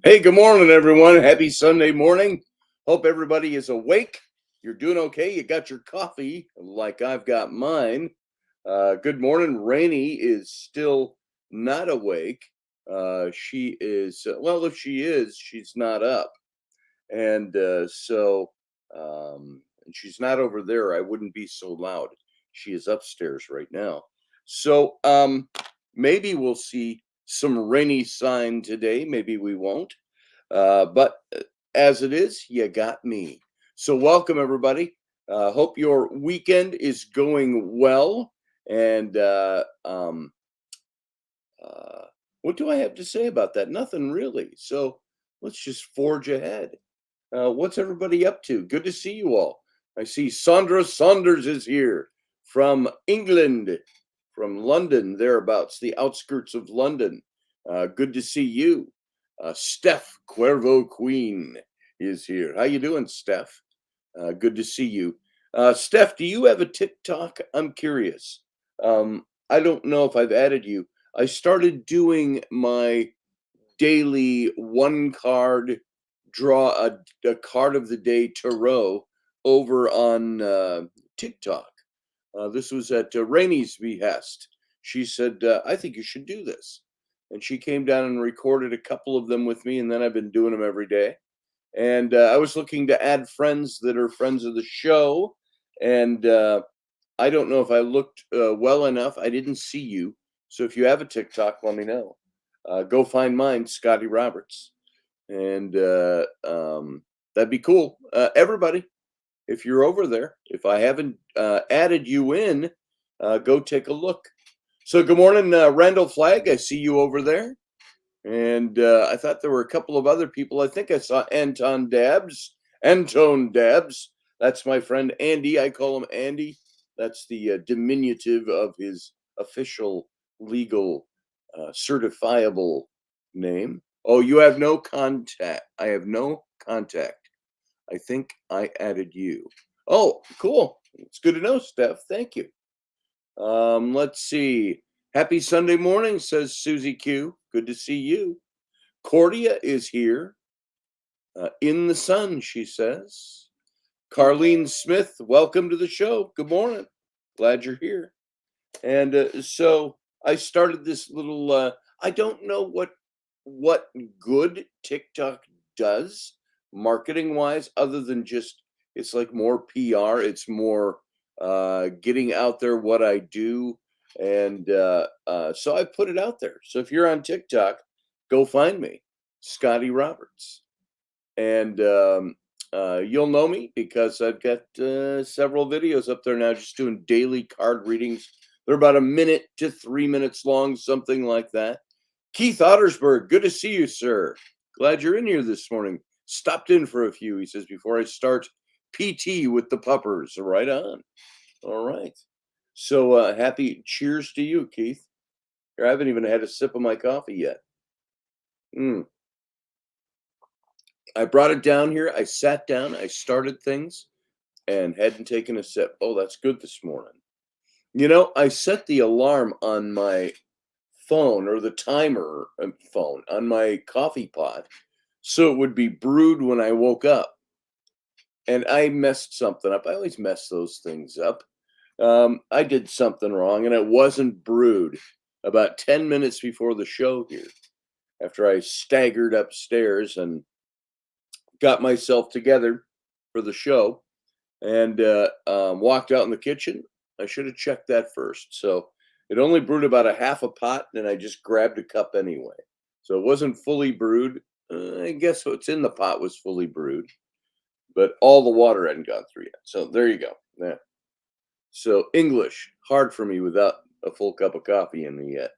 Hey, good morning, everyone. Happy Sunday morning. Hope everybody is awake. You're doing okay. You got your coffee like I've got mine. Good morning. Rainy is still not awake. She is, well, if she is, she's not up. And she's not over there. I wouldn't be so loud. She is upstairs right now. So maybe we'll see some rainy sign today. Maybe we won't. But as it is, you got me. So welcome everybody. Hope your weekend is going well. And uh, what do I have to say about that? Nothing really. So let's just forge ahead. What's everybody up to? Good to see you all. I see Sandra Saunders is here from England, from London, thereabouts, the outskirts of London. Good to see you. Steph Cuervo Queen is here. How you doing, Steph? Good to see you. Steph, do you have a TikTok? I'm curious. I don't know if I've added you. I started doing my daily one card draw a card of the day tarot over on TikTok. This was at Rainey's behest. She said, I think you should do this. And she came down and recorded a couple of them with me, and then I've been doing them every day. And I was looking to add friends that are friends of the show. And I don't know if I looked well enough. I didn't see you. So if you have a TikTok, let me know. Go find mine, Scotty Roberts. And that'd be cool. Everybody, if you're over there, if I haven't added you in, go take a look. So good morning, Randall Flagg. I see you over there. And I thought there were a couple of other people. I think I saw Antone Dabs. That's my friend Andy. I call him Andy. That's the diminutive of his official legal certifiable name. Oh, you have no contact. I have no contact. I think I added you. Oh, cool. It's good to know, Steph. Thank you. Let's see. Happy Sunday morning, says Susie Q. Good to see you. Cordia is here. In the sun, she says. Carlene Smith, welcome to the show. Good morning. Glad you're here. And so I started this little. I don't know what good TikTok does marketing wise, other than just it's like more PR. It's more getting out there what I do, and so I put it out there. So if you're on TikTok, go find me, Scotty Roberts, and you'll know me because I've got several videos up there now, just doing daily card readings. They're about a minute to 3 minutes long, something like that. Keith Ottersberg, good to see you, sir. Glad you're in here this morning. Stopped in for a few, he says, before I start PT with the puppers. Right on. All right. So happy cheers to you, Keith. Here, I haven't even had a sip of my coffee yet. I brought it down here. I sat down. I started things and hadn't taken a sip. Oh, that's good this morning. You know, I set the alarm on my phone, or the timer phone on my coffee pot, so it would be brewed when I woke up. And I messed something up. I always mess those things up. I did something wrong, and it wasn't brewed about 10 minutes before the show here, after I staggered upstairs and got myself together for the show and walked out in the kitchen. I should have checked that first. So it only brewed about a half a pot, and I just grabbed a cup anyway. So it wasn't fully brewed. I guess what's in the pot was fully brewed, but all the water hadn't gone through yet. So there you go. Yeah. So English, hard for me without a full cup of coffee in me yet.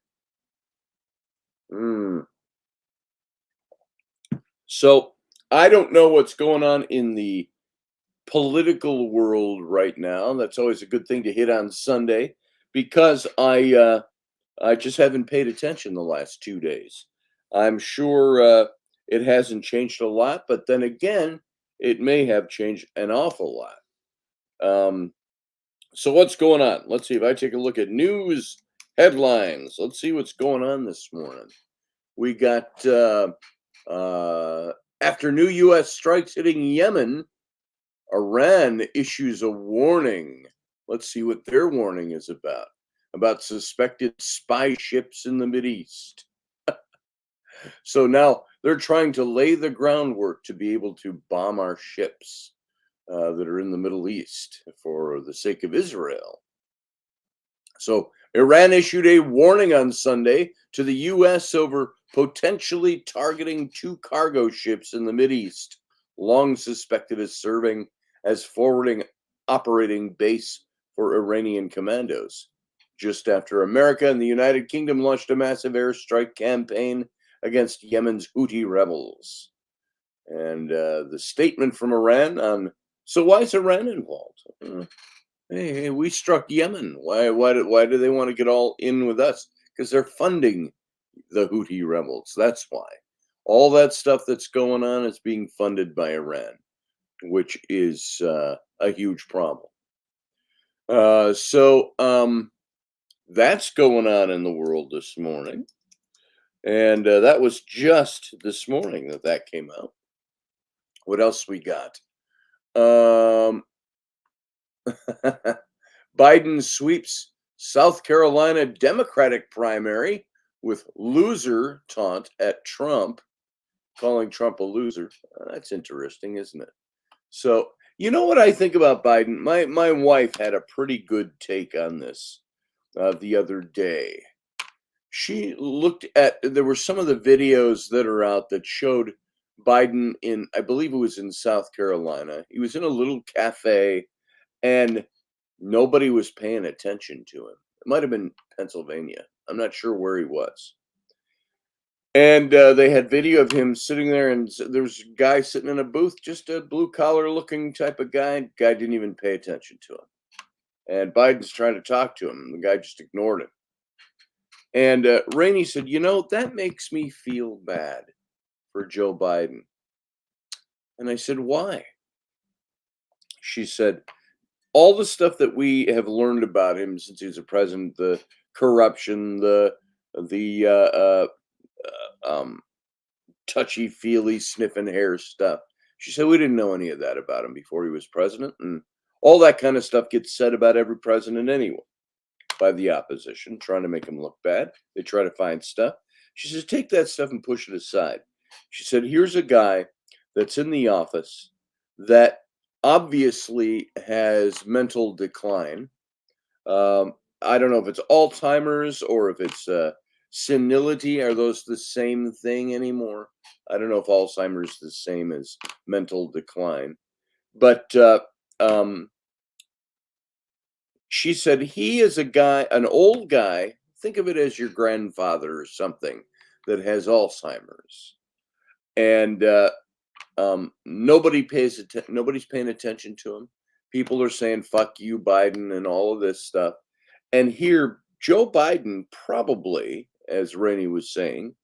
So I don't know what's going on in the political world right now. That's always a good thing to hit on Sunday, because I just haven't paid attention the last 2 days. I'm sure it hasn't changed a lot, but then again, it may have changed an awful lot. So what's going on? Let's see if I take a look at news headlines. Let's see what's going on this morning. We got After new U.S. strikes hitting Yemen, Iran issues a warning. Let's see what their warning is about suspected spy ships in the Mideast. So now they're trying to lay the groundwork to be able to bomb our ships that are in the Middle East for the sake of Israel. So Iran issued a warning on Sunday to the U.S. over potentially targeting 2 cargo ships in the Mideast, long suspected as serving as forwarding operating base for Iranian commandos, just after America and the United Kingdom launched a massive airstrike campaign against Yemen's Houthi rebels. And the statement from Iran on, so why is Iran involved? Hey, we struck Yemen. Why do they want to get all in with us? Because they're funding the Houthi rebels. That's why. All that stuff that's going on is being funded by Iran, which is a huge problem. So that's going on in the world this morning. And that was just this morning that came out. What else we got? Biden sweeps South Carolina Democratic primary with loser taunt at Trump, calling Trump a loser. That's interesting, isn't it? So, you know what I think about Biden? My wife had a pretty good take on this the other day. She looked at, there were some of the videos that are out that showed Biden in, I believe it was in South Carolina. He was in a little cafe and nobody was paying attention to him. It might have been Pennsylvania. I'm not sure where he was. And they had video of him sitting there, and there was a guy sitting in a booth, just a blue-collar looking type of guy. Guy didn't even pay attention to him. And Biden's trying to talk to him, and the guy just ignored him. And Rainey said, you know, that makes me feel bad for Joe Biden. And I said, why? She said, all the stuff that we have learned about him since he was a president, the corruption, the touchy-feely, sniffing hair stuff. She said we didn't know any of that about him before he was president, and all that kind of stuff gets said about every president anyway by the opposition, trying to make him look bad. They try to find stuff. She says, take that stuff and push it aside. She said, here's a guy that's in the office that obviously has mental decline. I don't know if it's Alzheimer's or if it's senility. Are those the same thing anymore? I don't know if Alzheimer's is the same as mental decline. But she said he is a guy, an old guy, think of it as your grandfather or something that has Alzheimer's. And nobody's paying attention to him. People are saying, fuck you, Biden, and all of this stuff. And here, Joe Biden probably, as Rainey was saying,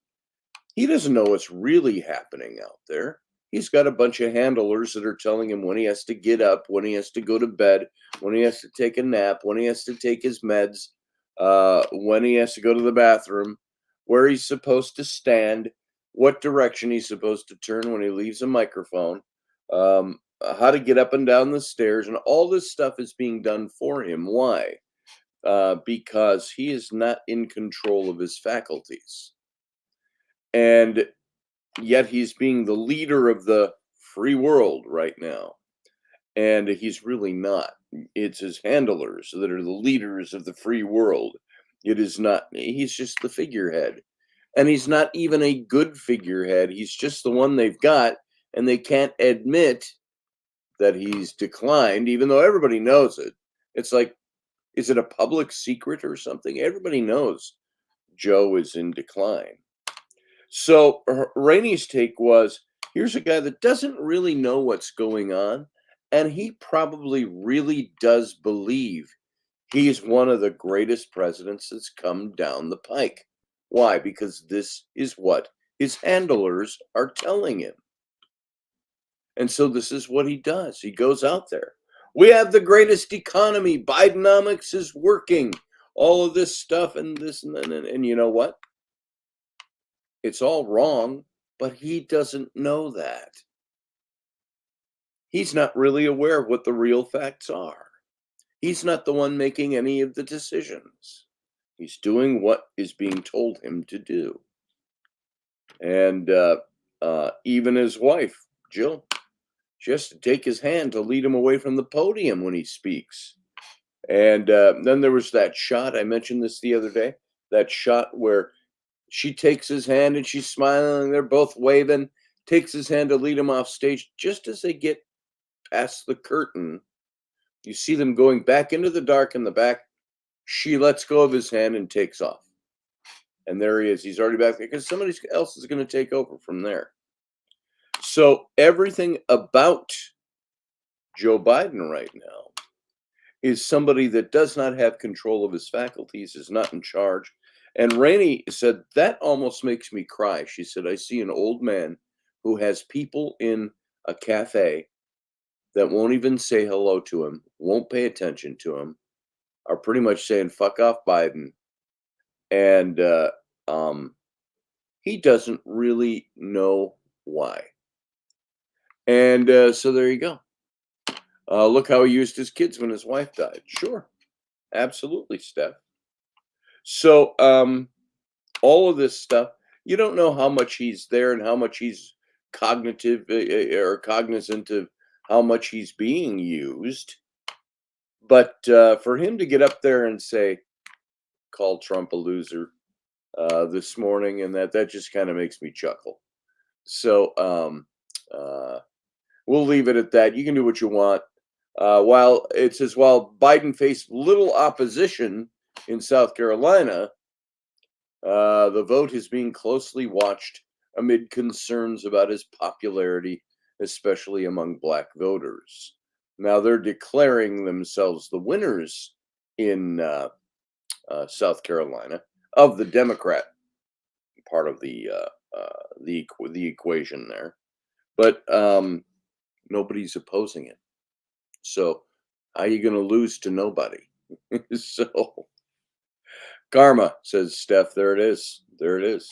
he doesn't know what's really happening out there. He's got a bunch of handlers that are telling him when he has to get up, when he has to go to bed, when he has to take a nap, when he has to take his meds, when he has to go to the bathroom, where he's supposed to stand, what direction he's supposed to turn when he leaves a microphone, how to get up and down the stairs, and all this stuff is being done for him. Why? Because he is not in control of his faculties. And yet he's being the leader of the free world right now. And he's really not. It's his handlers that are the leaders of the free world. It is not, he's just the figurehead. And he's not even a good figurehead. He's just the one they've got, and they can't admit that he's declined, even though everybody knows it. It's like, is it a public secret or something? Everybody knows Joe is in decline. So Rainey's take was, here's a guy that doesn't really know what's going on, and he probably really does believe he's one of the greatest presidents that's come down the pike. Why? Because this is what his handlers are telling him. And so this is what he does. He goes out there. We have the greatest economy. Bidenomics is working. All of this stuff and this and you know what? It's all wrong, but he doesn't know that. He's not really aware of what the real facts are. He's not the one making any of the decisions. He's doing what is being told him to do. And even his wife, Jill, she has to take his hand to lead him away from the podium when he speaks. And then there was that shot, I mentioned this the other day, that shot where she takes his hand and she's smiling, they're both waving, takes his hand to lead him off stage. Just as they get past the curtain, you see them going back into the dark in the back. She lets go of his hand and takes off. And there he is. He's already back there because somebody else is going to take over from there. So everything about Joe Biden right now is somebody that does not have control of his faculties, is not in charge. And Rainey said, that almost makes me cry. She said, I see an old man who has people in a cafe that won't even say hello to him, won't pay attention to him, are pretty much saying, fuck off Biden. And he doesn't really know why. And so there you go. Look how he used his kids when his wife died. Sure. Absolutely, Steph. So all of this stuff, you don't know how much he's there and how much he's cognitive or cognizant of how much he's being used. But for him to get up there and say, call Trump a loser this morning, and that just kind of makes me chuckle. So we'll leave it at that. You can do what you want. While it says, while Biden faced little opposition in South Carolina, the vote is being closely watched amid concerns about his popularity, especially among Black voters. Now they're declaring themselves the winners in South Carolina of the Democrat part of the equation there, but nobody's opposing it. So how are you going to lose to nobody? So karma, says Steph. There it is. There it is.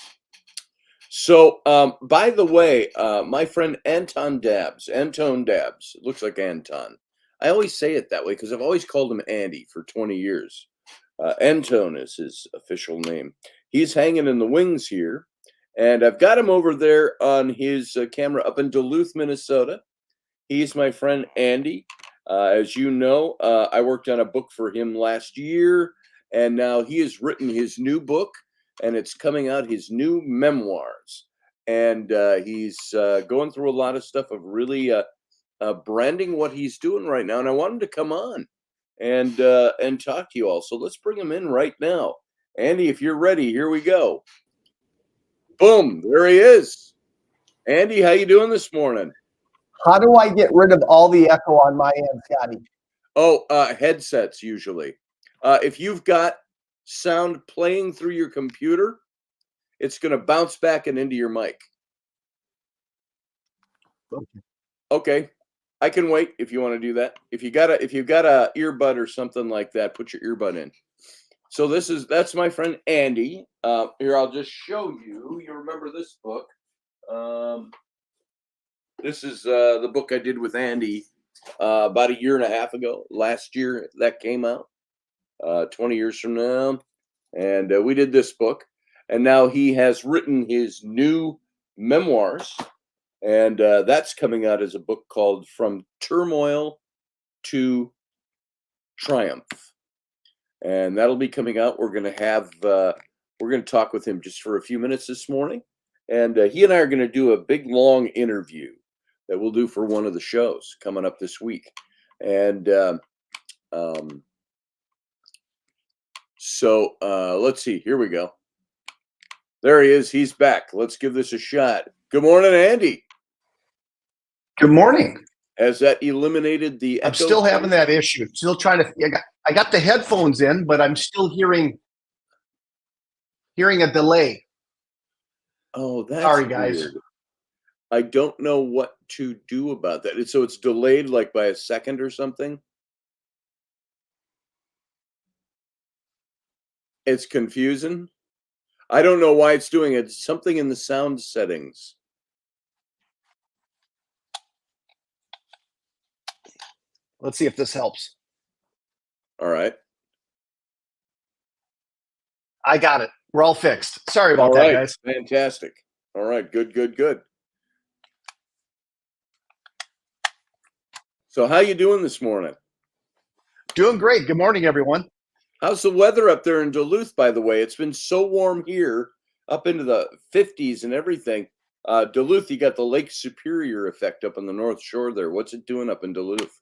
So by the way, my friend Antone Dabs, it looks like Anton. I always say it that way because I've always called him Andy for 20 years. Antone is his official name. He's hanging in the wings here, and I've got him over there on his camera up in Duluth, Minnesota. He's my friend Andy. As you know, I worked on a book for him last year, and now he has written his new book, and it's coming out, his new memoirs. And he's going through a lot of stuff of really branding what he's doing right now. And I want him to come on and talk to you all. So let's bring him in right now. Andy, if you're ready, here we go. Boom, there he is. Andy, how you doing this morning? How do I get rid of all the echo on my end, Scotty? Oh, headsets usually. If you've got sound playing through your computer, it's going to bounce back and into your mic. Okay. I can wait if you want to do that. If you've got a earbud or something like that, put your earbud in. So that's my friend Andy. Here, I'll just show you. You remember this book? This is the book I did with Andy about a year and a half ago. Last year that came out, 20 years from now. And we did this book. And now he has written his new memoirs. And that's coming out as a book called From Turmoil to Triumph. And that'll be coming out. We're going to talk with him just for a few minutes this morning. And he and I are going to do a big, long interview that we'll do for one of the shows coming up this week. And so let's see. Here we go. There he is. He's back. Let's give this a shot. Good morning, Andy. Good morning. Has that eliminated the echo? I'm still having that issue. Still trying to. I got the headphones in, but I'm still hearing a delay. Oh, that's sorry, guys. Weird. I don't know what to do about that. So it's delayed like by a second or something? It's confusing. I don't know why it's doing it. It's something in the sound settings. Let's see if this helps. All right. I got it. We're all fixed. Sorry All about that, right. guys. Fantastic. All right. Good, good, good. So how you doing this morning? Doing great. Good morning, everyone. How's the weather up there in Duluth, by the way? It's been so warm here, up into the 50s and everything. Duluth, you got the Lake Superior effect up on the North Shore there. What's it doing up in Duluth?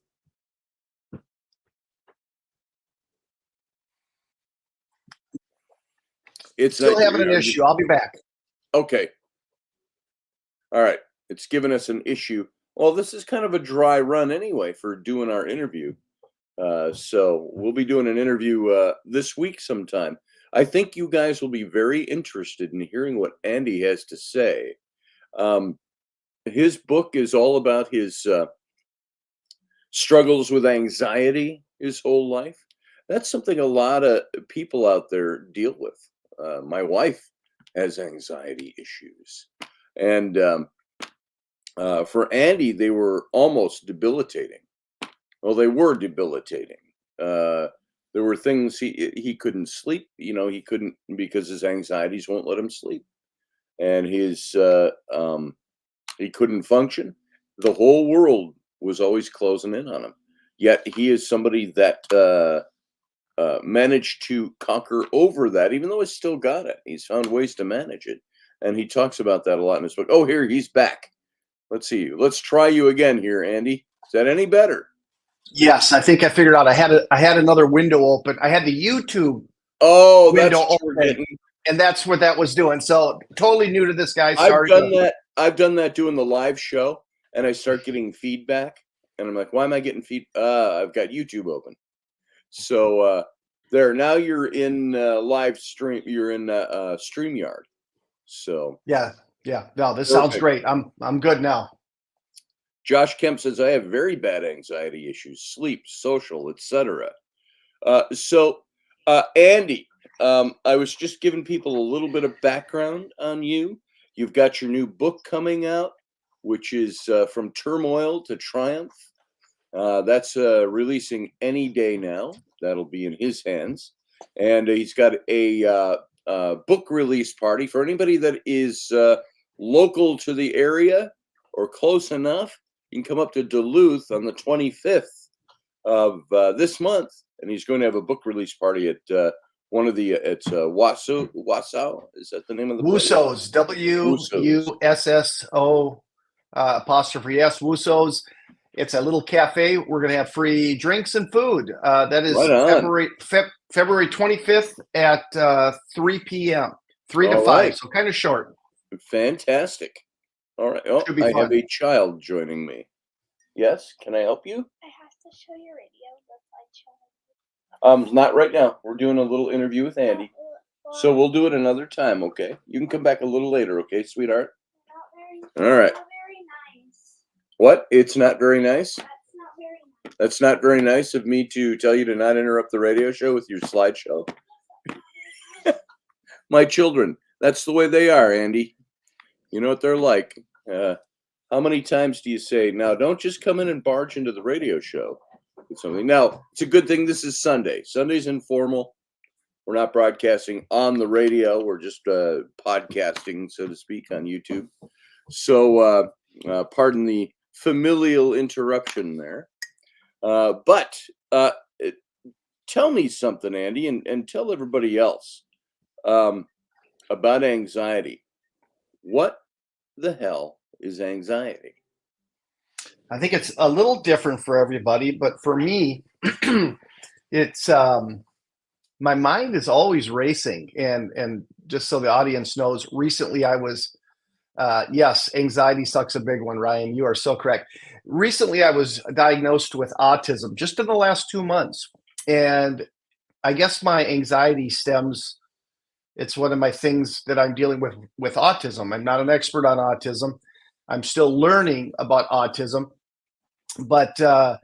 It's Still having an issue. I'll be back. Okay. All right. It's given us an issue. Well, this is kind of a dry run anyway for doing our interview. So we'll be doing an interview this week sometime. I think you guys will be very interested in hearing what Andy has to say. His book is all about his struggles with anxiety his whole life. That's something a lot of people out there deal with. My wife has anxiety issues. And for Andy, they were almost debilitating. Well, they were debilitating. There were things he couldn't sleep. You know, he couldn't because his anxieties won't let him sleep, and his he couldn't function. The whole world was always closing in on him. Yet he is somebody that managed to conquer over that, even though he's still got it. He's found ways to manage it, and he talks about that a lot in his book. Oh, here he's back. Let's see. Let's try you again here, Andy. Is that any better? Yes, I think I figured out. I had another window open. I had the YouTube window open, and that's what that was doing. So totally new to this, guys. Sorry. I've done that doing the live show, and I start getting feedback, and I'm like, why am I getting feedback? I've got YouTube open. So there. Now you're in live stream. You're in StreamYard. So yeah. No, this sounds great. I'm good now. Josh Kemp says, I have very bad anxiety issues, sleep, social, etc. So, Andy, I was just giving people a little bit of background on you. You've got your new book coming out, which is From Turmoil to Triumph. That's releasing any day now. That'll be in his hands. And he's got a book release party for anybody that is local to the area or close enough. You can come up to Duluth on the 25th of this month, and he's going to have a book release party at one of the it's Wausau. Is that the name of the Wusso's? WUSSO apostrophe S. Wusso's. It's a little cafe. We're going to have free drinks and food. That is February 25th at 3 p.m. 3 to 5. Right. So kind of short. Fantastic. All right. Oh, I have a child joining me. Yes. Can I help you? I have to show your radio. Not right now. We're doing a little interview with Andy. So we'll do it another time, okay? You can come back a little later, okay, sweetheart? All right. Not very nice. What? It's not very nice? That's not very nice. That's not very nice of me to tell you to not interrupt the radio show with your slideshow. My children, that's the way they are, Andy. You know what they're like. How many times do you say, now don't just come in and barge into the radio show with something? Now, it's a good thing this is Sunday. Sunday's informal. We're not broadcasting on the radio. We're just podcasting, so to speak, on YouTube. So pardon the familial interruption there. But tell me something, Andy, and tell everybody else about anxiety. What the hell is anxiety? I think it's a little different for everybody, but for me, it's my mind is always racing. And just so the audience knows, recently I was, yes, anxiety sucks a big one, Ryan. You are so correct. Recently I was diagnosed with autism just in the last 2 months. And I guess my anxiety stems, it's one of my things that I'm dealing with autism. I'm not an expert on autism. I'm still learning about autism, but I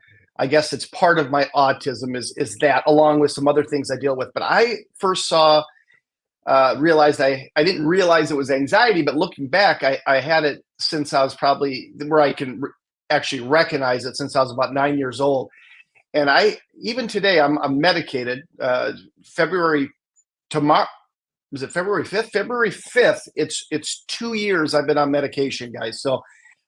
guess it's part of my autism is that, along with some other things I deal with. But I first realized I didn't realize it was anxiety, but looking back, I had it since I was probably where I can actually recognize it since I was about 9 years old. And even today, I'm medicated. February tomorrow, was it February 5th? February 5th. It's 2 years I've been on medication, guys. So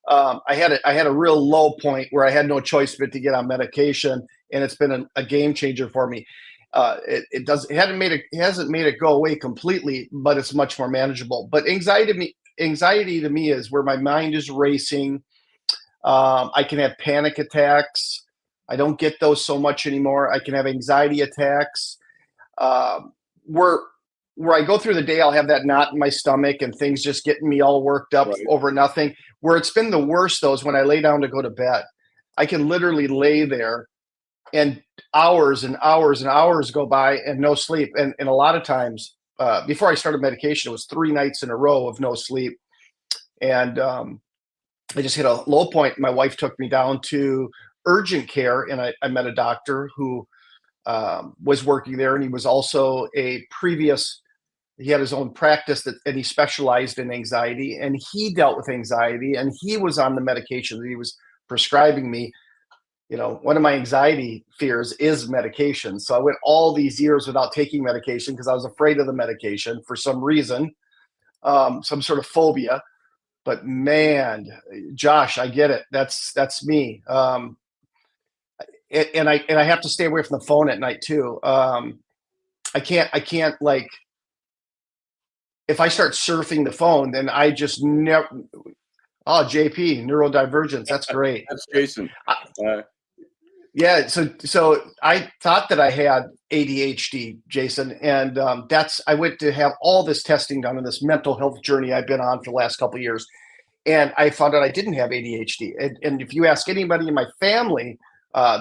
I had a real low point where I had no choice but to get on medication, and it's been a game changer for me. It hasn't made it go away completely, but it's much more manageable. But anxiety to me is where my mind is racing. I can have panic attacks. I don't get those so much anymore. I can have anxiety attacks. Where I go through the day, I'll have that knot in my stomach and things just getting me all worked up over nothing. Where it's been the worst, though, is when I lay down to go to bed. I can literally lay there and hours and hours and hours go by and no sleep. And a lot of times, before I started medication, it was 3 nights in a row of no sleep. And I just hit a low point. My wife took me down to urgent care, and I met a doctor who was working there, and he was also he had his own practice and he specialized in anxiety, and he dealt with anxiety, and he was on the medication that he was prescribing me. One of my anxiety fears is medication. So I went all these years without taking medication because I was afraid of the medication for some reason, some sort of phobia. But man, Josh, I get it. That's me. And I have to stay away from the phone at night too. I can't like, if I start surfing the phone, then I just never. Oh, JP, neurodivergence. That's great. That's Jason. Yeah. So I thought that I had ADHD, Jason, and I went to have all this testing done in this mental health journey I've been on for the last couple of years, and I found out I didn't have ADHD. And if you ask anybody in my family,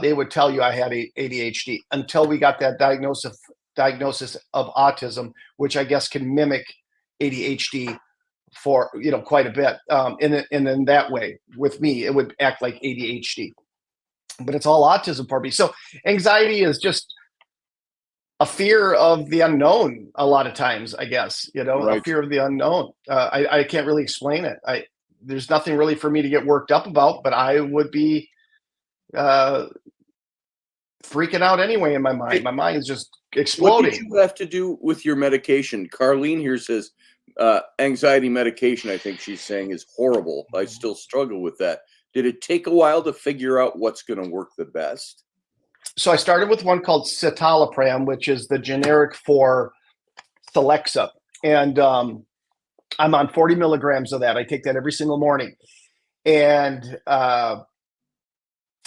they would tell you I had ADHD until we got that diagnosis of autism, which I guess can mimic ADHD for quite a bit. And in that way, with me, it would act like ADHD, but it's all autism for me. So anxiety is just a fear of the unknown. A lot of times, I guess, a fear of the unknown. I can't really explain it. There's nothing really for me to get worked up about, but I would be freaking out anyway in my mind. My mind is just exploding. What did you have to do with your medication? Carlene here says anxiety medication, I think she's saying, is horrible. I still struggle with that. Did it take a while to figure out what's going to work the best? So I started with one called citalopram, which is the generic for Celexa. And I'm on 40 milligrams of that. I take that every single morning. And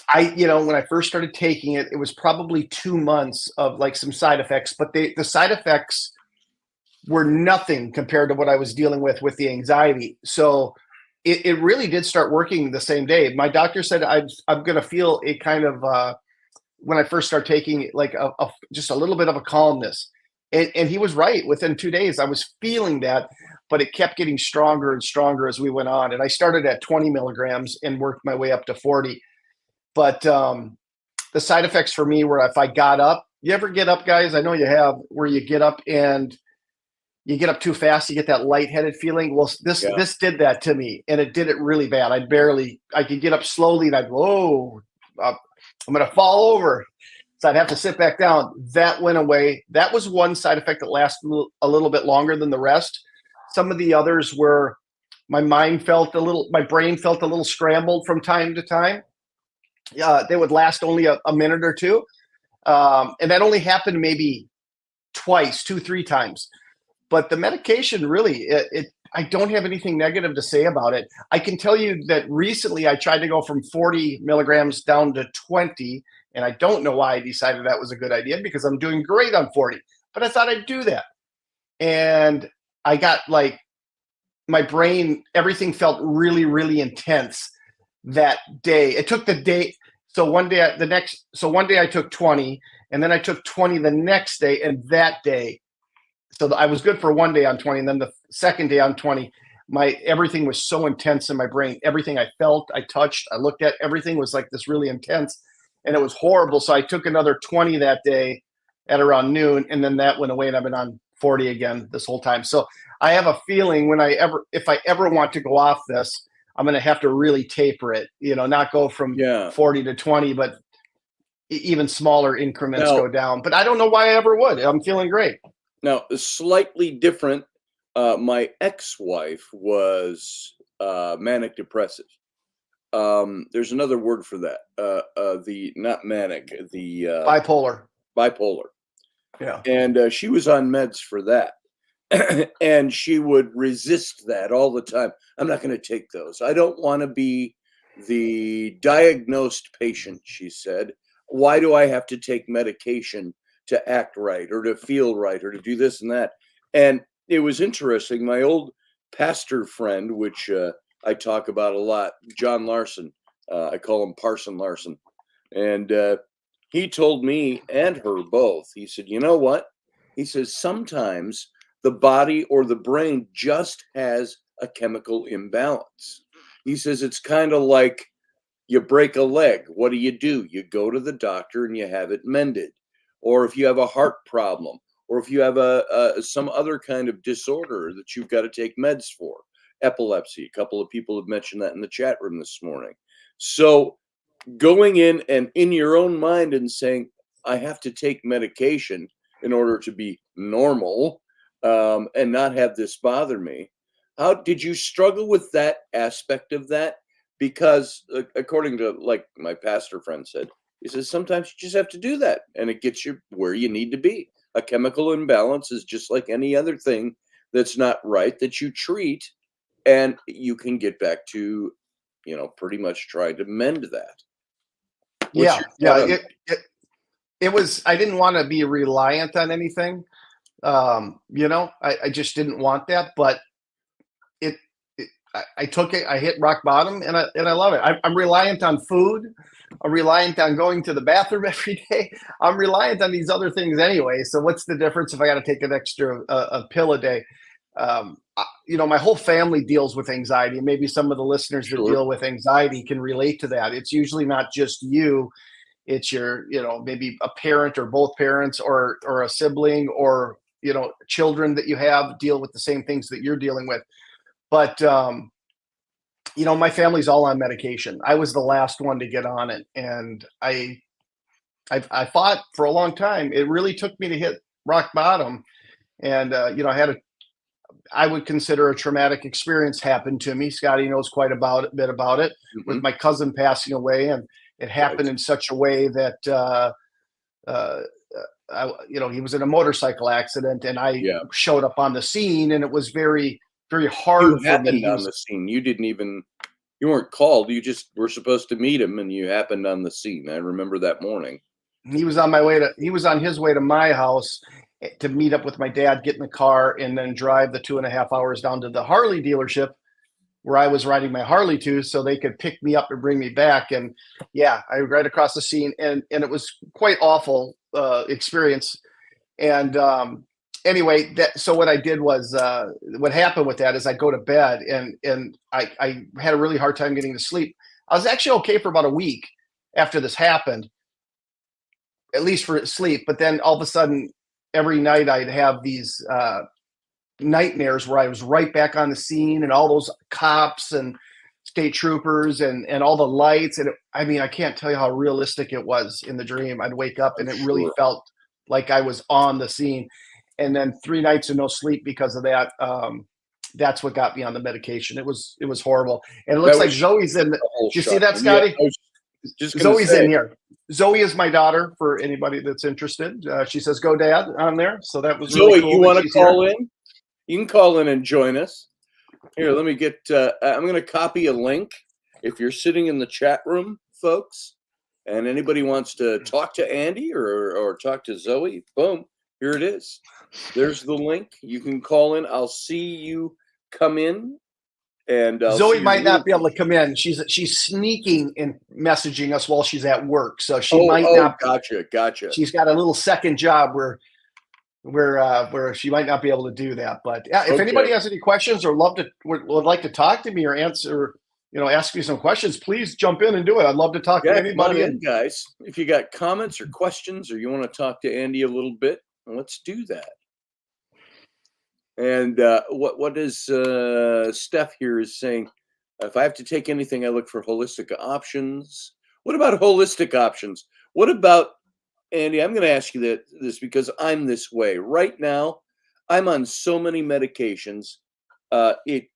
when I first started taking it, it was probably 2 months of like some side effects, but the side effects were nothing compared to what I was dealing with the anxiety. So it really did start working the same day. My doctor said I'm going to feel a kind of, when I first started taking it, like just a little bit of a calmness. And he was right. Within 2 days, I was feeling that, but it kept getting stronger and stronger as we went on. And I started at 20 milligrams and worked my way up to 40. But the side effects for me were if I got up, you ever get up, guys? I know you have, where you get up and you get up too fast, you get that lightheaded feeling. Well, this did that to me, and it did it really bad. I could get up slowly, and I'd, whoa, I'm going to fall over. So I'd have to sit back down. That went away. That was one side effect that lasted a little bit longer than the rest. Some of the others were my brain felt a little scrambled from time to time. They would last only a minute or two. And that only happened maybe twice, 2-3 times. But the medication really, I don't have anything negative to say about it. I can tell you that recently I tried to go from 40 milligrams down to 20, and I don't know why I decided that was a good idea because I'm doing great on 40. But I thought I'd do that. And I got like my brain, everything felt really, really intense that day. It took the day. So one day I took 20, and then I took 20 the next day, and that day. So I was good for one day on 20, and then the second day on 20, everything was so intense in my brain. Everything I felt, I touched, I looked at, everything was like this really intense, and it was horrible. So I took another 20 that day at around noon, and then that went away, and I've been on 40 again this whole time. So I have a feeling if I ever want to go off this, I'm going to have to really taper it, not go from 40 to 20, but even smaller increments Now, go down. But I don't know why I ever would. I'm feeling great. now, slightly different. My ex-wife was manic depressive. There's another word for that. The not manic, the Bipolar. bipolar, Yeah. and she was on meds for that. And she would resist that all the time. I'm not going to take those. I don't want to be the diagnosed patient, she said. Why do I have to take medication to act right or to feel right or to do this and that? And it was interesting. My old pastor friend, which I talk about a lot, John Larson, I call him Parson Larson. And he told me and her both, he said, you know what? He says, sometimes the body or the brain just has a chemical imbalance. He says it's kind of like you break a leg. What do? You go to the doctor and you have it mended. Or if you have a heart problem, or if you have some other kind of disorder that you've got to take meds for, epilepsy. A couple of people have mentioned that in the chat room this morning. So going in and in your own mind and saying, I have to take medication in order to be normal, and not have this bother me. How did you struggle with that aspect of that? Because according to, like my pastor friend said, he says sometimes you just have to do that and it gets you where you need to be. A chemical imbalance is just like any other thing that's not right that you treat, and you can get back to, pretty much trying to mend that. What's Yeah. your Yeah. thought on It was, I didn't want to be reliant on anything. I just didn't want that, but I took it, I hit rock bottom, and I love it. I'm reliant on food. I'm reliant on going to the bathroom every day. I'm reliant on these other things anyway. So what's the difference if I got to take an extra a pill a day? My whole family deals with anxiety. And maybe some of the listeners that Sure. deal with anxiety can relate to that. It's usually not just you. It's your, maybe a parent or both parents or a sibling or, children that you have deal with the same things that you're dealing with. But, my family's all on medication. I was the last one to get on it. And I fought for a long time. It really took me to hit rock bottom. And, I would consider a traumatic experience happened to me. Scotty knows quite a bit about it, with Mhm. my cousin passing away. And it happened Right. in such a way that, he was in a motorcycle accident, and I Yeah. showed up on the scene, and it was very, very You hard for me. happened on the scene. You weren't called. You just were supposed to meet him and you happened on the scene. I remember that morning. He was on his way to my house to meet up with my dad, get in the car, and then drive the 2.5 hours down to the Harley dealership where I was riding my Harley to, so they could pick me up and bring me back. And yeah, I right across the scene, and it was quite awful experience. And anyway, so what I did was, what happened with that is I go to bed, and I had a really hard time getting to sleep. I was actually okay for about a week after this happened, at least for sleep. But then all of a sudden, every night I'd have these nightmares where I was right back on the scene, and all those cops and state troopers and all the lights. And I can't tell you how realistic it was in the dream. I'd wake up I'm and it really sure. felt like I was on the scene. And then 3 nights of no sleep because of that. That's what got me on the medication. It was horrible. And it looks That like was Zoe's in. the whole Do you see shot. that, Yeah, Scotty? I was just gonna Zoe's say, in here. Zoe is my daughter, for anybody that's interested. She says, "Go, Dad," on there. So that was really Zoe, cool you that want to she's here. call in? You can call in and join us. Here, let me get. I'm going to copy a link. If you're sitting in the chat room, folks, and anybody wants to talk to Andy or talk to Zoe, boom, here it is. There's the link. You can call in. I'll see you come in, and I'll see Zoe you might not be able to later. come in. She's sneaking and messaging us while she's at work, so she Oh, might not. gotcha. She's got a little second job where she might not be able to do that. But yeah, if anybody Okay. has any questions or would like to talk to me or answer, ask me some questions, please jump in and do it. I'd love to talk to Yeah, come on anybody. in, guys. If you got comments or questions, or you want to talk to Andy a little bit, let's do that. And what is Steph here is saying? If I have to take anything, I look for holistic options. What about holistic options? What about Andy? I'm going to ask you this because I'm this way right now. I'm on so many medications. It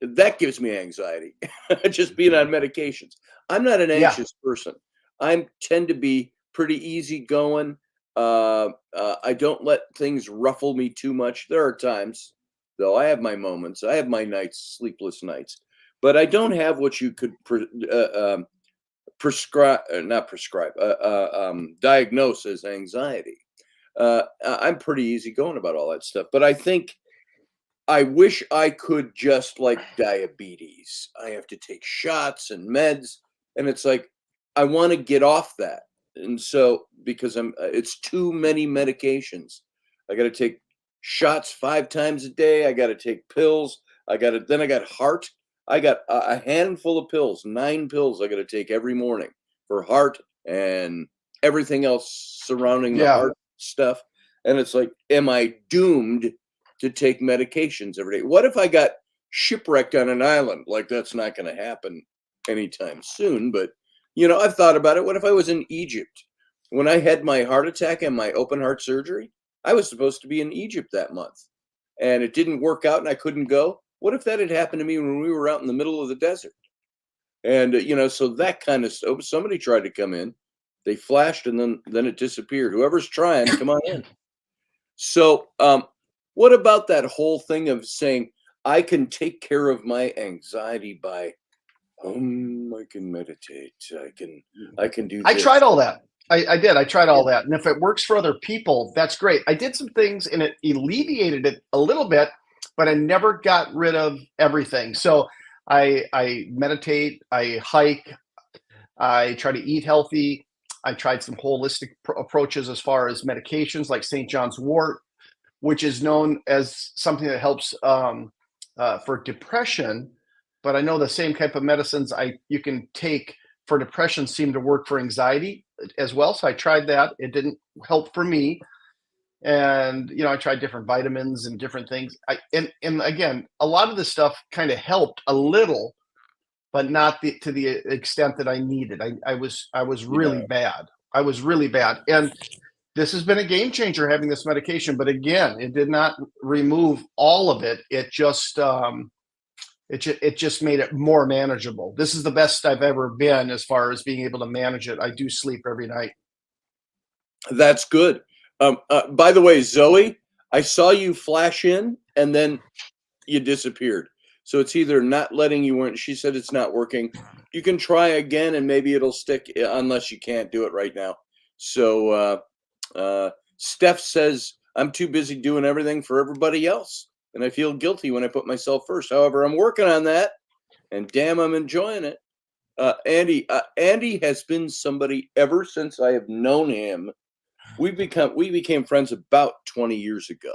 that gives me anxiety. Just being on medications. I'm not an Yeah. anxious person. I tend to be pretty easygoing. I don't let things ruffle me too much. There are times, though, I have my moments. I have my nights, sleepless nights, but I don't have what you could prescribe, not prescribe, diagnose as anxiety. I'm pretty easygoing about all that stuff, but I think I wish I could just like diabetes. I have to take shots and meds, and it's like I want to get off that. And so because it's too many medications. I got to take shots 5 times a day. I got to take pills. I got heart. I got a handful of pills, 9 pills I got to take every morning for heart and everything else surrounding the Yeah. heart stuff. And it's like, am I doomed to take medications every day? What if I got shipwrecked on an island? Like, that's not going to happen anytime soon. But, I've thought about it. What if I was in Egypt? When I had my heart attack and my open heart surgery, I was supposed to be in Egypt that month. And it didn't work out and I couldn't go. What if that had happened to me when we were out in the middle of the desert? And, so that kind of stuff. Somebody tried to come in. They flashed and then it disappeared. Whoever's trying, come on in. So, what about that whole thing of saying I can take care of my anxiety by, I can meditate. I can do I this. tried all that. I did. I tried all that. And if it works for other people, that's great. I did some things and it alleviated it a little bit, but I never got rid of everything. So I meditate, I hike, I try to eat healthy. I tried some holistic approaches as far as medications like St. John's wort, which is known as something that helps for depression. But I know the same type of medicines you can take for depression seem to work for anxiety as well. So I tried that. It didn't help for me. And I tried different vitamins and different things. And again, a lot of this stuff kind of helped a little, but not to the extent that I needed. I was really bad. I was really bad. And this has been a game changer having this medication, but again, it did not remove all of it. It just made it more manageable. This is the best I've ever been as far as being able to manage it. I do sleep every night. That's good. By the way, Zoe, I saw you flash in and then you disappeared. So it's either not letting you in. She said it's not working. You can try again and maybe it'll stick unless you can't do it right now. So Steph says, I'm too busy doing everything for everybody else. And I feel guilty when I put myself first. However, I'm working on that. And damn, I'm enjoying it. Andy has been somebody ever since I have known him. We became friends about 20 years ago.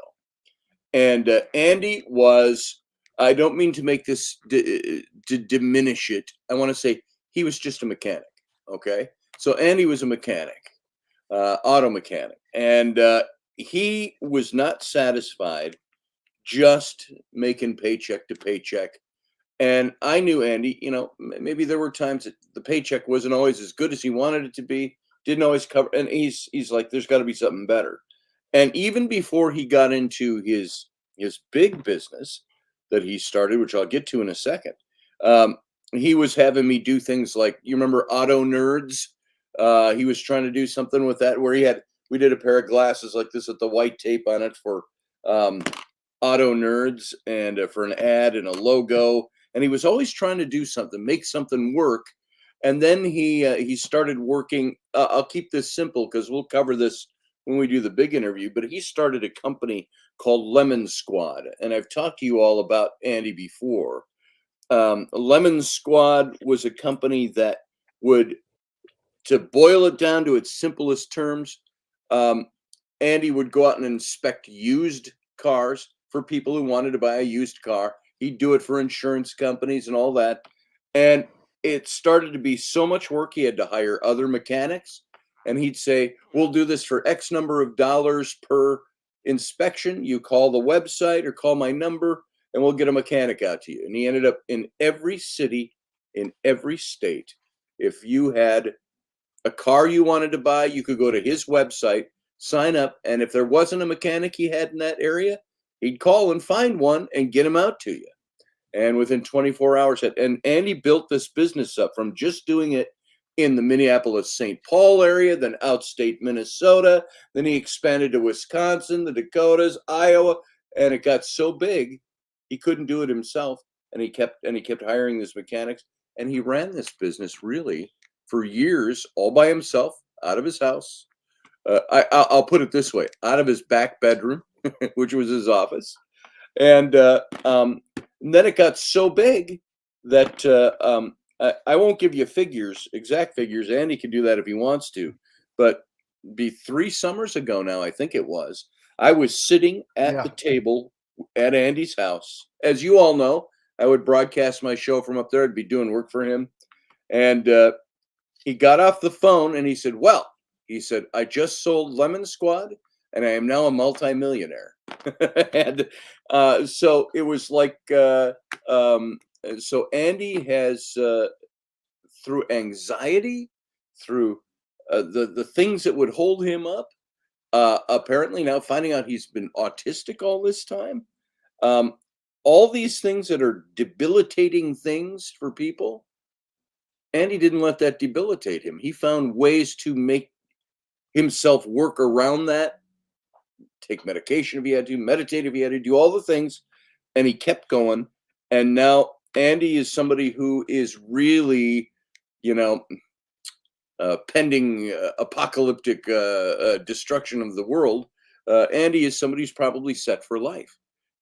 And Andy was, I don't mean to make this to diminish it. I want to say he was just a mechanic. Okay. So Andy was a mechanic, auto mechanic. And he was not satisfied just making paycheck to paycheck. And I knew Andy, maybe there were times that the paycheck wasn't always as good as he wanted it to be, didn't always cover. And he's like, there's got to be something better. And even before he got into his big business that he started, which I'll get to in a second, he was having me do things like, you remember Auto Nerds? He was trying to do something with that where we did a pair of glasses like this with the white tape on it for Auto Nerds and for an ad and a logo. And he was always trying to do something, make something work. And then he started working. I'll keep this simple because we'll cover this when we do the big interview. But he started a company called Lemon Squad, and I've talked to you all about Andy before. Lemon Squad was a company that would, to boil it down to its simplest terms, Andy would go out and inspect used cars for people who wanted to buy a used car. He'd do it for insurance companies and all that. And it started to be so much work, he had to hire other mechanics. And he'd say, we'll do this for X number of dollars per inspection. You call the website or call my number and we'll get a mechanic out to you. And he ended up in every city, in every state. If you had a car you wanted to buy, you could go to his website, sign up, and if there wasn't a mechanic he had in that area, he'd call and find one and get him out to you. And within 24 hours, and Andy built this business up from just doing it in the Minneapolis, St. Paul area, then outstate Minnesota. Then he expanded to Wisconsin, the Dakotas, Iowa, and it got so big he couldn't do it himself. And he kept hiring these mechanics, and he ran this business really for years all by himself out of his house. I'll put it this way: out of his back bedroom, which was his office, and then it got so big that I won't give you exact figures. Andy can do that if he wants to, but be 3 summers ago now, I think it was. I was sitting at the table at Andy's house. As you all know, I would broadcast my show from up there. I'd be doing work for him, and he got off the phone and he said, "Well," he said, "I just sold Lemon Squad, and I am now a multimillionaire." And so it was like, so Andy has, through anxiety, through the things that would hold him up, apparently now finding out he's been autistic all this time, all these things that are debilitating things for people, Andy didn't let that debilitate him. He found ways to make himself work around that, take medication if he had to, meditate if he had to, do all the things, and he kept going. And now Andy is somebody who is really, pending apocalyptic destruction of the world. Andy is somebody who's probably set for life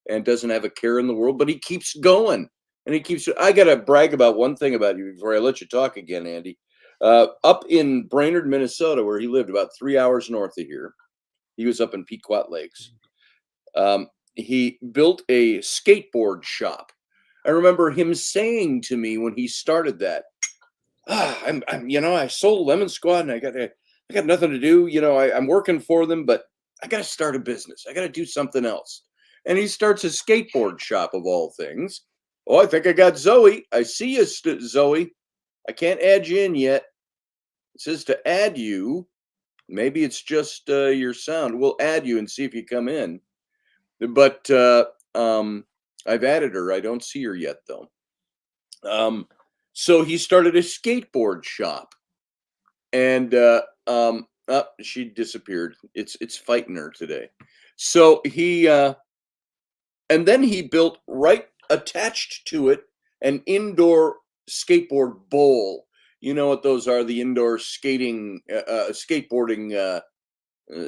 and doesn't have a care in the world, but he keeps going. And he keeps. I got to brag about one thing about you before I let you talk again, Andy. Up in Brainerd, Minnesota, where he lived about 3 hours north of here, he was up in Pequot Lakes. He built a skateboard shop. I remember him saying to me when he started that, I sold Lemon Squad and I got nothing to do. I'm working for them, but I got to start a business. I got to do something else. And he starts a skateboard shop of all things. Oh, I think I got Zoe. I see you, Zoe. I can't add you in yet. It says to add you. Maybe it's just your sound. We'll add you and see if you come in. But I've added her. I don't see her yet, though. So he started a skateboard shop, and she disappeared. It's fighting her today. So he and then he built right attached to it an indoor skateboard bowl. You know what those are? The indoor skateboarding,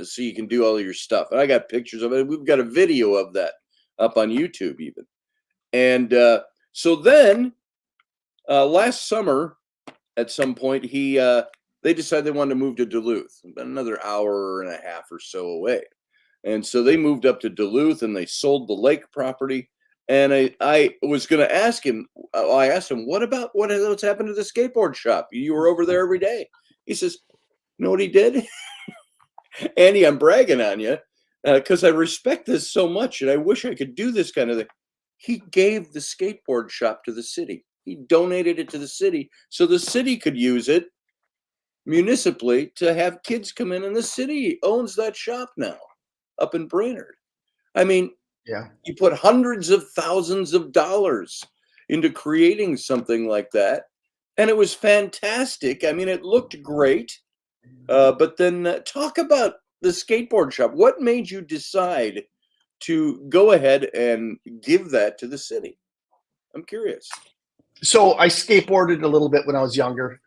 so you can do all your stuff. And I got pictures of it. We've got a video of that up on YouTube even. And so then last summer, at some point, they decided they wanted to move to Duluth, about another hour and a half or so away. And so they moved up to Duluth and they sold the lake property. And I was going to ask him, I asked him, what's happened to the skateboard shop? You were over there every day. He says, you know what he did? Andy, I'm bragging on you because I respect this so much and I wish I could do this kind of thing. He gave the skateboard shop to the city. He donated it to the city so the city could use it municipally to have kids come in, and the city owns that shop now up in Brainerd. I mean, yeah, you put hundreds of thousands of dollars into creating something like that, and it was fantastic. I mean, it looked great. But then talk about the skateboard shop. What made you decide to go ahead and give that to the city? I'm curious. So I skateboarded a little bit when I was younger,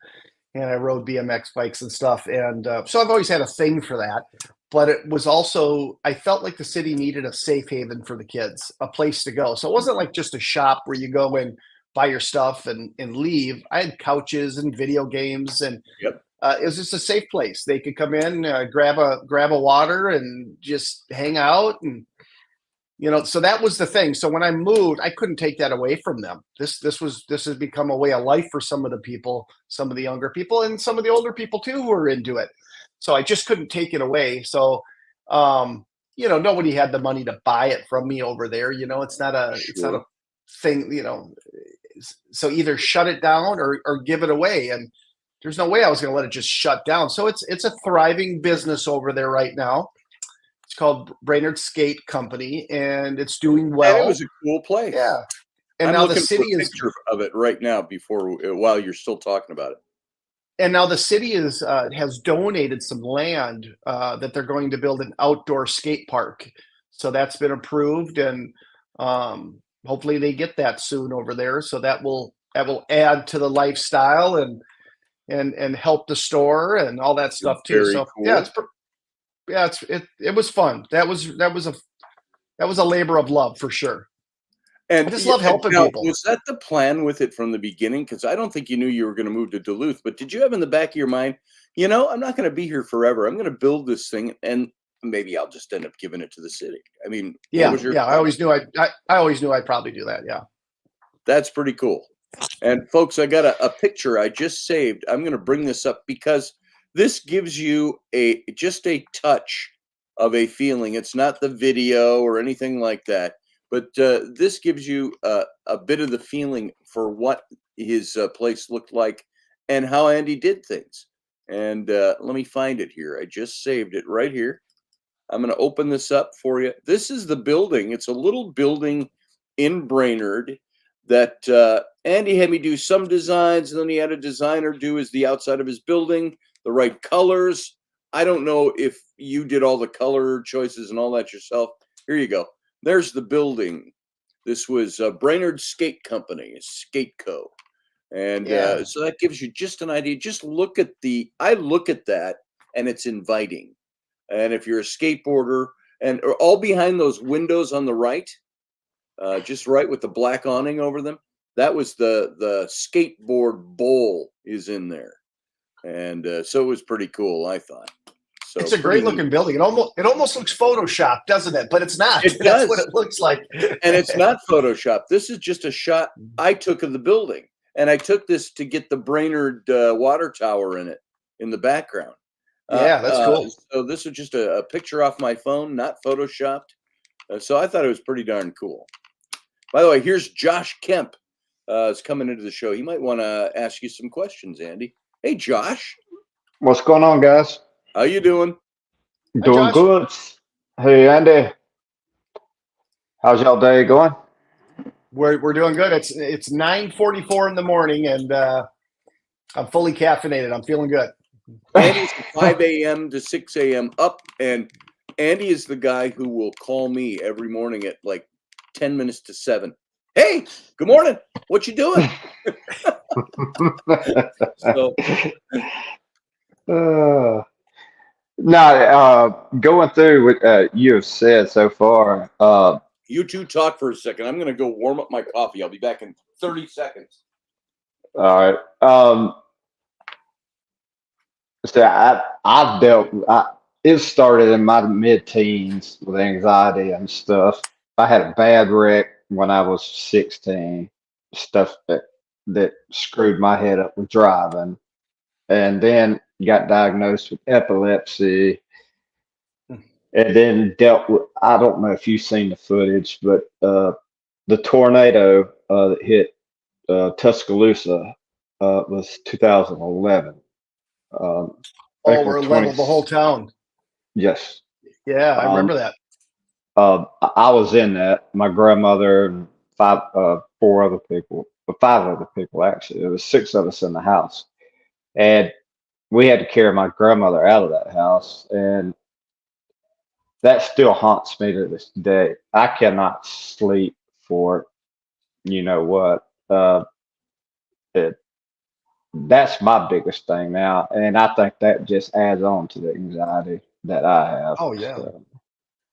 and I rode BMX bikes and stuff. And so I've always had a thing for that. But it was also, I felt like the city needed a safe haven for the kids, a place to go. So it wasn't like just a shop where you go and buy your stuff and leave. I had couches and video games, and Yep. it was just a safe place. They could come in, grab a water and just hang out. And, so that was the thing. So when I moved, I couldn't take that away from them. This has become a way of life for some of the people, some of the younger people, and some of the older people too, who are into it. So I just couldn't take it away. So, nobody had the money to buy it from me over there. It's not a thing, so either shut it down or give it away. And there's no way I was going to let it just shut down. So it's a thriving business over there right now. It's called Brainerd Skate Company, and it's doing well. And it was a cool place. Yeah. And I'm now the looking city for a is picture of it right now while you're still talking about it. and now the city is has donated some land that they're going to build an outdoor skate park. So that's been approved, and hopefully they get that soon over there. So that will add to the lifestyle and help the store and all that stuff too. Very So cool. it was fun. That was a labor of love for sure. And I just love helping now, people. was that the plan with it from the beginning? Because I don't think you knew you were going to move to Duluth, but did you have in the back of your mind, I'm not going to be here forever. I'm going to build this thing, and maybe I'll just end up giving it to the city. I mean, Yeah, what was your I plan? always knew I always knew I'd probably do that. Yeah. That's pretty cool. And folks, I got a picture I just saved. I'm going to bring this up because this gives you just a touch of a feeling. It's not the video or anything like that, but this gives you a bit of the feeling for what his place looked like and how Andy did things. And let me find it here. I just saved it right here. I'm going to open this up for you. This is the building. It's a little building in Brainerd that Andy had me do some designs, and then he had a designer do the outside of his building, the right colors. I don't know if you did all the color choices and all that yourself. Here you go. There's the building. This was Brainerd Skate Company, Skate Co. And so that gives you just an idea. Just look at I look at that, and it's inviting. And if you're a skateboarder, and all behind those windows on the right, just right with the black awning over them, that was the skateboard bowl is in there. And so it was pretty cool, I thought. So it's a great looking building. It almost looks Photoshopped, doesn't it? But it's not. It That's does. what it looks like. And it's not Photoshopped. This is just a shot I took of the building. And I took this to get the Brainerd water tower in it in the background. Yeah, that's cool. So this was just a picture off my phone, not Photoshopped. So I thought it was pretty darn cool. By the way, here's Josh Kemp is coming into the show. He might want to ask you some questions, Andy. Hey, Josh. What's going on, guys? How you doing? Doing Josh. good. Hey, Andy. How's y'all day going? We're doing good. It's 9:44 in the morning, and I'm fully caffeinated. I'm feeling good. Andy's 5 a.m. to 6 a.m. up, and Andy is the guy who will call me every morning at like 10 minutes to 7. Hey, good morning. What you doing? So, going through what you have said so far. you two talk for a second. I'm going to go warm up my coffee. I'll be back in 30 seconds. All right. So it started in my mid-teens with anxiety and stuff. I had a bad wreck when I was 16, stuff that screwed my head up with driving, and then got diagnosed with epilepsy, and then dealt with, I don't know if you've seen the footage, but the tornado that hit Tuscaloosa was 2011. Where it leveled the whole town. Yes. Yeah, I remember that. I was in that. My grandmother and five other people actually. There was 6 of us in the house, and we had to carry my grandmother out of that house, and that still haunts me to this day. I cannot sleep for you know what. That's my biggest thing now, and I think that just adds on to the anxiety that I have. Oh yeah, So,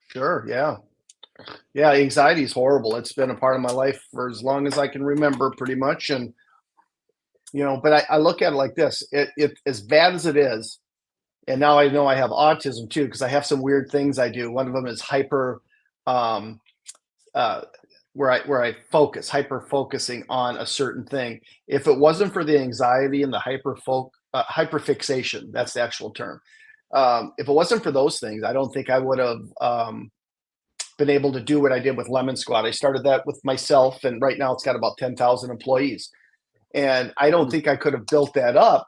sure, yeah. Anxiety is horrible. It's been a part of my life for as long as I can remember, pretty much. And but I look at it like this: it as bad as it is, and now I know I have autism too, because I have some weird things I do. One of them is hyper, where I hyper focusing on a certain thing. If it wasn't for the anxiety and the hyper fixation, that's the actual term. If it wasn't for those things, I don't think I would have been able to do what I did with Lemon Squad. I started that with myself, and right now it's got about 10,000 employees. And I don't think I could have built that up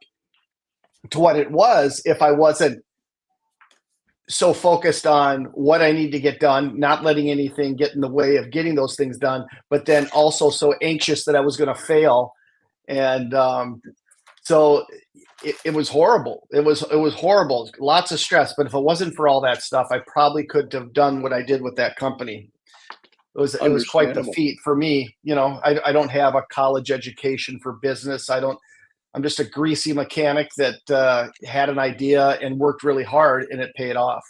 to what it was if I wasn't so focused on what I need to get done, not letting anything get in the way of getting those things done, but then also so anxious that I was going to fail. And so it was horrible. It was horrible. Lots of stress. But if it wasn't for all that stuff, I probably couldn't have done what I did with that company. It was quite the Understandable. feat for me. You know, I don't have a college education for business. I'm just a greasy mechanic that had an idea and worked really hard, and it paid off.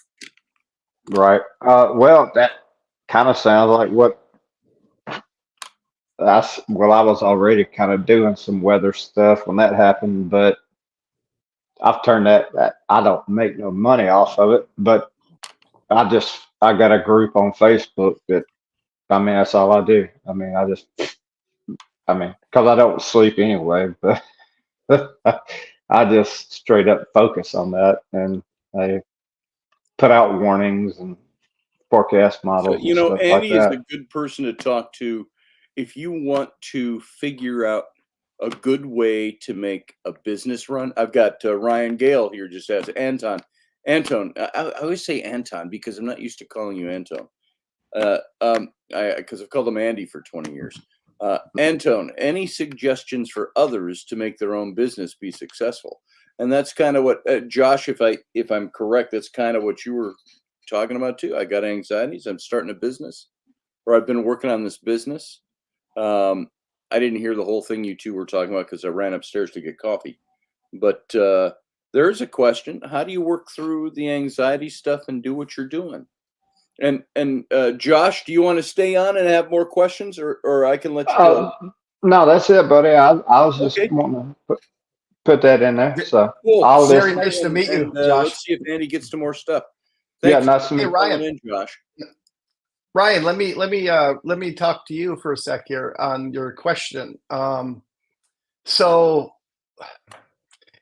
Right. Well, that kind of sounds like what I was already kind of doing some weather stuff when that happened, but I've turned that I don't make no money off of it, but I got a group on Facebook that, I mean, that's all I do. I mean, because I don't sleep anyway, but I just straight up focus on that, and I put out warnings and forecast So, models and you know, stuff like Andy is a that. good person to talk to if you want to figure out a good way to make a business run. I've got Ryan Gale here just as Anton. Anton, I always say Anton because I'm not used to calling you Anton. Because I've called him Andy for 20 years. Anton, any suggestions for others to make their own business be successful? And that's kind of what Josh, if I'm correct, that's kind of what you were talking about too. I got anxieties. I'm starting a business, or I've been working on this business. I didn't hear the whole thing you two were talking about because I ran upstairs to get coffee. But there is a question: how do you work through the anxiety stuff and do what you're doing? And Josh, do you want to stay on and have more questions, or I can let you go? No, that's it, buddy. I was just Okay, wanting to put that in there. So cool. I'll Very listen. nice to meet you, And Josh. let's see if Andy gets to more stuff. Yeah, Thanks nice to for meet Hey, you. calling Ryan. in, Josh. Ryan, let me talk to you for a sec here on your question. So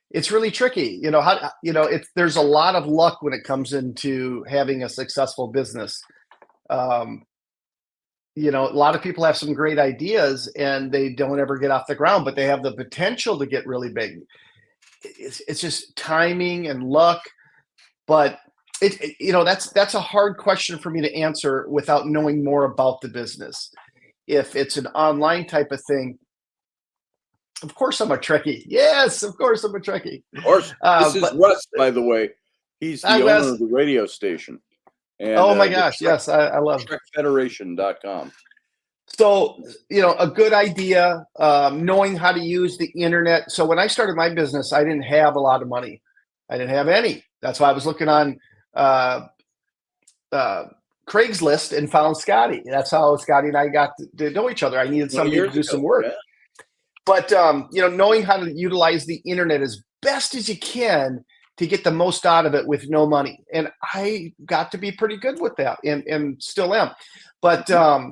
it's really tricky, there's a lot of luck when it comes into having a successful business. A lot of people have some great ideas and they don't ever get off the ground, but they have the potential to get really big. It's just timing and luck, but that's a hard question for me to answer without knowing more about the business. If it's an online type of thing, of course I'm a Trekkie. Yes, of course I'm a Trekkie. Of course, this is But Russ, by the way. He's I the owner was, of the radio station and oh my the gosh, yes, I love. TrekFederation.com. So, a good idea, knowing how to use the internet. So when I started my business, I didn't have a lot of money. I didn't have any. That's why I was looking on Craigslist and found Scotty. That's how Scotty and I got to know each other. I needed 20 somebody to years do ago. some work. Yeah. But knowing how to utilize the internet as best as you can to get the most out of it with no money, and I got to be pretty good with that, and still am. But a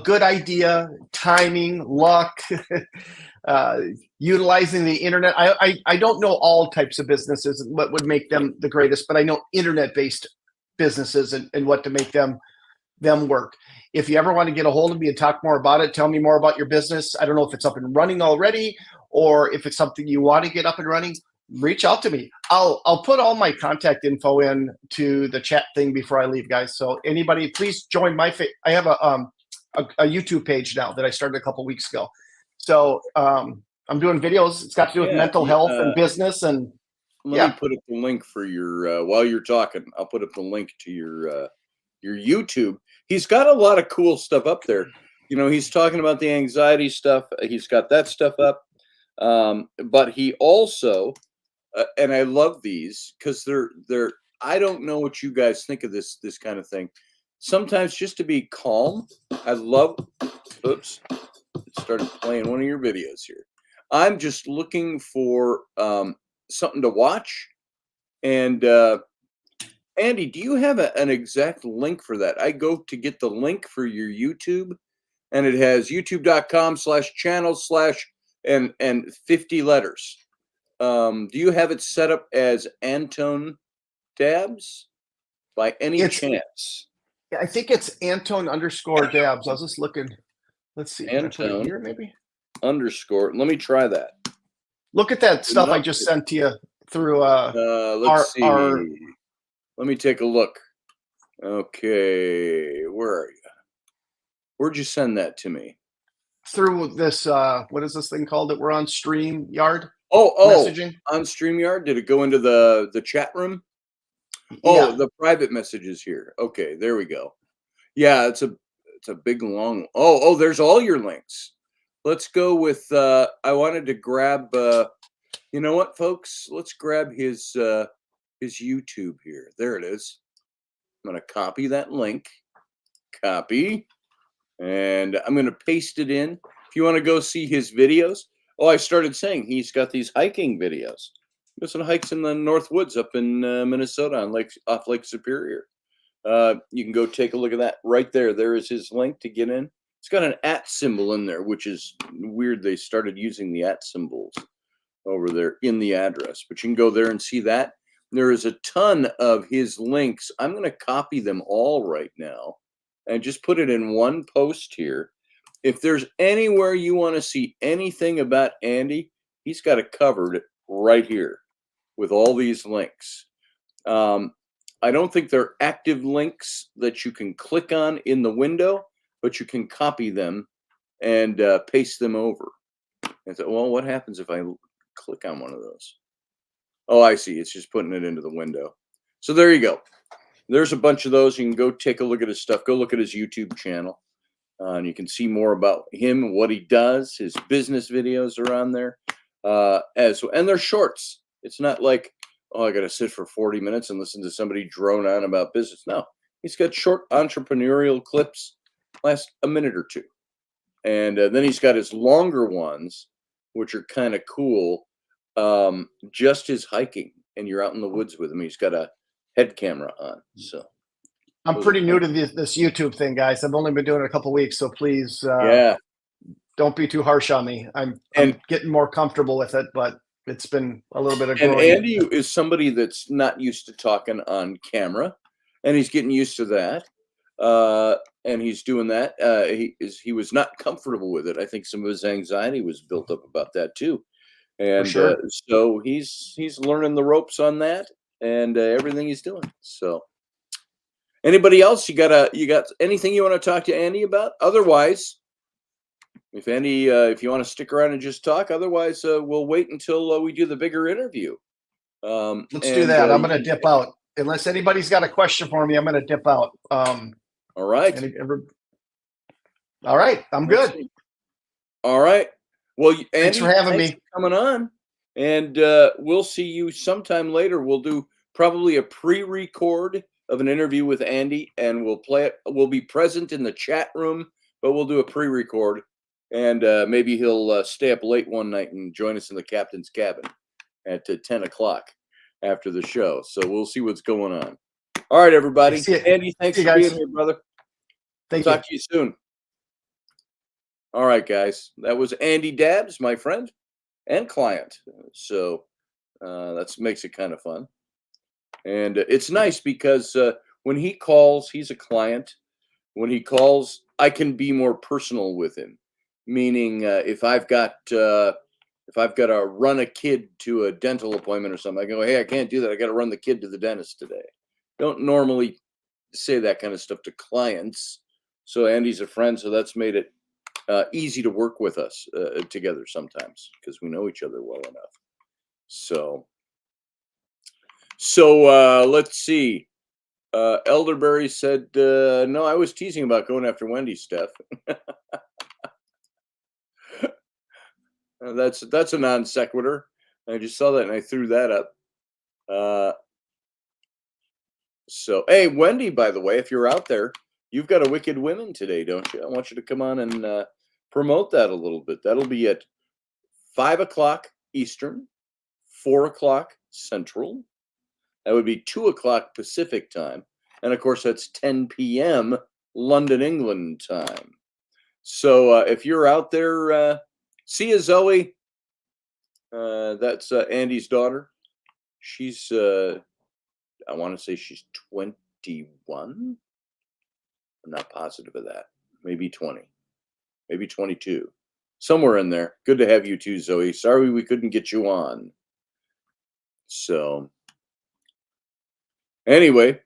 good idea, timing, luck, utilizing the internet. I don't know all types of businesses and what would make them the greatest, but I know internet-based businesses and what to make them work. If you ever want to get a hold of me and talk more about it, tell me more about your business. I don't know if it's up and running already or if it's something you want to get up and running. Reach out to me. I'll put all my contact info in to the chat thing before I leave, guys. So anybody, please join my I have a YouTube page now that I started a couple weeks ago. So I'm doing videos. It's got to do with mental health and business. And let me put up the link for your while you're talking. I'll put up the link to your YouTube. He's got a lot of cool stuff up there. He's talking about the anxiety stuff. He's got that stuff up. But he also, and I love these because they're. I don't know what you guys think of this kind of thing. Sometimes just to be calm. I love. Oops, it started playing one of your videos here. I'm just looking for something to watch. And Andy, do you have an exact link for that? I go to get the link for your YouTube, and it has youtube.com/channel/ and 50 letters. Do you have it set up as Anton Dabs by any chance? I think it's Anton _Dabs. I was just looking. Let's see. Can I put it Anton here, maybe? _ Let me try that. Look at that stuff I enough. just sent to you through Let's see. our Let me take a look. Okay, where are you? Where'd you send that to me? through this what is this thing called that we're on StreamYard Oh, messaging? on StreamYard. Did it go into the chat room? Oh, Yeah. the private messages here. Okay, there we go. Yeah, it's a big long. Oh, there's all your links. Let's go with. I wanted to grab. You know what, folks? Let's grab his YouTube here. There it is. I'm gonna copy that link. Copy, and I'm gonna paste it in. If you want to go see his videos. Oh, I started saying he's got these hiking videos. He goes on hikes in the North Woods up in Minnesota on off Lake Superior. You can go take a look at that right there. There is his link to get in. It's got an @ symbol in there, which is weird. They started using the @ symbols over there in the address, but you can go there and see that. There is a ton of his links. I'm going to copy them all right now and just put it in one post here. If there's anywhere you want to see anything about Andy, he's got it covered right here with all these links. I don't think they're active links that you can click on in the window, but you can copy them and paste them over. And so, well, what happens if I click on one of those? Oh, I see. It's just putting it into the window. So there you go. There's a bunch of those. You can go take a look at his stuff. Go look at his YouTube channel. And you can see more about him, what he does. His business videos are on there. And they're shorts. It's not like, oh, I got to sit for 40 minutes and listen to somebody drone on about business. No, he's got short entrepreneurial clips, last a minute or two. And then he's got his longer ones, which are kind of cool. Just his hiking, and you're out in the woods with him. He's got a head camera on. So I'm pretty new to this YouTube thing, guys. I've only been doing it a couple weeks, so please yeah, don't be too harsh on me. I'm getting more comfortable with it, but it's been a little bit of and growing. Andy is somebody that's not used to talking on camera, and he's getting used to that. And he's doing that. He was not comfortable with it. I think some of his anxiety was built up about that too. And sure. so he's learning the ropes on that and everything he's doing. So anybody else, you got anything you want to talk to Andy about? Otherwise, if you want to stick around and just talk, otherwise we'll wait until we do the bigger interview. Let's do that. I'm going to dip out. Unless anybody's got a question for me, I'm going to dip out. All right. All right. I'm good. All right. Well, Andy, thanks for having me. Coming on, and we'll see you sometime later. We'll do probably a pre-record of an interview with Andy, and we'll play it. We'll be present in the chat room, but we'll do a pre-record, and maybe he'll stay up late one night and join us in the captain's cabin at 10 o'clock after the show. So we'll see what's going on. All right, everybody. Andy, thanks for being here, brother. Talk to you soon. All right, guys. That was Andy Dabbs, my friend and client. So that makes it kind of fun. And it's nice because when he calls, he's a client. When he calls, I can be more personal with him. Meaning, if I've got to run a kid to a dental appointment or something, I go, hey, I can't do that. I got to run the kid to the dentist today. Don't normally say that kind of stuff to clients. So Andy's a friend, so that's made it easy to work with us together sometimes because we know each other well enough. So let's see. Elderberry said, no, I was teasing about going after Wendy, Steph. That's a non sequitur. I just saw that and I threw that up. So, hey, Wendy, by the way, if you're out there, you've got a Wicked Women today, don't you? I want you to come on and promote that a little bit. That'll be at 5 o'clock Eastern, 4 o'clock Central. That would be 2 o'clock Pacific time. And of course, that's 10 p.m. London, England time. So if you're out there, see you, Zoe. That's Andy's daughter. She's, I want to say she's 21. I'm not positive of that. Maybe 20. Maybe 22. somewhere in there. Good to have you too, Zoe. Sorry we couldn't get you on. So, anyway,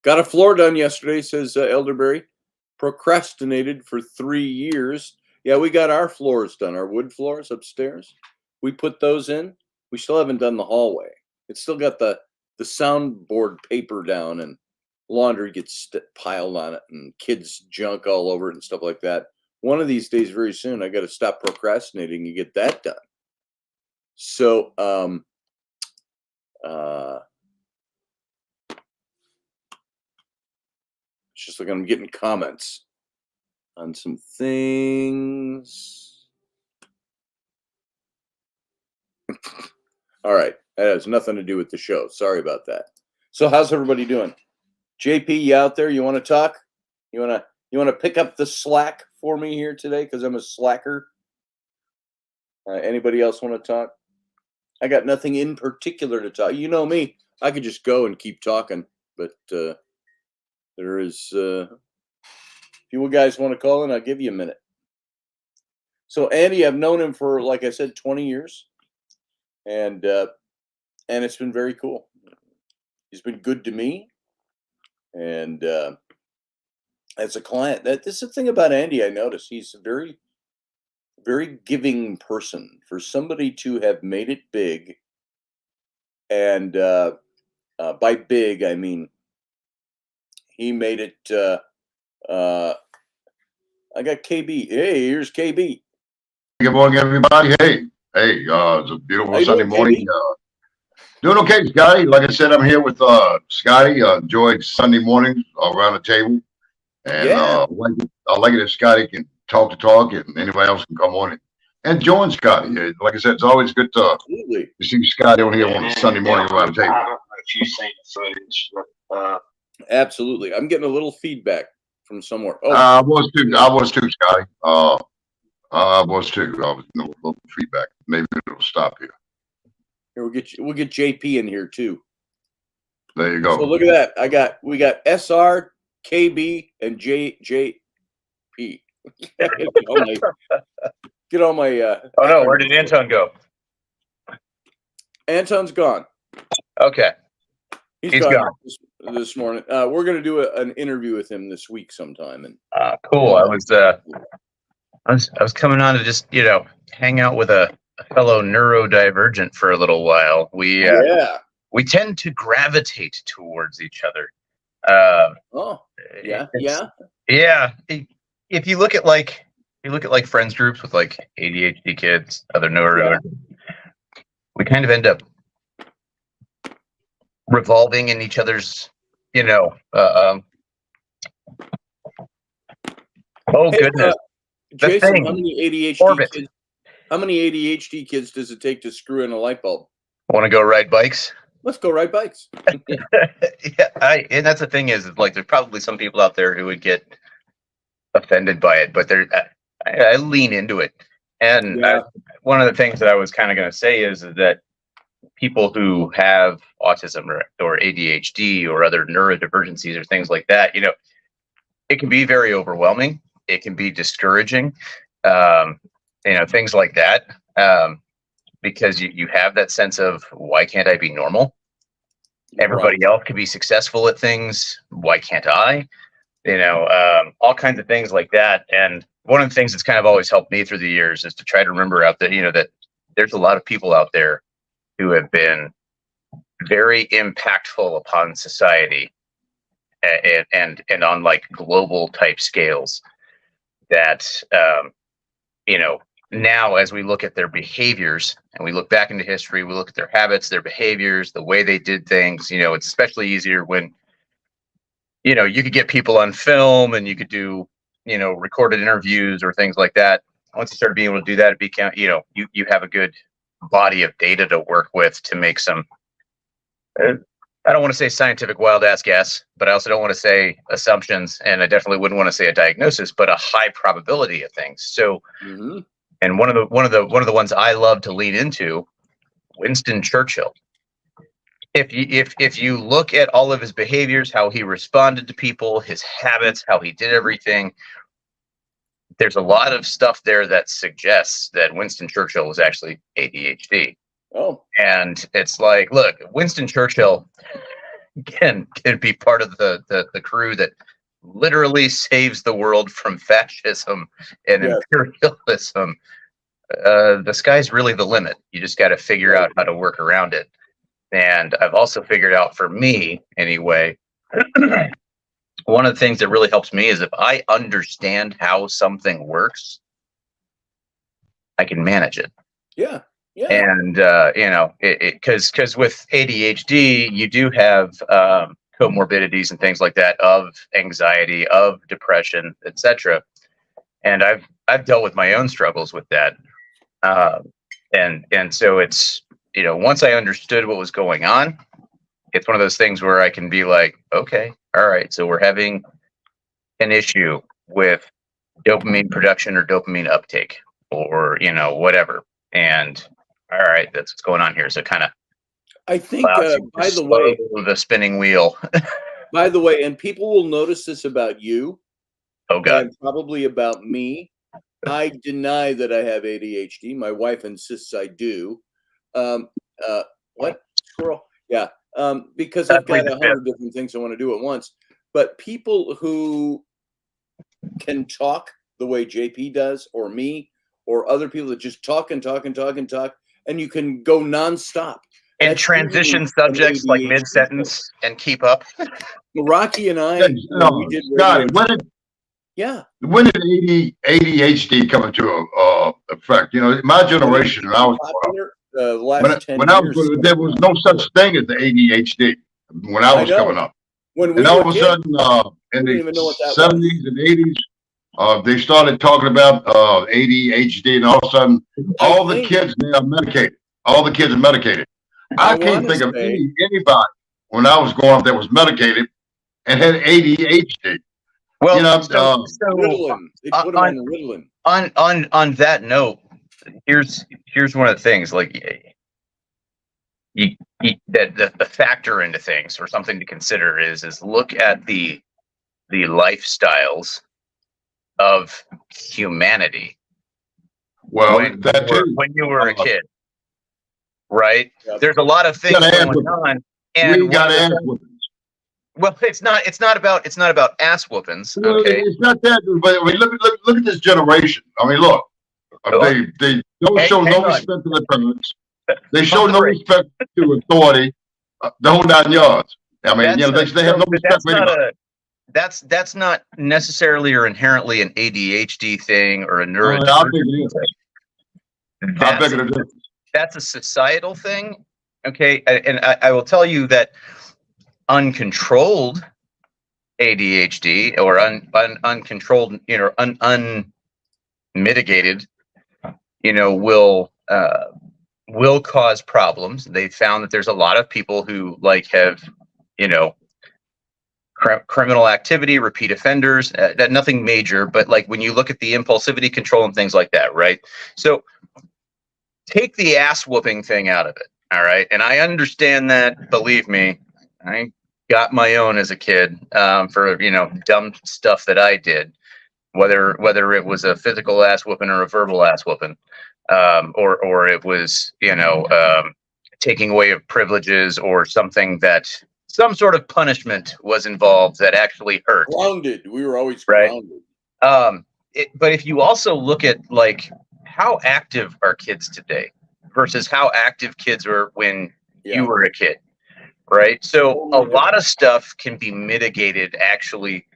got a floor done yesterday, says Elderberry. Procrastinated for 3 years. Yeah, we got our floors done, our wood floors upstairs. We put those in. We still haven't done the hallway. It's still got the soundboard paper down, and laundry gets piled on it, and kids' junk all over it and stuff like that. One of these days, very soon, I got to stop procrastinating and get that done. So, it's just like I'm getting comments on some things. All right, that has nothing to do with the show. Sorry about that. So, how's everybody doing? JP, you out there? You want to talk? You want to pick up the slack for me here today because I'm a slacker? Anybody else want to talk? I got nothing in particular to talk. You know me. I could just go and keep talking, but there is. If you guys want to call in, I'll give you a minute. So Andy, I've known him for, like I said, 20 years, and it's been very cool. He's been good to me, and as a client, this is the thing about Andy. I noticed he's a very, very giving person. For somebody to have made it big, and by big I mean he made it. I got KB. Hey, here's KB. Good morning, everybody. Hey, it's a beautiful Sunday morning. Doing okay, Scotty. Like I said, I'm here with Scotty. Enjoyed Sunday mornings around the table, and Yeah. I like it if Scotty can talk the talk, and anybody else can come on and join Scotty. Like I said, it's always good to see Scotty on here on a Sunday morning around the table. I don't know if you've seen the footage, but Absolutely. I'm getting a little feedback from somewhere. Oh, I was too, Scotty. I was too. I was a little feedback. Maybe it'll stop here. Here we'll get JP in here too. There you go. So look at that. We got SR, KB, and JP. Get all my oh no, where did Anton go? Anton's gone. Okay. He's gone this morning. We're gonna do an interview with him this week sometime. And cool. I was coming on to just hang out with a fellow neurodivergent for a little while. We tend to gravitate towards each other. Yeah. If you look at friends groups with like ADHD kids, other neurodivergent, we kind of end up revolving in each other's, oh goodness. Jason, how many ADHD kids does it take to screw in a light bulb? Want to go ride bikes? Let's go ride bikes. Yeah, and that's the thing is like there's probably some people out there who would get offended by it, but I lean into it. And one of the things that I was kind of going to say is that people who have autism or ADHD or other neurodivergencies or things like that, it can be very overwhelming. It can be discouraging, things like that, because you have that sense of why can't I be normal? Everybody else can be successful at things. Why can't I? All kinds of things like that. And one of the things that's kind of always helped me through the years is to try to remember out that, that there's a lot of people out there who have been very impactful upon society and on like global type scales that, now as we look at their behaviors and we look back into history, we look at their habits, their behaviors, the way they did things, it's especially easier when, you could get people on film and you could do, recorded interviews or things like that. Once you started being able to do that, it became, you have a good body of data to work with to make some, I don't want to say scientific wild ass guess, but I also don't want to say assumptions, and I definitely wouldn't want to say a diagnosis, but a high probability of things. So, and one of the ones I love to lean into, Winston Churchill. If you look at all of his behaviors, how he responded to people, his habits, how he did everything, there's a lot of stuff there that suggests that Winston Churchill was actually ADHD. Oh, And it's like, look, Winston Churchill can be part of the crew that literally saves the world from fascism and Yes. imperialism. The sky's really the limit. You just got to figure out how to work around it. And I've also figured out, for me anyway, one of the things that really helps me is if I understand how something works, I can manage it. yeah. Yeah. And because with ADHD, you do have comorbidities and things like that, of anxiety, of depression, etc. And I've dealt with my own struggles with that. And so it's, once I understood what was going on, it's one of those things where I can be like, okay, all right, so we're having an issue with dopamine production or dopamine uptake, or whatever. And all right, that's what's going on here. So kind of, I think, by the way, the spinning wheel. by the way, and people will notice this about you, Oh God. and probably about me. I deny that I have ADHD. My wife insists I do. What? Squirrel? Yeah. Because I've got 100 different things I want to do at once. But people who can talk the way JP does, or me, or other people that just talk and talk and talk and talk, and you can go nonstop. And That's transition usually subjects an like ADHD mid-sentence and keep up. Rocky and I, we did Scotty, radio. when did ADHD come into effect? My generation, and I was last 10 when I years. was, there was no such thing as the ADHD when I was coming up. When we And all of were a kids, sudden, in didn't even know what the that 70s and 80s, they started talking about ADHD, and all of a sudden, all the kids now are medicated. All the kids are medicated. I can't think of anybody when I was growing up that was medicated and had ADHD. Well, Ritalin. They put them on Ritalin. On that note, here's one of the things, like the factor into things, or something to consider is look at the lifestyles of humanity. Well, when you were a kid, right? Yep. There's a lot of things going on, and we got ass whoopings. Well, it's not about ass whoopings. Well, Okay, it's not that. But I mean, look at this generation. I mean, look, they don't show no respect to their parents. They show no respect to authority. The whole 9 yards. I mean, they have no respect for anybody. That's not necessarily or inherently an ADHD thing or a neurodivergent I think it is. I think it is. That's a societal thing. Okay, and I will tell you that uncontrolled ADHD, or uncontrolled, unmitigated, will cause problems. They found that there's a lot of people who have, criminal activity, repeat offenders, that nothing major, but when you look at the impulsivity control and things like that, right? So take the ass whooping thing out of it. All right. And I understand that, believe me, I got my own as a kid, for, dumb stuff that I did, whether it was a physical ass whooping or a verbal ass whooping, or it was, taking away of privileges, or something that some sort of punishment was involved that actually hurt. Grounded. We were always right. Grounded. But if you also look at how active are kids today versus how active kids were when you were a kid, right? So a lot of stuff can be mitigated actually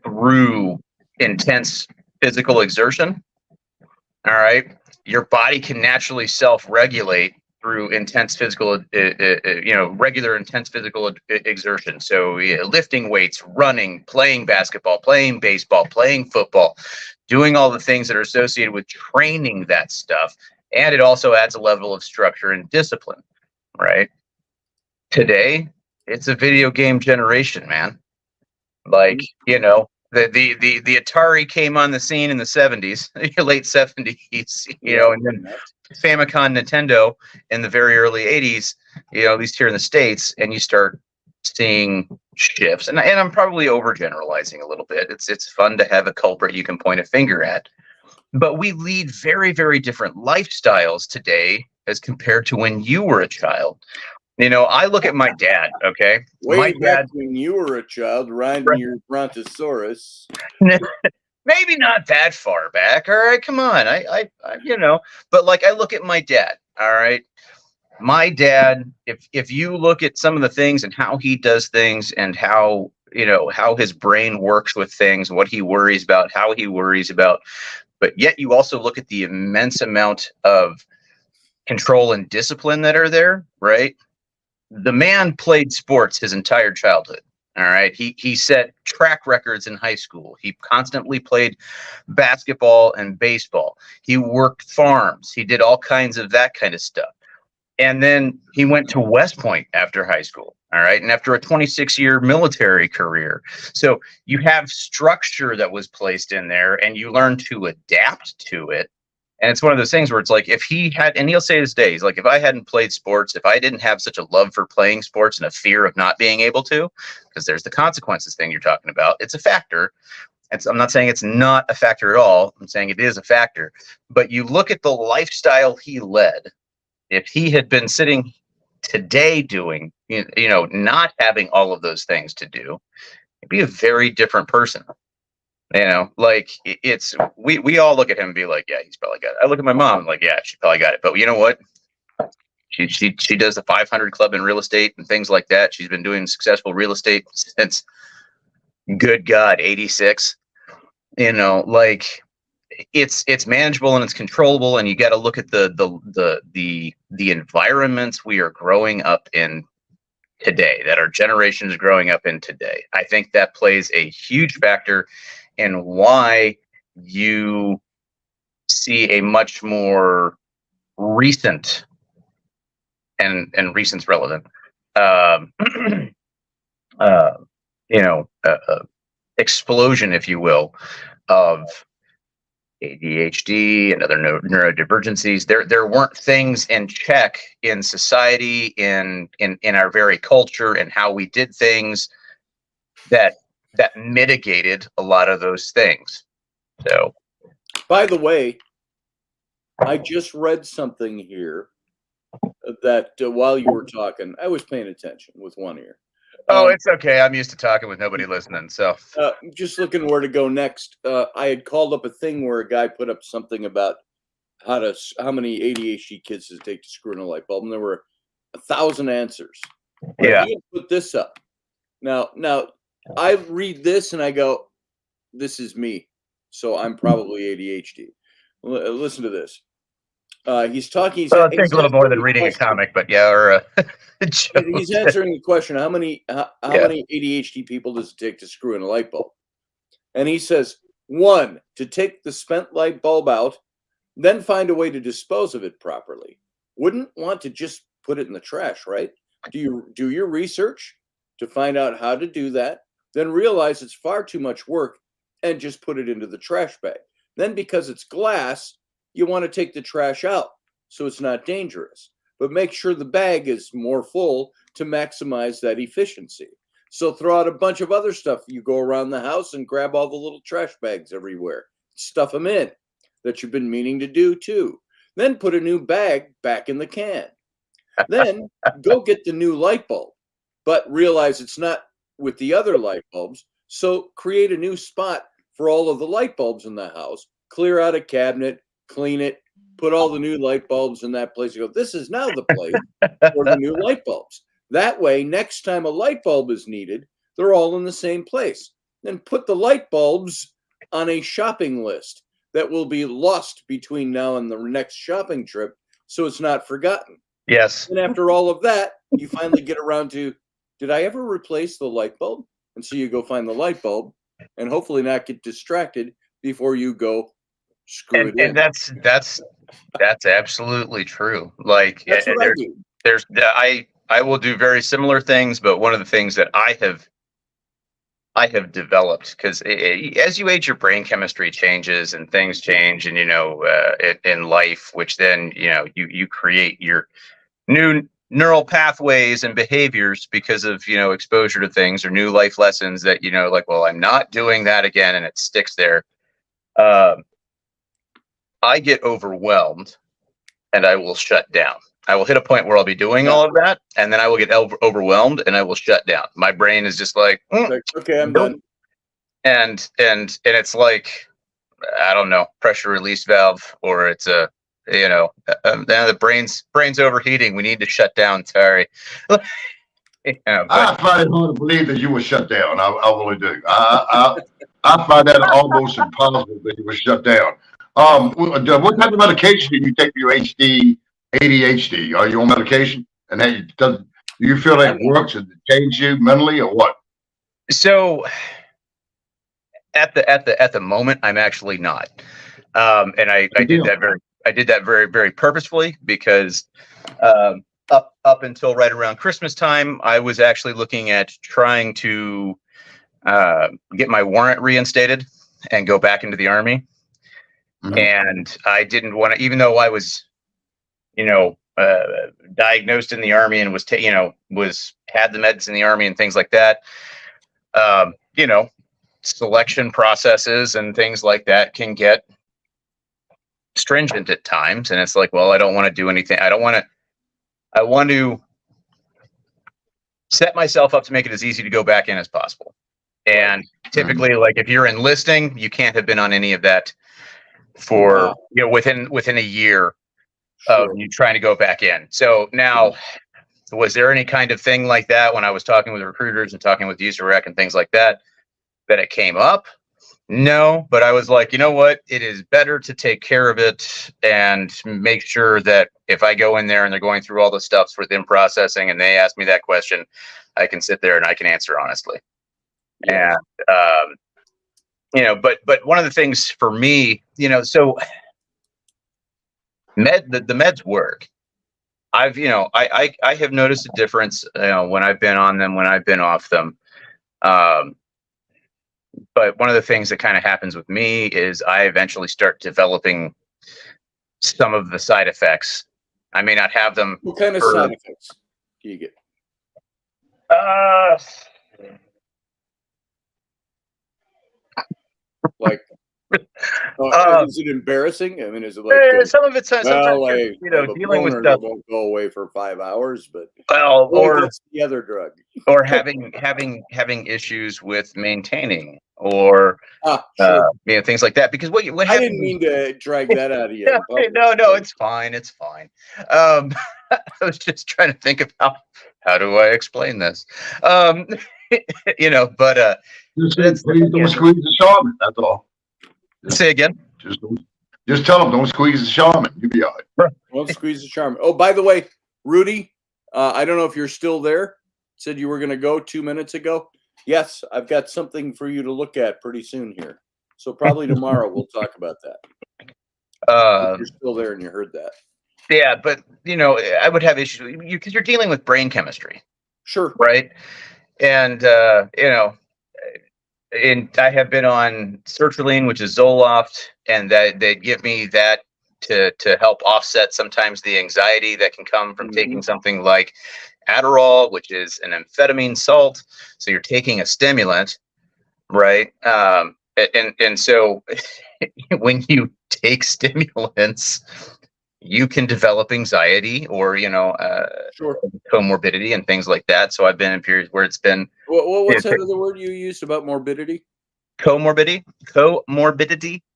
through intense physical exertion. All right. Your body can naturally self-regulate through intense physical, regular intense physical exertion. So lifting weights, running, playing basketball, playing baseball, playing football, doing all the things that are associated with training that stuff. And it also adds a level of structure and discipline, right? Today, it's a video game generation, man. The Atari came on the scene in the 70s, late 70s, and then Famicom, Nintendo in the very early 80s, at least here in the States, and you start seeing shifts, and I'm probably overgeneralizing a little bit. It's fun to have a culprit you can point a finger at, but we lead very, very different lifestyles today as compared to when you were a child. You know, I look at my dad. Okay, Way my back dad. when you were a child riding Right. your Brontosaurus. Maybe not that far back. All right, come on. I you know, but like I look at my dad. All right, my dad. If you look at some of the things and how he does things and how how his brain works with things, what he worries about, how he worries about, but yet you also look at the immense amount of control and discipline that are there, right? The man played sports his entire childhood. All right. He set track records in high school. He constantly played basketball and baseball. He worked farms. He did all kinds of that kind of stuff. And then he went to West Point after high school. All right. And after a 26-year military career. So you have structure that was placed in there and you learn to adapt to it. And it's one of those things where it's like, if he had, and he'll say this day, he's like, if I hadn't played sports, if I didn't have such a love for playing sports and a fear of not being able to, because there's the consequences thing you're talking about, it's a factor. I'm not saying it's not a factor at all. I'm saying it is a factor. But you look at the lifestyle he led, if he had been sitting today doing, not having all of those things to do, he'd be a very different person. Like we all look at him and be like, yeah, he's probably got it. I look at my mom like, yeah, she probably got it. But you know what? She does the 500 club in real estate and things like that. She's been doing successful real estate since, good God, 86. Like it's manageable and it's controllable, and you got to look at the environments we are growing up in today, that our generation is growing up in today. I think that plays a huge factor in why you see a much more recent and recent's relevant explosion, if you will, of ADHD and other neurodivergencies. There weren't things in check in society, in our very culture and how we did things that mitigated a lot of those things. So, by the way, I just read something here that while you were talking, I was paying attention with one ear. Oh, it's okay. I'm used to talking with nobody listening. So, just looking where to go next. I had called up a thing where a guy put up something about how many ADHD kids does it take to screw in a light bulb, and there were 1,000 answers. But yeah, he had put this up. Now, I read this and I go, "This is me," so I'm probably ADHD. Listen to this. He's talking. Well, it takes a little more than reading a comic, but yeah, or a joke. He's answering the question: How many ADHD people does it take to screw in a light bulb? And he says, 1, to take the spent light bulb out, then find a way to dispose of it properly. Wouldn't want to just put it in the trash, right? Do you do your research to find out how to do that? Then realize it's far too much work and just put it into the trash bag. Then, because it's glass, you want to take the trash out so it's not dangerous, but make sure the bag is more full to maximize that efficiency. So throw out a bunch of other stuff. You go around the house and grab all the little trash bags everywhere, stuff them in, that you've been meaning to do too. Then put a new bag back in the can. Then go get the new light bulb, but realize it's not with the other light bulbs. So create a new spot for all of the light bulbs in the house, clear out a cabinet, clean it, put all the new light bulbs in that place. You go, this is now the place for the new light bulbs. That way, next time a light bulb is needed, they're all in the same place. Then put the light bulbs on a shopping list that will be lost between now and the next shopping trip, so it's not forgotten. Yes. And after all of that, you finally get around to, did I ever replace the light bulb? And so you go find the light bulb and hopefully not get distracted before you go screw it in. And that's absolutely true. Like That's what I will do very similar things, but one of the things that I have developed, because as you age, your brain chemistry changes and things change, and in life, which then you create your new neural pathways and behaviors because of, you know, exposure to things or new life lessons that, you know, like, well, I'm not doing that again, and it sticks there. I get overwhelmed and I will shut down. I will hit a point where I'll be doing all of that, and then I will get overwhelmed and I will shut down. My brain is just like, Like, okay, I'm nope. done. And it's like, I don't know, pressure release valve, or it's a, you know, the brain's overheating. We need to shut down. Sorry. Yeah, I find it hard to believe that you were shut down. I really do. I find that almost impossible that you were shut down. What type of medication do you take for your ADHD? Are you on medication? And do you feel like it works and it changes you mentally or what? So at the moment, I'm actually not. And I did that very, very purposefully, because up until right around Christmas time, I was actually looking at trying to get my warrant reinstated and go back into the Army. Mm-hmm. And I didn't want to, even though I was, you know, diagnosed in the Army and was had the meds in the Army and things like that. You know, selection processes and things like that can get stringent at times, and it's like, well, I don't want to do anything. I want to set myself up to make it as easy to go back in as possible. And typically, like, if you're enlisting, you can't have been on any of that for, you know, within a year of you trying to go back in. So now, was there any kind of thing like that when I was talking with recruiters and talking with USAREC and things like that it came up? No, but I was like, you know what? It is better to take care of it and make sure that if I go in there and they're going through all the stuff within processing and they ask me that question, I can sit there and I can answer honestly. Yeah. And, you know, but one of the things for me, you know, so the meds work. I've, you know, I have noticed a difference, you know, when I've been on them, when I've been off them. But one of the things that kind of happens with me is I eventually start developing some of the side effects. I may not have them. What kind of side effects do you get? Like, is it embarrassing? I mean, is it like some of it's sometimes, like, you know, dealing with stuff won't go away for 5 hours, but or that's the other drug, or having issues with maintaining, or sure. you know, things like that. Because what I happens, didn't mean to drag that out of you. No, it's fine. It's fine. I was just trying to think of how do I explain this? You know, but please don't squeeze the shaman. That's all. Say again. Just tell them, don't squeeze the shaman. You'll be all right. Don't squeeze the shaman. Oh, by the way, Rudy, I don't know if you're still there. Said you were going to go 2 minutes ago. Yes, I've got something for you to look at pretty soon here. So probably tomorrow we'll talk about that. If you're still there and you heard that. Yeah, but you know, I would have issues with you because you're dealing with brain chemistry. Sure. Right. And you know, and I have been on sertraline, which is Zoloft, and that they give me that to help offset sometimes the anxiety that can come from taking something like Adderall, which is an amphetamine salt. So you're taking a stimulant, right? And so when you take stimulants, you can develop anxiety or, you know, comorbidity and things like that. So I've been in periods where it's been. What's that other word you used about morbidity? Comorbidity.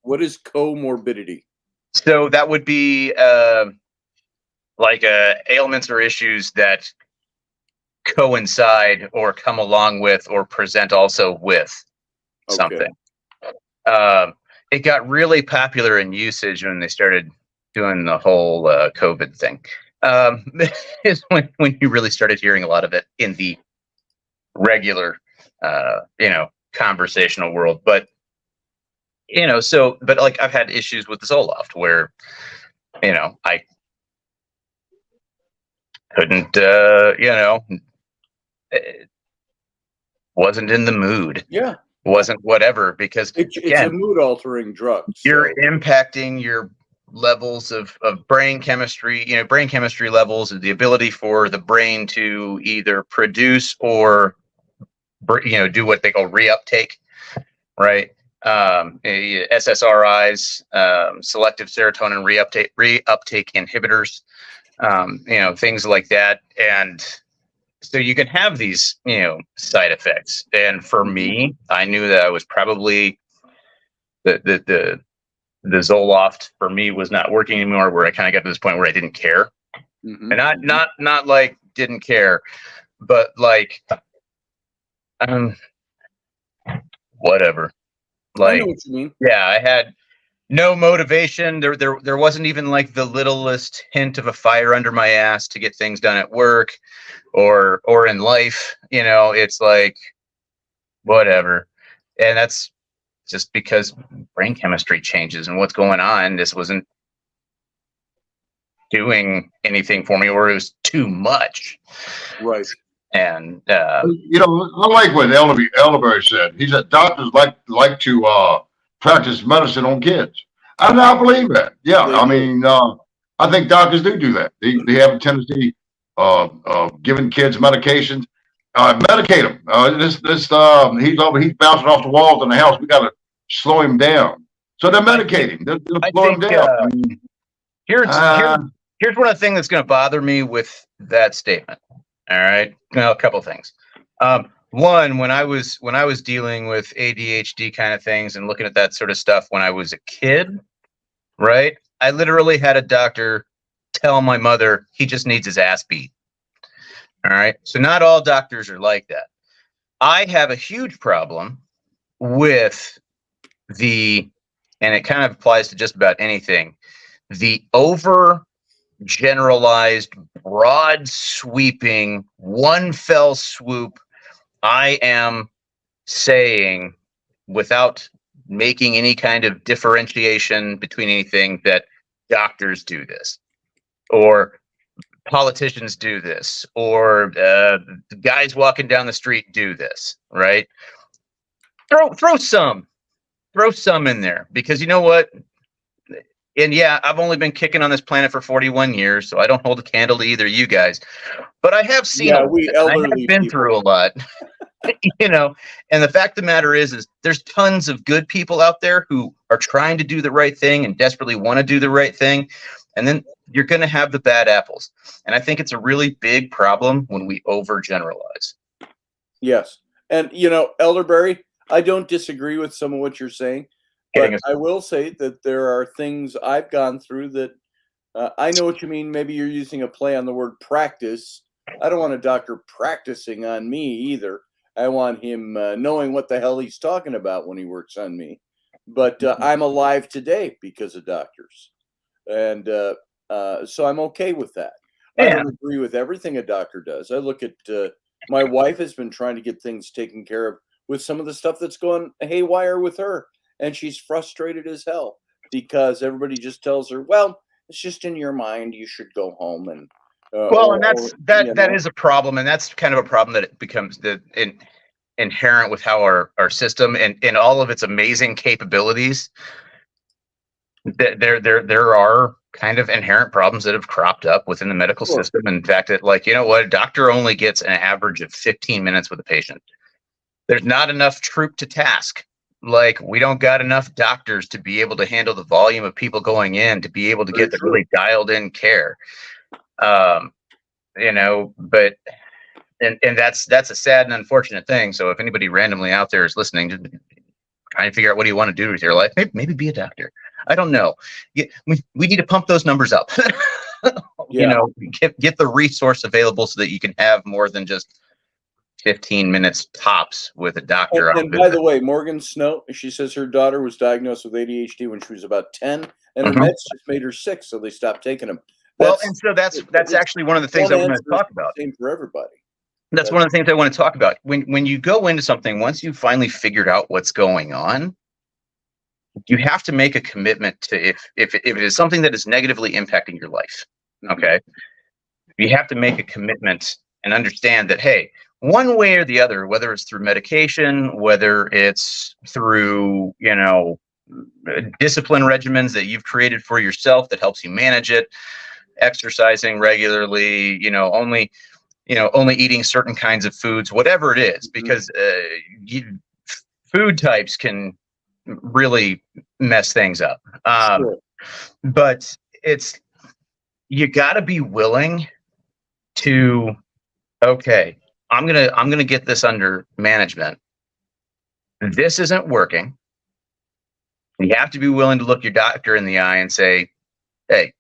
What is comorbidity? So that would be like ailments or issues that coincide or come along with or present also with something. It got really popular in usage when they started doing the whole COVID thing. Is when you really started hearing a lot of it in the regular, you know, conversational world. But you know, but like I've had issues with the Zoloft where, you know, I couldn't, you know, wasn't in the mood. Yeah. Wasn't whatever, because it's a mood altering drug. You're impacting your levels of brain chemistry, brain chemistry levels, the ability for the brain to either produce or, do what they call reuptake, right? SSRIs, selective serotonin reuptake inhibitors, things like that. And so you can have these, side effects. And for me, I knew that I was probably the Zoloft for me was not working anymore, where I kind of got to this point where I didn't care. And not like didn't care, but like, whatever. I Like, know what you mean. yeah, I had no motivation. There wasn't even like the littlest hint of a fire under my ass to get things done at work or in life. It's like, whatever. And that's just because brain chemistry changes and what's going on. This wasn't doing anything for me, or it was too much. Right. And I like what Elderberry said. He said doctors like to practice medicine on kids. I now believe that. Yeah, I mean, I think doctors do that. They have a tendency of giving kids medications. Medicate him. He's bouncing off the walls in the house. We got to slow him down. So they're medicating. They're slow him down. Here's one of the things that's going to bother me with that statement. All right. Now, a couple things. One, when I was dealing with ADHD kind of things and looking at that sort of stuff when I was a kid, right? I literally had a doctor tell my mother he just needs his ass beat. All right. So not all doctors are like that. I have a huge problem with and it kind of applies to just about anything, the over generalized, broad sweeping, one fell swoop, I am saying without making any kind of differentiation between anything that doctors do this, or politicians do this, or the guys walking down the street do this, right? Throw some in there, because you know what? And yeah, I've only been kicking on this planet for 41 years, so I don't hold a candle to either of you guys. But I have seen I have been through a lot. And the fact of the matter is there's tons of good people out there who are trying to do the right thing and desperately want to do the right thing. And then you're going to have the bad apples. And I think it's a really big problem when we overgeneralize. Yes. And, Elderberry, I don't disagree with some of what you're saying. But I will say that there are things I've gone through that I know what you mean. Maybe you're using a play on the word practice. I don't want a doctor practicing on me either. I want him knowing what the hell he's talking about when he works on me. But I'm alive today because of doctors. And so I'm okay with that. Yeah. I don't agree with everything a doctor does. I look at my wife has been trying to get things taken care of with some of the stuff that's going haywire with her. And she's frustrated as hell because everybody just tells her, well, it's just in your mind. You should go home. And that is a problem. And that's kind of a problem that it becomes inherent with how our system and all of its amazing capabilities. There are kind of inherent problems that have cropped up within the medical system. In fact, that a doctor only gets an average of 15 minutes with a patient. There's not enough troop to task. Like, we don't got enough doctors to be able to handle the volume of people going in, to be able to get the really dialed in care. But that's a sad and unfortunate thing. So if anybody randomly out there is listening, just trying to figure out what do you want to do with your life, maybe be a doctor. I don't know. We need to pump those numbers up. Get the resource available so that you can have more than just 15 minutes tops with a doctor. And by the way, Morgan Snow, she says her daughter was diagnosed with ADHD when she was about 10, and her meds just made her sick, so they stopped taking them. That's actually one of the things I want to talk about. Same for everybody. That's one of the things I want to talk about. When you go into something, once you've finally figured out what's going on, you have to make a commitment to if it is something that is negatively impacting your life. Okay, you have to make a commitment and understand that, hey, one way or the other, whether it's through medication, whether it's through, discipline regimens that you've created for yourself that helps you manage it, exercising regularly, only eating certain kinds of foods, whatever it is, because food types can really mess things up. Sure. But you got to be willing to, okay, I'm gonna get this under management. This isn't working. You have to be willing to look your doctor in the eye and say, hey,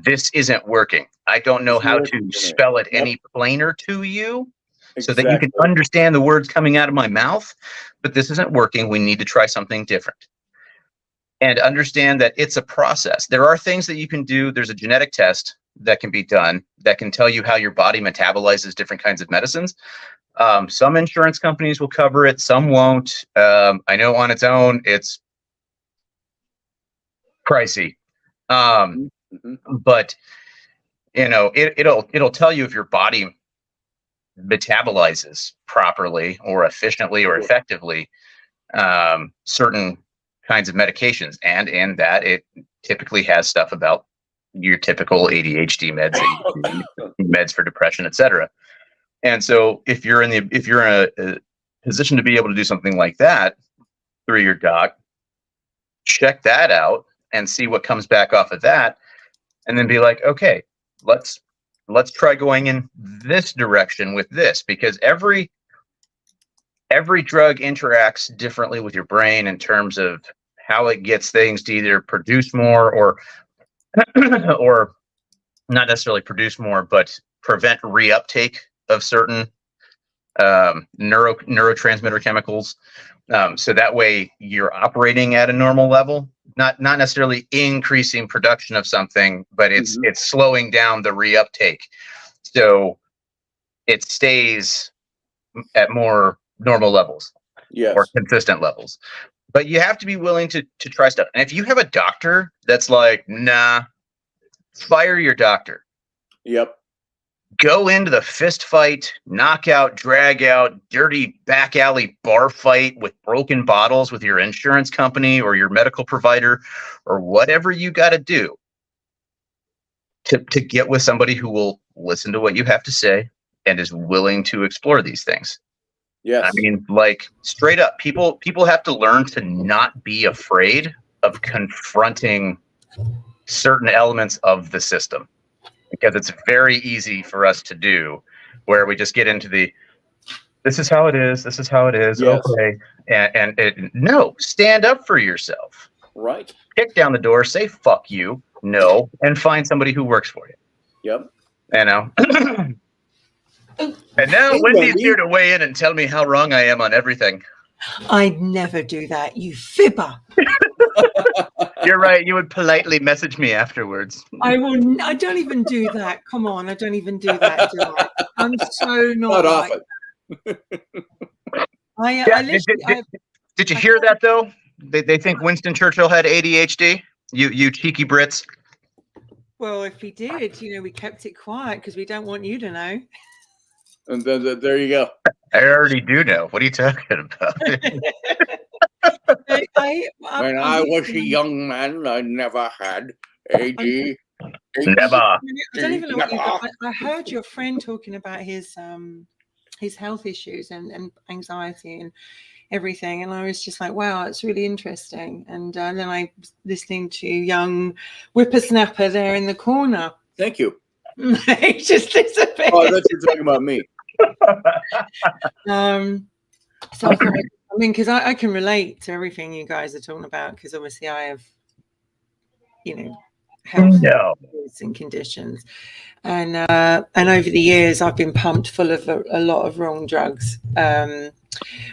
this isn't working. I don't know how to spell it any plainer to you so that you can understand the words coming out of my mouth, but this isn't working. We need to try something different. And understand that it's a process. There are things that you can do. There's a genetic test that can be done that can tell you how your body metabolizes different kinds of medicines. Some insurance companies will cover it, some won't. I know on its own, it's pricey. But it'll tell you if your body metabolizes properly or efficiently or effectively certain kinds of medications, and in that it typically has stuff about your typical ADHD meds, meds for depression, etc. And so if you're in a position to be able to do something like that through your doc, check that out and see what comes back off of that, and then be like, okay, let's try going in this direction with this, because every drug interacts differently with your brain in terms of how it gets things to either produce more or not necessarily produce more, but prevent reuptake of certain neurotransmitter chemicals. So that way you're operating at a normal level, not necessarily increasing production of something, but it's slowing down the reuptake. So it stays at more normal levels, or consistent levels. But you have to be willing to try stuff. And if you have a doctor that's like, nah, fire your doctor. Yep. Go into the fist fight, knockout, drag out, dirty back alley bar fight with broken bottles with your insurance company or your medical provider or whatever you got to do to get with somebody who will listen to what you have to say and is willing to explore these things. Yes. I mean, like, straight up, people have to learn to not be afraid of confronting certain elements of the system, because it's very easy for us to do, where we just get into this is how it is, yes. Okay, and no, stand up for yourself. Right. Kick down the door, say fuck you, no, and find somebody who works for you. Yep. You know. And now Wendy's here to weigh in and tell me how wrong I am on everything. I'd never do that, you fibber. You're right. You would politely message me afterwards. I will. I don't even do that. Come on, I don't even do that. Do I? I'm so not often. Did you hear that though? They think Winston Churchill had ADHD. You cheeky Brits. Well, if he did, we kept it quiet because we don't want you to know. And then there you go. I already do know. What are you talking about? When I was a young man, I never had AD. Never. I don't even know what I heard your friend talking about his health issues and anxiety and everything, and I was just like, wow, it's really interesting. And then I was listening to young whippersnapper there in the corner. Thank you. He just disappeared. Oh, that's you're talking about me. So I thought, because I can relate to everything you guys are talking about, because obviously I have, health and conditions, and over the years I've been pumped full of a lot of wrong drugs.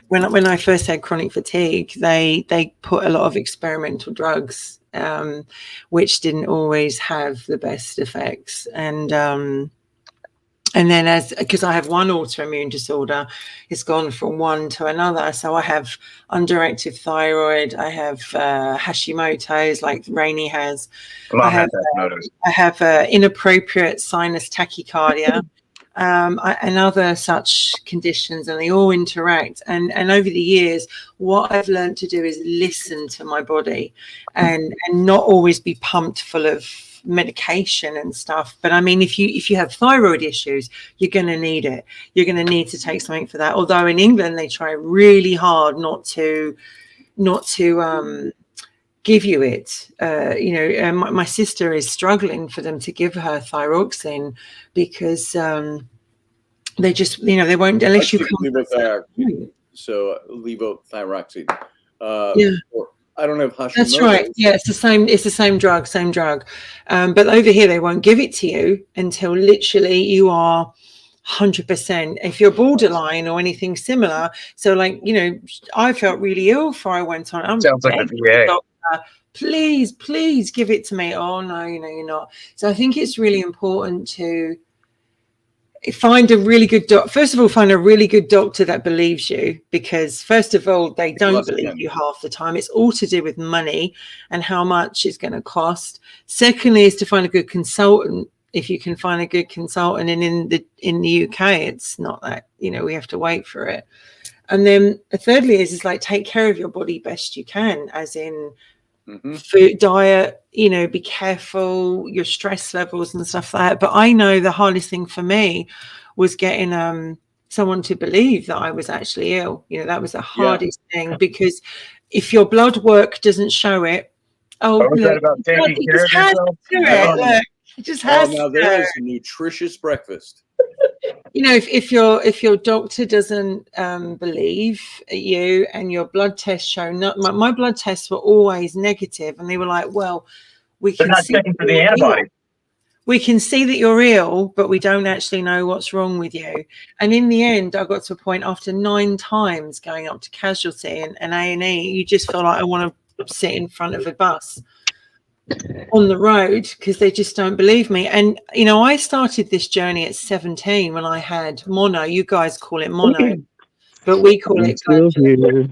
When I first had chronic fatigue, they put a lot of experimental drugs, which didn't always have the best effects, and then because I have one autoimmune disorder, it's gone from one to another. So I have underactive thyroid, I have Hashimoto's like Raini has. I have inappropriate sinus tachycardia. and other such conditions, and they all interact. And over the years, what I've learned to do is listen to my body, and not always be pumped full of medication and stuff. But I mean, if you have thyroid issues, you're going to need it. You're going to need to take something for that. Although in England they try really hard not to give you it. My sister is struggling for them to give her thyroxine because they just, they won't unless you come. Levothyroxine. So levothyroxine. Yeah. Or, I don't have Hashimoto's. That's right. Yeah, it's the same drug. But over here they won't give it to you until literally you are 100%. If you're borderline or anything similar. So like, I felt really ill before I went on. Sounds like a VA. Please give it to me. Oh no, you're not. So I think it's really important to find a really good first of all, find a really good doctor that believes you, because first of all, they don't believe you half the time. It's all to do with money and how much it's going to cost. Secondly, is to find a good consultant. If you can find a good consultant, and in the UK, it's not that, we have to wait for it. And then thirdly is like take care of your body best you can, as in food, diet, be careful, your stress levels and stuff like that. But I know the hardest thing for me was getting someone to believe that I was actually ill. That was the hardest thing, because if your blood work doesn't show it, that about taking care of yourself? It just has now there is a nutritious breakfast. If your doctor doesn't believe you and your blood tests show my blood tests were always negative, and they were like, well, they're not checking for the antibodies. We can see that you're ill, but we don't actually know what's wrong with you. And in the end, I got to a point after 9 times going up to casualty and A&E, you just feel like I want to sit in front of a bus on the road, because they just don't believe me. And I started this journey at 17 when I had mono. You guys call it mono, but we call it glandular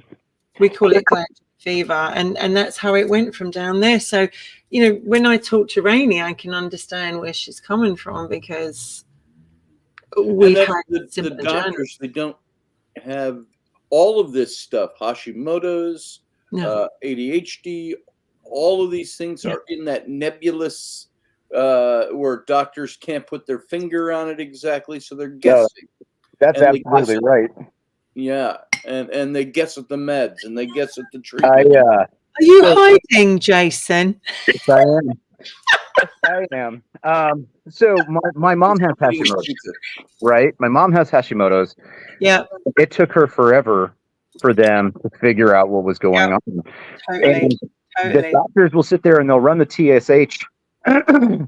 fever, and that's how it went from down there. So when I talk to Raini, I can understand where she's coming from, because we've had the doctors, they don't have all of this stuff. Hashimoto's, ADHD, all of these things are in that nebulous where doctors can't put their finger on it exactly, so they're guessing. That's absolutely right. Yeah, and they guess at the meds, and they guess at the treatment. Are you hiding, Jason? Yes, I am. Yes, I am. So my mom has Hashimoto's, right? My mom has Hashimoto's. Yeah. It took her forever for them to figure out what was going on. Totally. The doctors will sit there and they'll run the TSH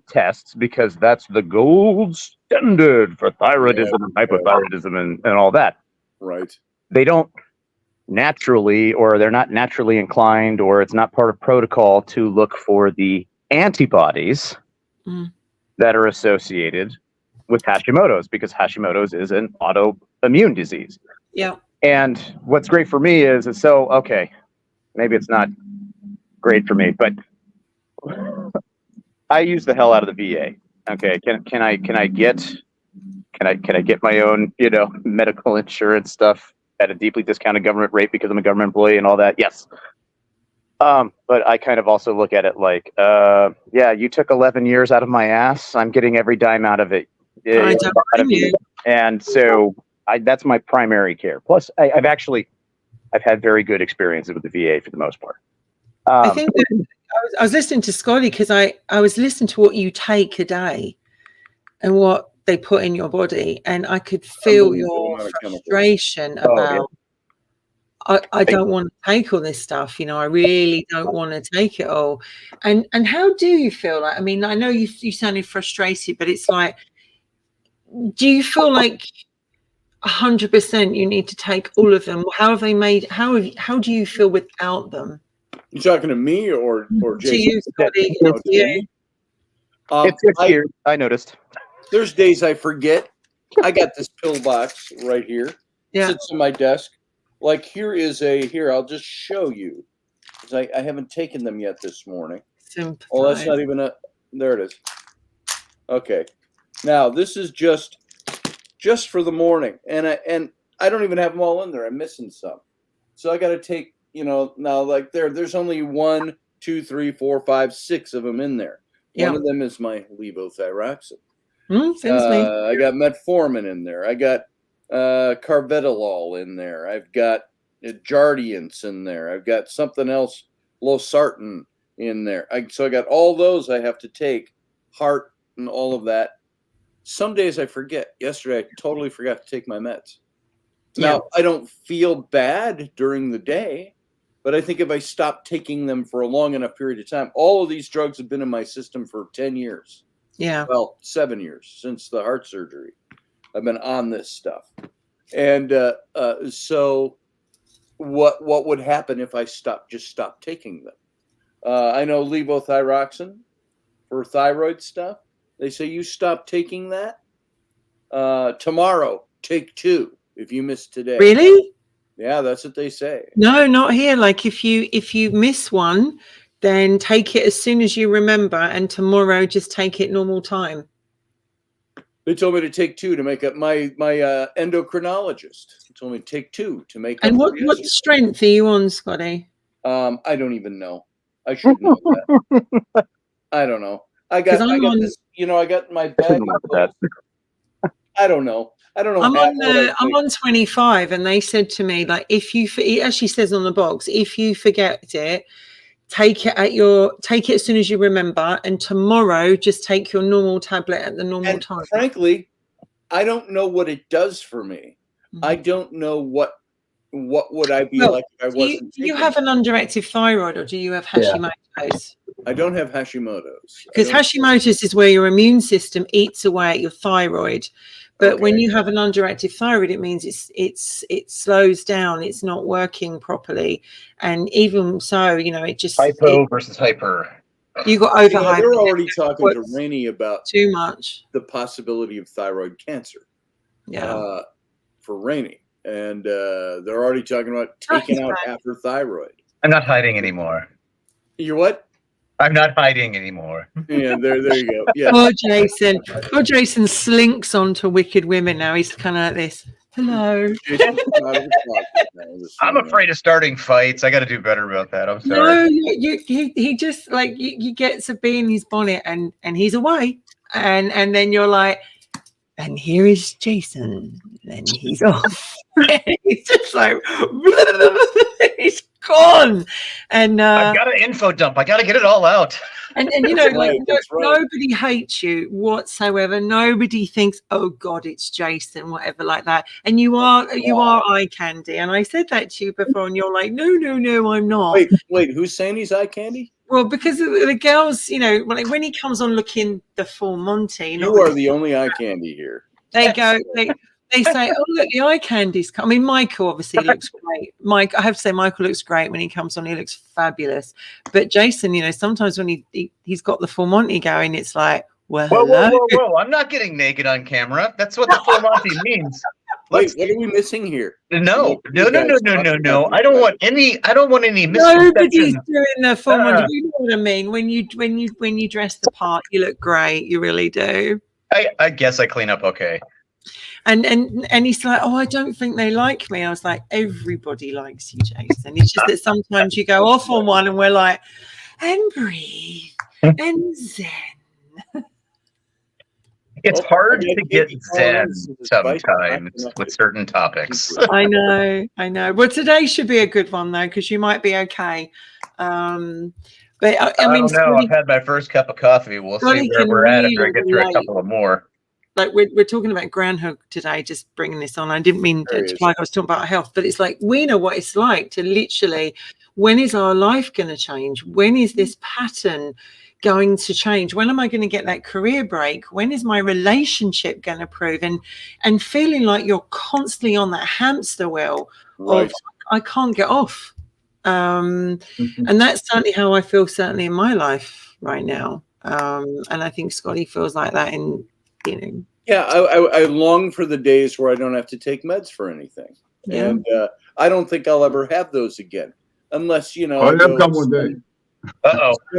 tests, because that's the gold standard for thyroidism and hypothyroidism and all that. Right. They don't naturally, or they're not naturally inclined, or it's not part of protocol to look for the antibodies that are associated with Hashimoto's, because Hashimoto's is an autoimmune disease. Yeah. And what's great for me is okay, maybe it's not great for me, but I use the hell out of the VA. Okay, can I get my own medical insurance stuff at a deeply discounted government rate because I'm a government employee and all that? Yes. But I kind of also look at it like, you took 11 years out of my ass. I'm getting every dime out of it. I don't blame you. And so that's my primary care. Plus, I've had very good experiences with the VA for the most part. I think that I was listening to Scotty, because I was listening to what you take a day and what they put in your body, and I could feel your frustration about I don't want to take all this stuff, I really don't want to take it all. And how do you feel like? I mean, I know you sounded frustrated, but it's like, do you feel like 100% you need to take all of them? How have they made? How do you feel without them? You talking to me or Jason? To you, Scotty. It's here. I noticed. There's days I forget. I got this pill box right here. Yeah. Sits on my desk. Like here, I'll just show you. I haven't taken them yet this morning. Sympathize. Oh, that's not even there it is. Okay. Now, this is just just for the morning, and I don't even have them all in there. I'm missing some, so I got to take, now like there's only 1, 2, 3, 4, 5, 6 of them in there. Yeah. One of them is my levothyroxine. Sends me. I got metformin in there. I got carvedilol in there. I've got Jardiance in there. I've got something else, losartan in there. So I got all those I have to take, heart and all of that. Some days I forget. Yesterday I totally forgot to take my meds. Now, I don't feel bad during the day, but I think if I stop taking them for a long enough period of time, all of these drugs have been in my system for 10 years. Yeah. Well, 7 years since the heart surgery. I've been on this stuff. And so what would happen if I just stopped taking them? I know levothyroxine for thyroid stuff. They say you stop taking that. Tomorrow, take 2 if you miss today. Really? Yeah, that's what they say. No, not here. Like if you miss one, then take it as soon as you remember, and tomorrow just take it normal time. They told me to take 2 to make up my endocrinologist. He told me to take 2 to make up. And what strength are you on, Scotty? I don't even know. I should know that. I don't know. I got this, I got my bag. I don't know. I'm on 25, and they said to me, like, it actually says on the box, if you forget it, take it as soon as you remember, and tomorrow just take your normal tablet at the normal time. Frankly, I don't know what it does for me. I don't know what would I be like if I wasn't. Do you have an underactive thyroid, or do you have Hashimoto's? I don't have Hashimoto's. Because Hashimoto's is where your immune system eats away at your thyroid. But when you have an underactive thyroid, it means it slows down. It's not working properly. And even so, it just versus hyper. You got overhyper. They're already talking to Raini about too much the possibility of thyroid cancer. Yeah. For Raini, and they're already talking about taking out half her thyroid. I'm not hiding anymore. You're what? I'm not hiding anymore. Yeah, there you go. Yeah. Oh, Jason slinks onto wicked women now. He's kind of like this. Hello. I'm afraid of starting fights. I got to do better about that. I'm sorry. No, he just like you get to be in his bonnet and he's away, and then you're like, and here is Jason, and he's off. He's just like he's gone, and I've got an info dump. I got to get it all out. And nobody hates you whatsoever. Nobody thinks, oh God, it's Jason, whatever like that. And you are eye candy. And I said that to you before, and you're like, no, I'm not. Wait, who's saying he's eye candy? Well, because the girls, when he comes on looking the full Monty. You are the only eye candy here. They go, they say, oh, look, the eye candy's come. I mean, Michael obviously looks great. I have to say, Michael looks great when he comes on. He looks fabulous. But Jason, sometimes when he's got the full Monty going, it's like, well, hello. Whoa. I'm not getting naked on camera. That's what the full Monty means. Wait, what are we missing here? No. I don't want any misconceptions. Nobody's doing the full Monty. You know what I mean? When you dress the part, you look great. You really do. I guess I clean up okay. And he's like, oh, I don't think they like me. I was like, everybody likes you, Jason. It's just that sometimes you go off on one, and we're like, and breathe and zen. It's hard to get zen sometimes with certain topics. I know. Well, today should be a good one though, because you might be okay. But I mean, don't know. I've had my first cup of coffee. We'll see where we're at after I get through a couple of more. Like we're talking about Groundhog today, just bringing this on. I didn't mean to like I was talking about health, but it's like we know what it's like to literally, when is our life going to change? When is this pattern going to change? When am I going to get that career break? When is my relationship going to prove? And feeling like you're constantly on that hamster wheel of I can't get off. And that's certainly how I feel certainly in my life right now. And I think Scotty feels like that in. Yeah, I long for the days where I don't have to take meds for anything, and I don't think I'll ever have those again, unless they'll come one day.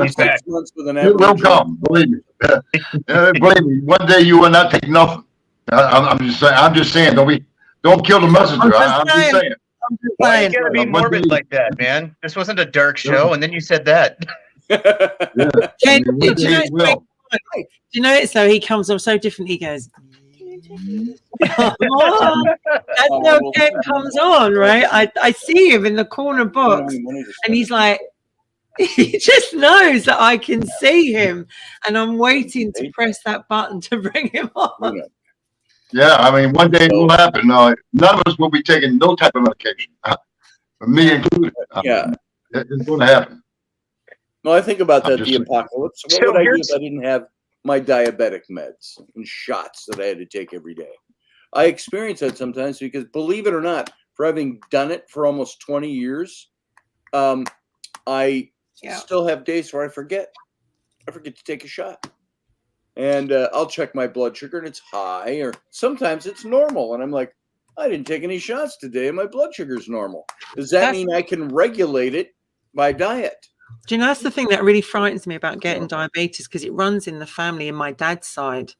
He's back. It will come. Believe me. Believe me. One day you will not take nothing. I'm just saying. I'm just saying. Don't kill the messenger. I'm just saying. Why you Fine. gotta be One morbid day- like that, man? This wasn't a dark show, and then you said that. Yeah. Ken, I mean, do one you day know it will. do you know it's so he comes off so different? He goes, that's how Ken comes on, right? I see him in the corner box, and he's like, he just knows that I can see him, and I'm waiting to press that button to bring him on. Yeah, I mean, one day it will happen. None of us will be taking no type of medication, me included. Yeah. It's going to happen. No, I think about I'm that, just the saying. apocalypse. What So would I do here's- if I didn't have my diabetic meds and shots that I had to take every day? I experience that sometimes because, believe it or not, for having done it for almost 20 years, I still have days where I forget. I forget to take a shot. And I'll check my blood sugar and it's high, or sometimes it's normal. And I'm like, I didn't take any shots today and my blood sugar's normal. Does that mean I can regulate it by diet? Do you know, that's the thing that really frightens me about getting diabetes, because it runs in the family in my dad's side.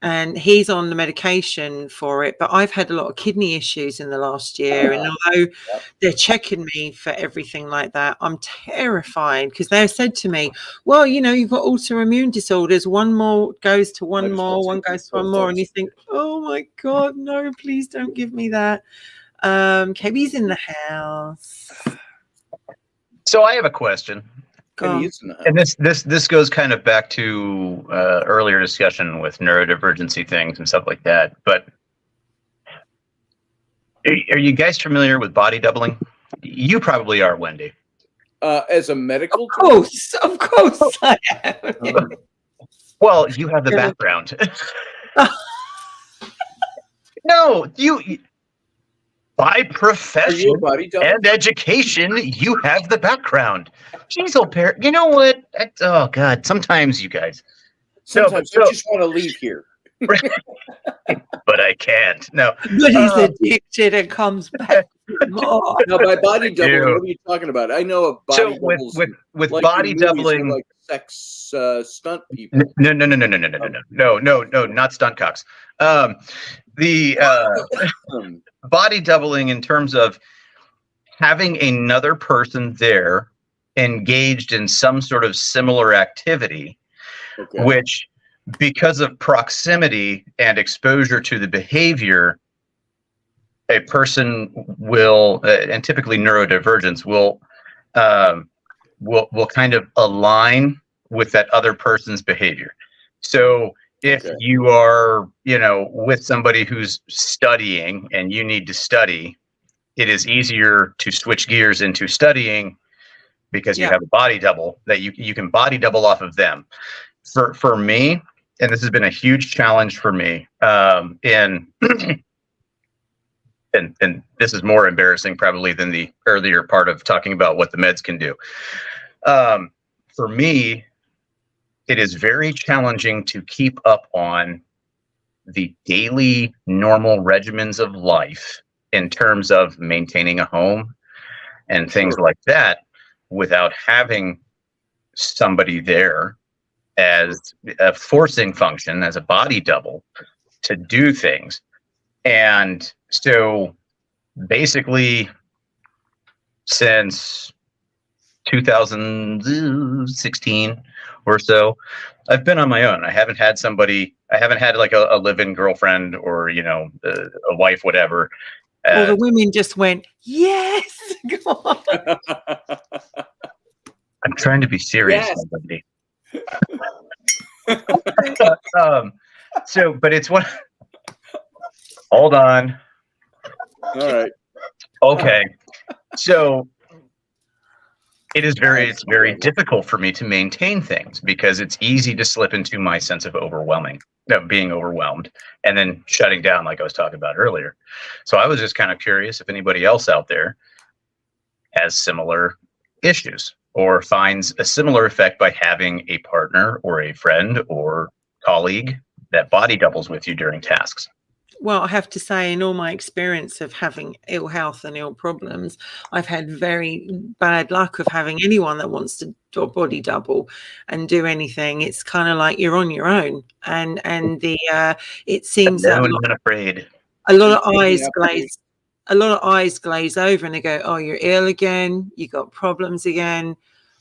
And he's on the medication for it, but I've had a lot of kidney issues in the last year. And although they're checking me for everything like that, I'm terrified, because they said to me, well, you know, you've got autoimmune disorders. One more goes to one more, one goes to one more. And you think, oh my God, no, please don't give me that. KB's in the house. So I have a question. Go on. And this goes kind of back to earlier discussion with neurodivergency things and stuff like that. But are you guys familiar with body doubling? You probably are, Wendy. As a medical Of course I am. Well, you have the background. No, you by profession and education, you have the background. Jeez, old pair. You know what? Oh God, sometimes you guys. Sometimes I just want to leave here. But I can't. No. But he's addicted and comes back for more. Now, by body doubling, Dude. what are you talking about? I know of body doubles. with like body in movies, they're doubling, like sex stunt people. no, not stunt cocks. The body doubling in terms of having another person there engaged in some sort of similar activity, which, because of proximity and exposure to the behavior, a person will, and typically neurodivergence will kind of align with that other person's behavior. So if you are, with somebody who's studying and you need to study, it is easier to switch gears into studying because you have a body double that you can body double off of them. For me, and this has been a huge challenge for me, and this is more embarrassing probably than the earlier part of talking about what the meds can do. For me, it is very challenging to keep up on the daily normal regimens of life in terms of maintaining a home and things like that without having somebody there as a forcing function, as a body double to do things. And so basically since 2016 or so, I've been on my own. I haven't had like a live-in girlfriend or, a wife, whatever. All the women just went, yes. Go on. I'm trying to be serious, somebody. But it's what. Hold on. All right. Okay. So it's very difficult for me to maintain things because it's easy to slip into my sense of being overwhelmed and then shutting down, like I was talking about earlier. So I was just kind of curious if anybody else out there has similar issues or finds a similar effect by having a partner or a friend or colleague that body doubles with you during tasks. well, I have to say, in all my experience of having ill health and ill problems, I've had very bad luck of having anyone that wants to do a body double and do anything. It's kind of like you're on your own, and the it seems that Alone and unafraid. a lot of eyes glaze. A lot of eyes glaze over, and they go, "Oh, you're ill again. You got problems again.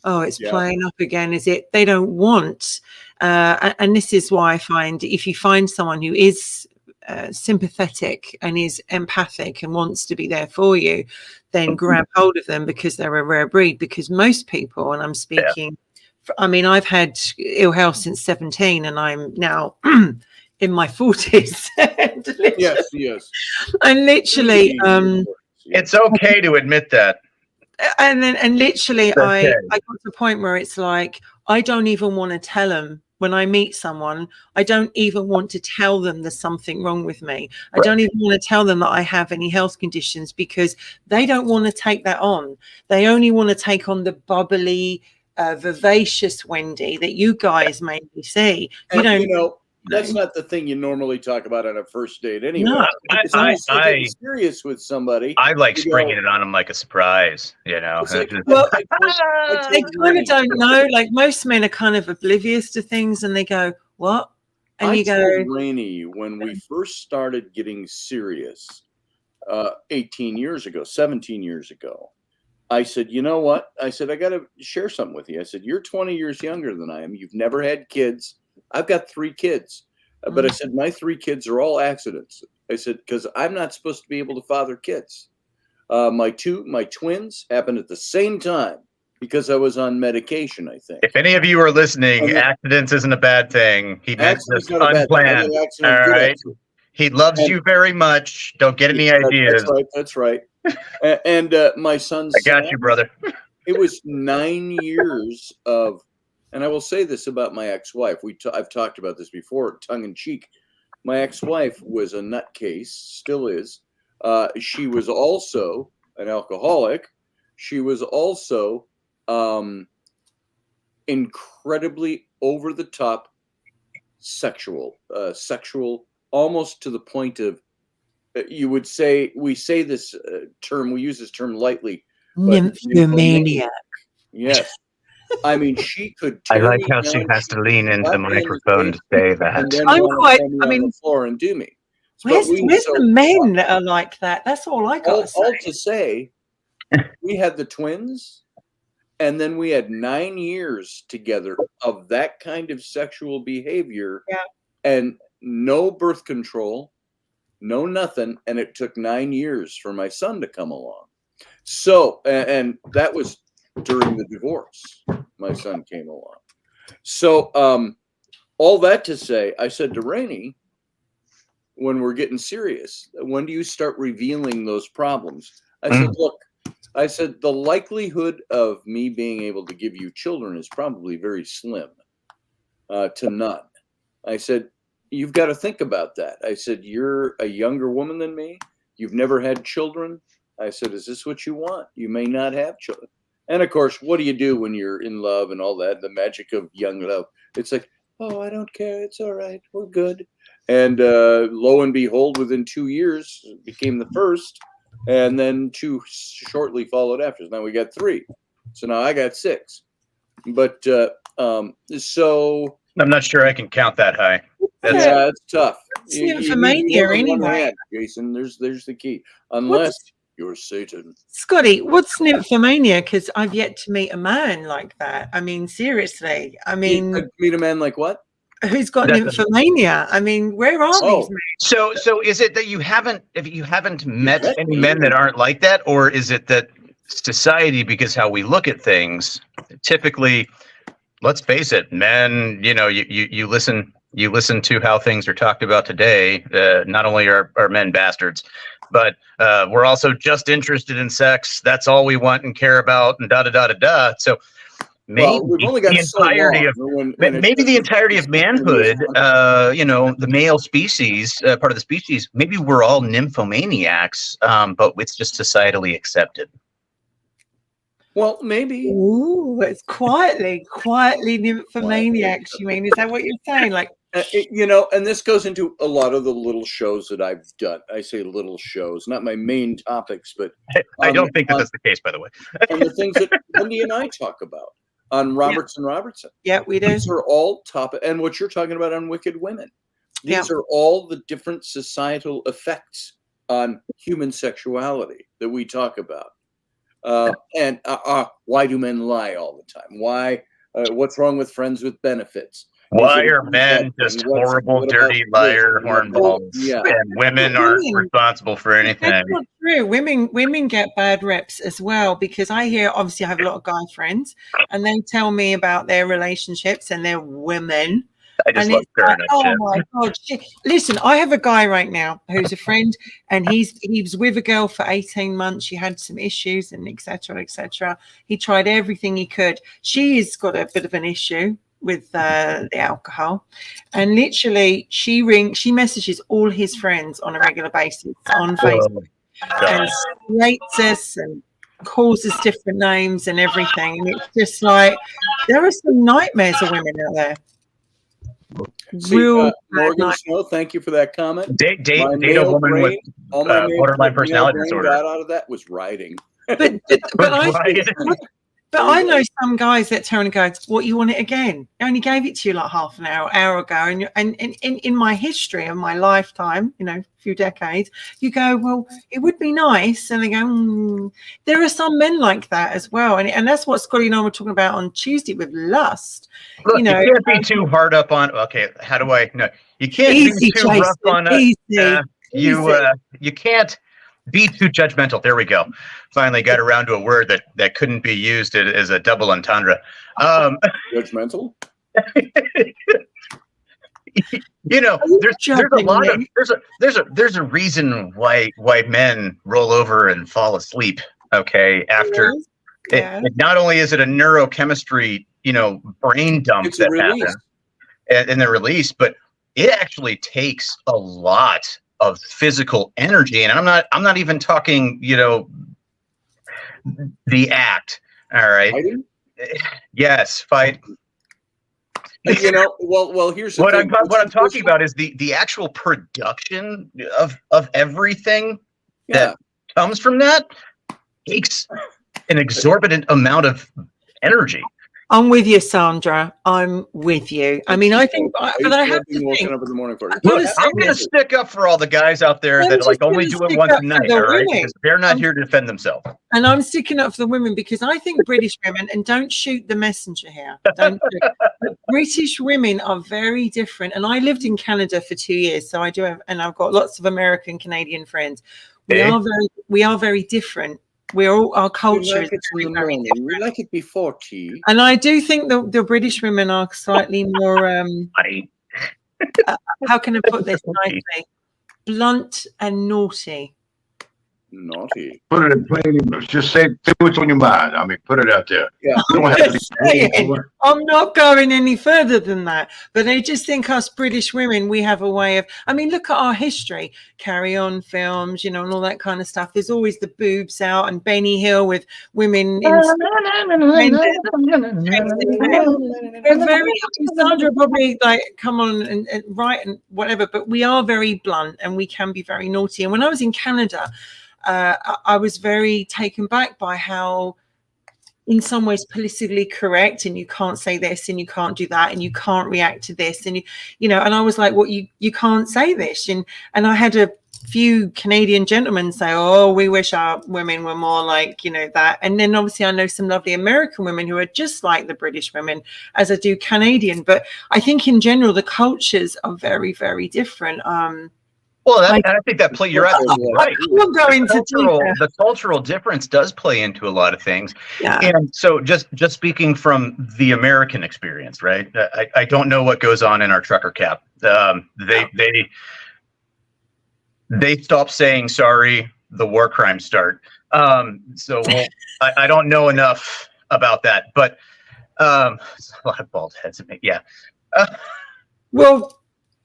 Oh, it's playing up again." Is it? They don't want, and this is why I find if you find someone who is sympathetic and is empathic and wants to be there for you, then grab hold of them, because they're a rare breed. Because most people, and I'm speaking, I mean, I've had ill health since 17, and I'm now in my 40s. Yes. And literally, it's okay to admit that. And literally, Okay. I got to the point where it's like, I don't even want to tell them when I meet someone. I don't even want to tell them there's something wrong with me. I don't even want to tell them that I have any health conditions, because they don't want to take that on. They only want to take on the bubbly, vivacious Wendy that you guys mainly see. You don't. That's not the thing you normally talk about on a first date anyway. No, I'm serious with somebody. I like springing it on them like a surprise, you know. Like, well, they kind of don't know. Like, most men are kind of oblivious to things, and they go, "What?" And you go, Raini, when we first started getting serious, 18 years ago, 17 years ago, I said, you know what? I said, I got to share something with you. I said, you're 20 years younger than I am. You've never had kids. I've got 3 kids, but I said, my 3 kids are all accidents. I said, because I'm not supposed to be able to father kids. My twins happened at the same time because I was on medication, I think. If any of you are listening, accidents isn't a bad thing. He meant this unplanned. All right. He loves you very much. Don't get any ideas. That's right. And my son's. I got you, brother. It was 9 years of. And I will say this about my ex-wife. I've talked about this before, tongue in cheek. My ex-wife was a nutcase, still is. She was also an alcoholic. She was also incredibly over-the-top sexual, almost to the point of, you would say, we say this term, we use this term lightly. Nymphomaniac. Yes. I mean, she could. I like how she has to lean into the microphone to say that. I'm quite. I mean, on the floor and do me. Where's the men that are like that? That's all I got. All to say, we had the twins, and then we had 9 years together of that kind of sexual behavior, and no birth control, no nothing, and it took 9 years for my son to come along. So, and that was during the divorce. My son came along. So, all that to say, I said to Raini, when we're getting serious, when do you start revealing those problems? I said, look, I said, the likelihood of me being able to give you children is probably very slim to none. I said, you've got to think about that. I said, you're a younger woman than me. You've never had children. I said, is this what you want? You may not have children. And of course, what do you do when you're in love and all that? The magic of young love. It's like, oh, I don't care. It's all right. We're good. And lo and behold, within 2 years, became the first. And then 2 shortly followed after. So now we got 3. So now I got 6. But so. I'm not sure I can count that high. It's tough. It's nymphomania anyway. Jason, there's the key. Unless you're Satan. Scotty, what's nymphomania? Because I've yet to meet a man like that. I mean, seriously. I mean, meet a man like what? Who's got nymphomania? I mean, where are these men? So is it that you haven't met any men that aren't like that, or is it that society, because how we look at things, typically, let's face it, men, you listen to how things are talked about today. Not only are men bastards, but we're also just interested in sex. That's all we want and care about, and da-da-da-da-da. So maybe we've only got the entirety of manhood, the male species, part of the species, maybe we're all nymphomaniacs, but it's just societally accepted. Well, maybe. Ooh, it's quietly nymphomaniacs. You mean, is that what you're saying? Like, You know, and this goes into a lot of the little shows that I've done. I say little shows, not my main topics, but I don't think that that's the case, by the way. and the things that Wendy and I talk about on Roberts and Robertson. Yeah, we do. These are all topic, and what you're talking about on Wicked Women. These are all the different societal effects on human sexuality that we talk about. And why do men lie all the time? Why? What's wrong with friends with benefits? Why are men just horrible, dirty liar hornballs, and women aren't responsible for anything? That's not true. Women get bad reps as well, because I hear, obviously I have a lot of guy friends, and they tell me about their relationships and their women. I just love stirring up oh shit. my God. Shit. Listen, I have a guy right now who's a friend, and he was with a girl for 18 months. She had some issues and etc. etc. He tried everything he could. She's got a bit of an issue with the alcohol, and literally she messages all his friends on a regular basis on Facebook and slates us and calls us different names and everything, and it's just like there are some nightmares of women out there. Morgan Snow, thank you for that comment. Date a woman with borderline personality disorder. Got out of that was writing. But I know some guys that turn and go, "What, you want it again? I only gave it to you like half an hour ago." And in my history of my lifetime, you know, a few decades, you go, "Well, it would be nice." And they go, There are some men like that as well. And that's what Scotty and I were talking about on Tuesday with lust. Look, you know, you can't be too hard up on, okay, how do I, no, you can't be too rough on us. You can't be too judgmental. There we go. Finally got around to a word that couldn't be used as a double entendre. Judgmental? You know, there's a reason why men roll over and fall asleep. Okay, after it, not only is it a neurochemistry, you know, brain dump that happens and the release, but it actually takes a lot of physical energy, and I'm not even talking, you know, the act. All right. Fighting? Yes, fight. You know, well, here's the what thing. I'm talking about is the actual production of everything that comes from that takes an exorbitant amount of energy. I'm with you, Sandra. I'm with you. I mean, I think, but I have to think. Up in the morning for it. Look, I'm going to stick up for all the guys out there that like only do it once a night, all right? Because they're not here to defend themselves. And I'm sticking up for the women because I think British women, and don't shoot the messenger here, don't shoot, but British women are very different. And I lived in Canada for 2 years, so I do have, and I've got lots of American, Canadian friends. We are very different. We're all, our culture is very different. We like it before tea. And I do think the British women are slightly more, how can I put this nicely? Blunt and naughty. Naughty. Put it in plain English. Just say what's on your mind. I mean, put it out there. Yeah. You don't have to I'm not going any further than that. But I just think us British women, we have a way of, I mean, look at our history, Carry On films, you know, and all that kind of stuff. There's always the boobs out, and Benny Hill with women in very, Sandra probably like come on and write and whatever, but we are very blunt and we can be very naughty. And when I was in Canada, I was very taken back by how, in some ways, politically correct, and you can't say this and you can't do that and you can't react to this, and you know, and I was like, what, you can't say this, and I had a few Canadian gentlemen say, oh, we wish our women were more like, you know, that. And then obviously I know some lovely American women who are just like the British women, as I do Canadian. But I think in general the cultures are very, very different. Well, I think that you're absolutely right. We'll go into the cultural difference does play into a lot of things. Yeah. And so just speaking from the American experience, right? I don't know what goes on in our trucker cap. They stop saying sorry, the war crimes start. So I don't know enough about that, but it's a lot of bald heads in me. Yeah.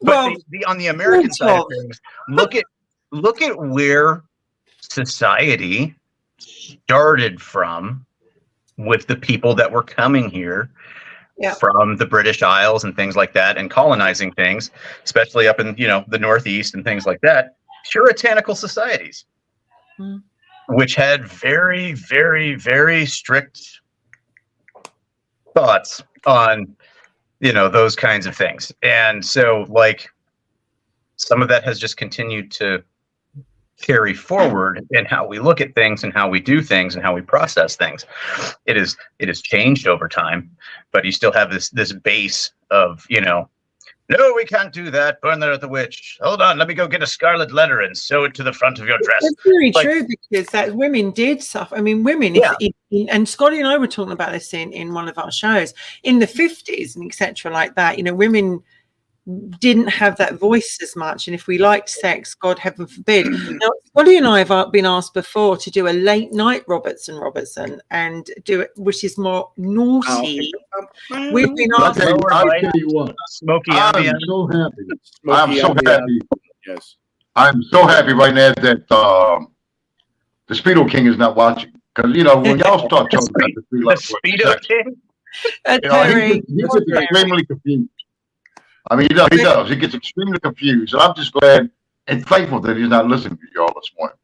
But on the American side of things, look at where society started from with the people that were coming here from the British Isles and things like that, and colonizing things, especially up in, the Northeast and things like that, puritanical societies, which had very, very, very strict thoughts on, those kinds of things. And so, like, some of that has just continued to carry forward in how we look at things and how we do things and how we process things. It is changed over time, but you still have this base of, no, we can't do that. Burn that at the witch. Hold on, let me go get a scarlet letter and sew it to the front of your dress. That's very true, because that women did suffer. I mean, women, and Scotty and I were talking about this in one of our shows in the 50s and etc. like that. Women didn't have that voice as much, and if we liked sex, God heaven forbid. Now, Scotty and I have been asked before to do a late night Robertson and do it, which is more naughty. We've been asked. I'll tell you what. Smoky I'm ambient. so happy. I'm so happy. Yes. I'm so happy right now that the Speedo King is not watching, because when y'all start talking about the Speedo King, he gets extremely confused. I mean, he does. He gets extremely confused. And I'm just glad and thankful that he's not listening to y'all this morning.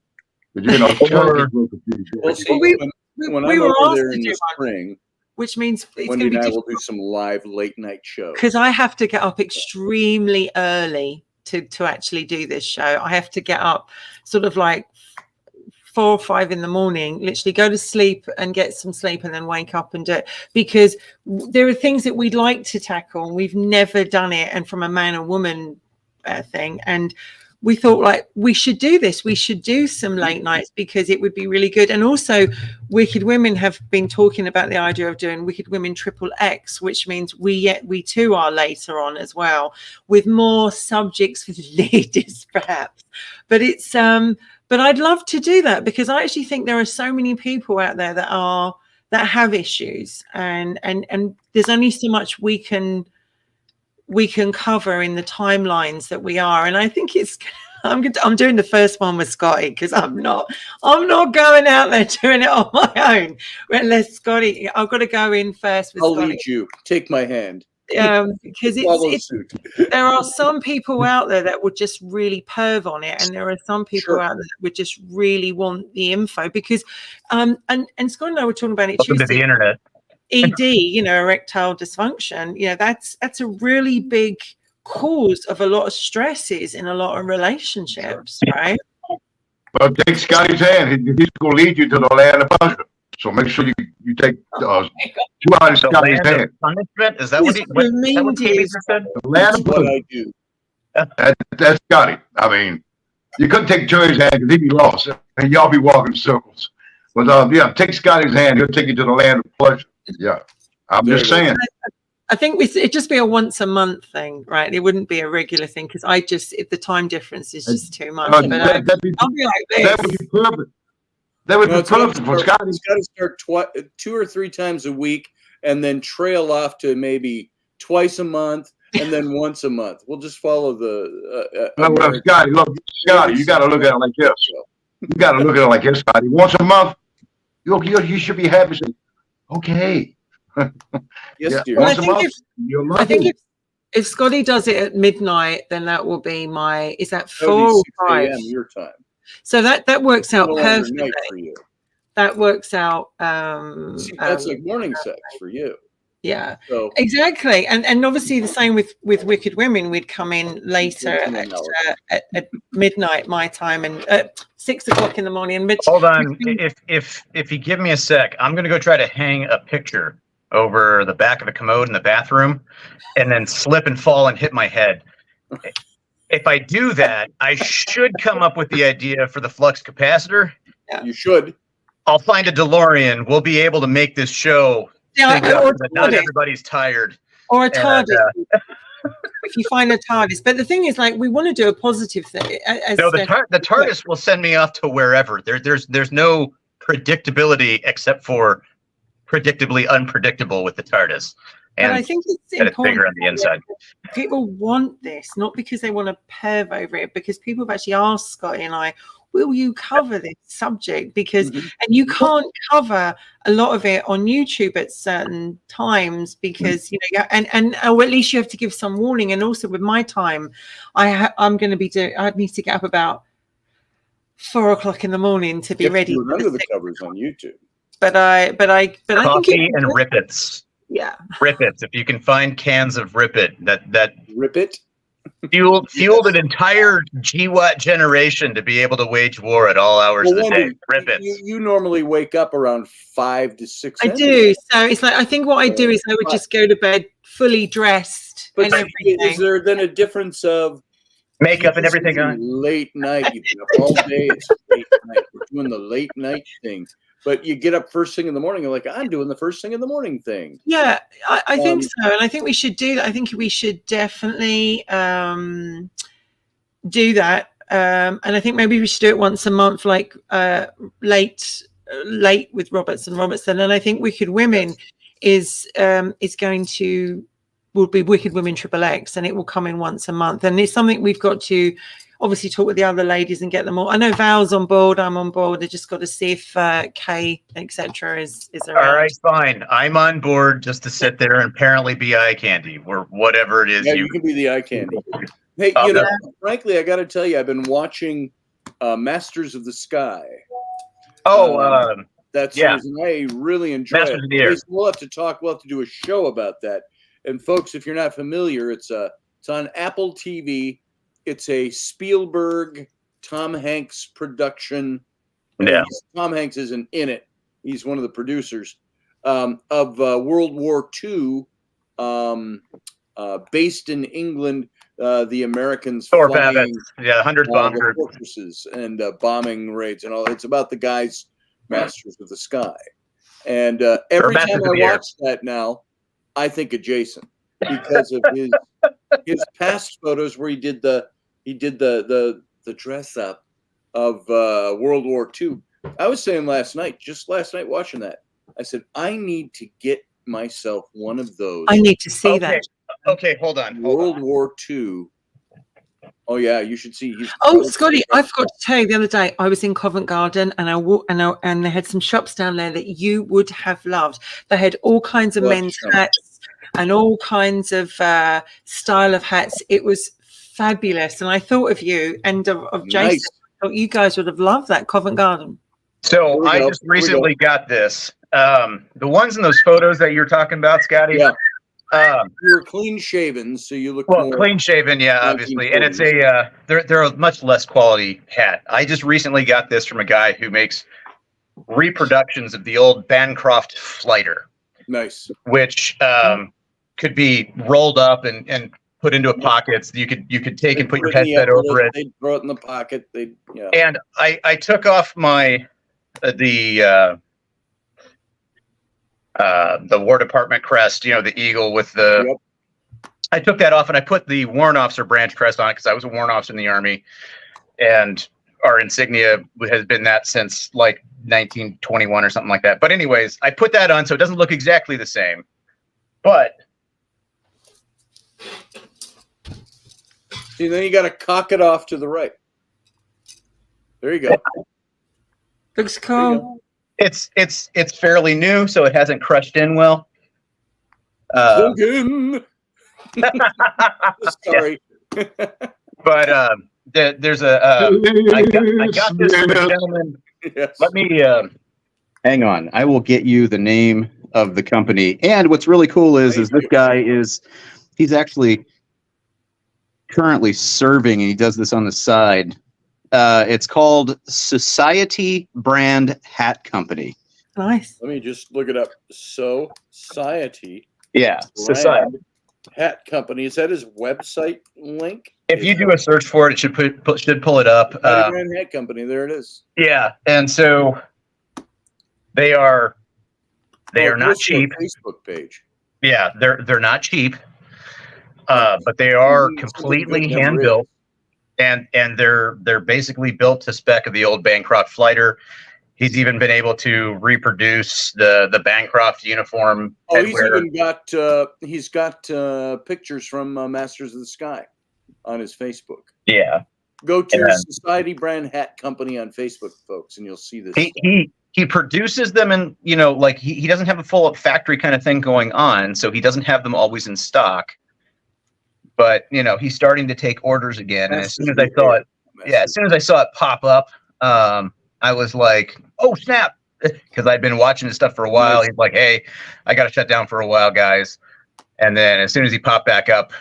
Well, see, when I'm over there in the spring, which means it's Wendy going to be and I will do some live late night shows. Because I have to get up extremely early to actually do this show. I have to get up sort of like 4 or 5 in the morning, literally go to sleep and get some sleep and then wake up and do it, because there are things that we'd like to tackle and we've never done it, and from a man or woman thing, and we thought, like, we should do this, we should do some late nights because it would be really good. And also Wicked Women have been talking about the idea of doing Wicked Women XXX, which means we too are later on as well, with more subjects for the ladies perhaps, but it's but I'd love to do that, because I actually think there are so many people out there that have issues, and there's only so much we can cover in the timelines that we are. And I think I'm doing the first one with Scotty, because I'm not going out there doing it on my own. Unless Scotty, I've got to go in first with Scotty. I'll lead you. Take my hand. Because there are some people out there that would just really perv on it, and there are some people out there that would just really want the info, because and Scott and I were talking about it Welcome to the internet. ED, erectile dysfunction, that's a really big cause of a lot of stresses in a lot of relationships, right? But take Scotty's hand. He's going to lead you to the land of pleasure. So make sure you take 2 out of Scotty's hand. Punishment? Is that what he said? The land of pleasure. I do. That's Scotty. I mean, you couldn't take Jerry's hand because he'd be lost, and y'all be walking in circles. But take Scotty's hand. He'll take you to the land of pleasure. Yeah, I'm just saying. I think it'd just be a once a month thing, right? It wouldn't be a regular thing, because if the time difference is just too much. But I'll be like this. That would be perfect. That would be perfect for Scotty. It's got to start 2 or 3 times a week, and then trail off to maybe twice a month, and then once a month. We'll just follow the. Scotty, you got to look at it like this. You got to look at it like this, Scotty. Once a month, you should be happy. Okay. Yes, dear. Well, I think if Scotty does it at midnight, then that will be is that 4 or 5 a.m. your time? So that works out perfectly. For you. That works out. That's like morning sex for you. Yeah, so, exactly. And obviously the same with Wicked Women. We'd come in later at midnight my time, and at 6 o'clock in the morning. And hold on, if you give me a sec, I'm gonna go try to hang a picture over the back of the commode in the bathroom, and then slip and fall and hit my head. If I do that, I should come up with the idea for the flux capacitor. Yeah. You should. I'll find a DeLorean. We'll be able to make this show. Not everybody's tired. Or a TARDIS. If you find a TARDIS. But the thing is, like, we want to do a positive thing. The TARDIS will send me off to wherever. There's no predictability except for predictably unpredictable with the TARDIS. And I think it's important. Bigger on the inside. People want this, not because they want to perv over it, because people have actually asked Scotty and I will you cover this subject? Because Mhm. and you can't cover a lot of it on YouTube at certain times because and or at least you have to give some warning. And also with my time, I'm going to be doing. I need to get up about 4 o'clock in the morning to be You have to ready. do it under the covers on YouTube. But I think Coffee and Rip Its. Yeah. Rip Its. If you can find cans of Rip It, that Rip It. fueled an entire GWAT generation to be able to wage war at all hours of the day. Rip Its. You normally wake up around 5 to 6. I do. So it's like I think what I do is I would just go to bed fully dressed But and everything. is there then a difference of makeup and everything on? Late night, you've been up all day, it's late night. We're doing the late night thing. But you get up first thing in the morning, you're like, I'm doing the first thing in the morning thing. Yeah, I think so. And I think we should do that. I think we should definitely do that. And I think maybe we should do it once a month, like late with Robertson. And I think Wicked Women is going to will be Wicked Women XXX, and it will come in once a month. And it's something we've got to obviously talk with the other ladies and get them all. I know Val's on board. I'm on board. I just got to see if Kay, etc., is around. All right, fine. I'm on board just to sit there and apparently be eye candy or whatever it is. Yeah, you can be the eye candy. Hey, frankly, I got to tell you, I've been watching Masters of the Sky. That's something I really enjoy. Masters of the Air. We'll have to talk. We'll have to do a show about that. And folks, if you're not familiar, it's on Apple TV. It's a Spielberg, Tom Hanks production. Yeah. Tom Hanks isn't in it. He's one of the producers of World War II, based in England. The Americans flying, 100 bombers, fortresses and bombing raids and all. It's about the guys, Masters of the Sky. And every time I watch that now, I think of Jason because of his past photos where he did the dress up of World War II. I was saying last night watching that, I said, I need to get myself one of those. I need to see that. Okay, hold on. World War II. Oh yeah, you should see. Scotty, I forgot to tell you the other day. I was in Covent Garden, and they had some shops down there that you would have loved. They had all kinds of men's hats and all kinds of style of hats. It was fabulous, and I thought of you and of Jason. Nice. I thought you guys would have loved that Covent Garden. So I just recently got this. The ones in those photos that you're talking about, Scotty. Yeah. You're clean shaven, so you look more clean shaven, yeah, obviously, and it's they're a much less quality hat. I just recently got this from a guy who makes reproductions of the old Bancroft Flighter. Nice. Which could be rolled up and put into a pocket. So you could take and put your headset over it. They'd throw it in the pocket. And I took off the War Department crest, the eagle with the. Yep. I took that off and I put the warrant officer branch crest on it because I was a warrant officer in the Army, and our insignia has been that since like 1921 or something like that. But anyways, I put that on so it doesn't look exactly the same, but. See, then you got to cock it off to the right. There you go. Looks cool. It's fairly new, so it hasn't crushed in well. Sorry. But there's I got this from a gentleman. Yes. Let me hang on. I will get you the name of the company. And what's really cool is this guy he's actually currently serving, and he does this on the side. It's called Society Brand Hat Company. Nice. Let me just look it up. Society. Yeah, Society Hat Company. Is that his website link? If you do a search for it, it should pull it up. Brand Hat Company. There it is. Yeah, and so they are not cheap. Facebook page. Yeah, they're not cheap, but they are completely hand built. And they're basically built to spec of the old Bancroft Flighter. He's even been able to reproduce the Bancroft uniform. Oh, he's got pictures from Masters of the Sky on his Facebook. Yeah, Go to Yeah. Society Brand Hat Company on Facebook, folks, and you'll see this. He produces them, and like he doesn't have a full factory kind of thing going on, so he doesn't have them always in stock. But he's starting to take orders again, and as soon as I saw it, as soon as I saw it pop up, I was like, "Oh snap!" Because I'd been watching his stuff for a while. Nice. He's like, "Hey, I got to shut down for a while, guys." And then as soon as he popped back up,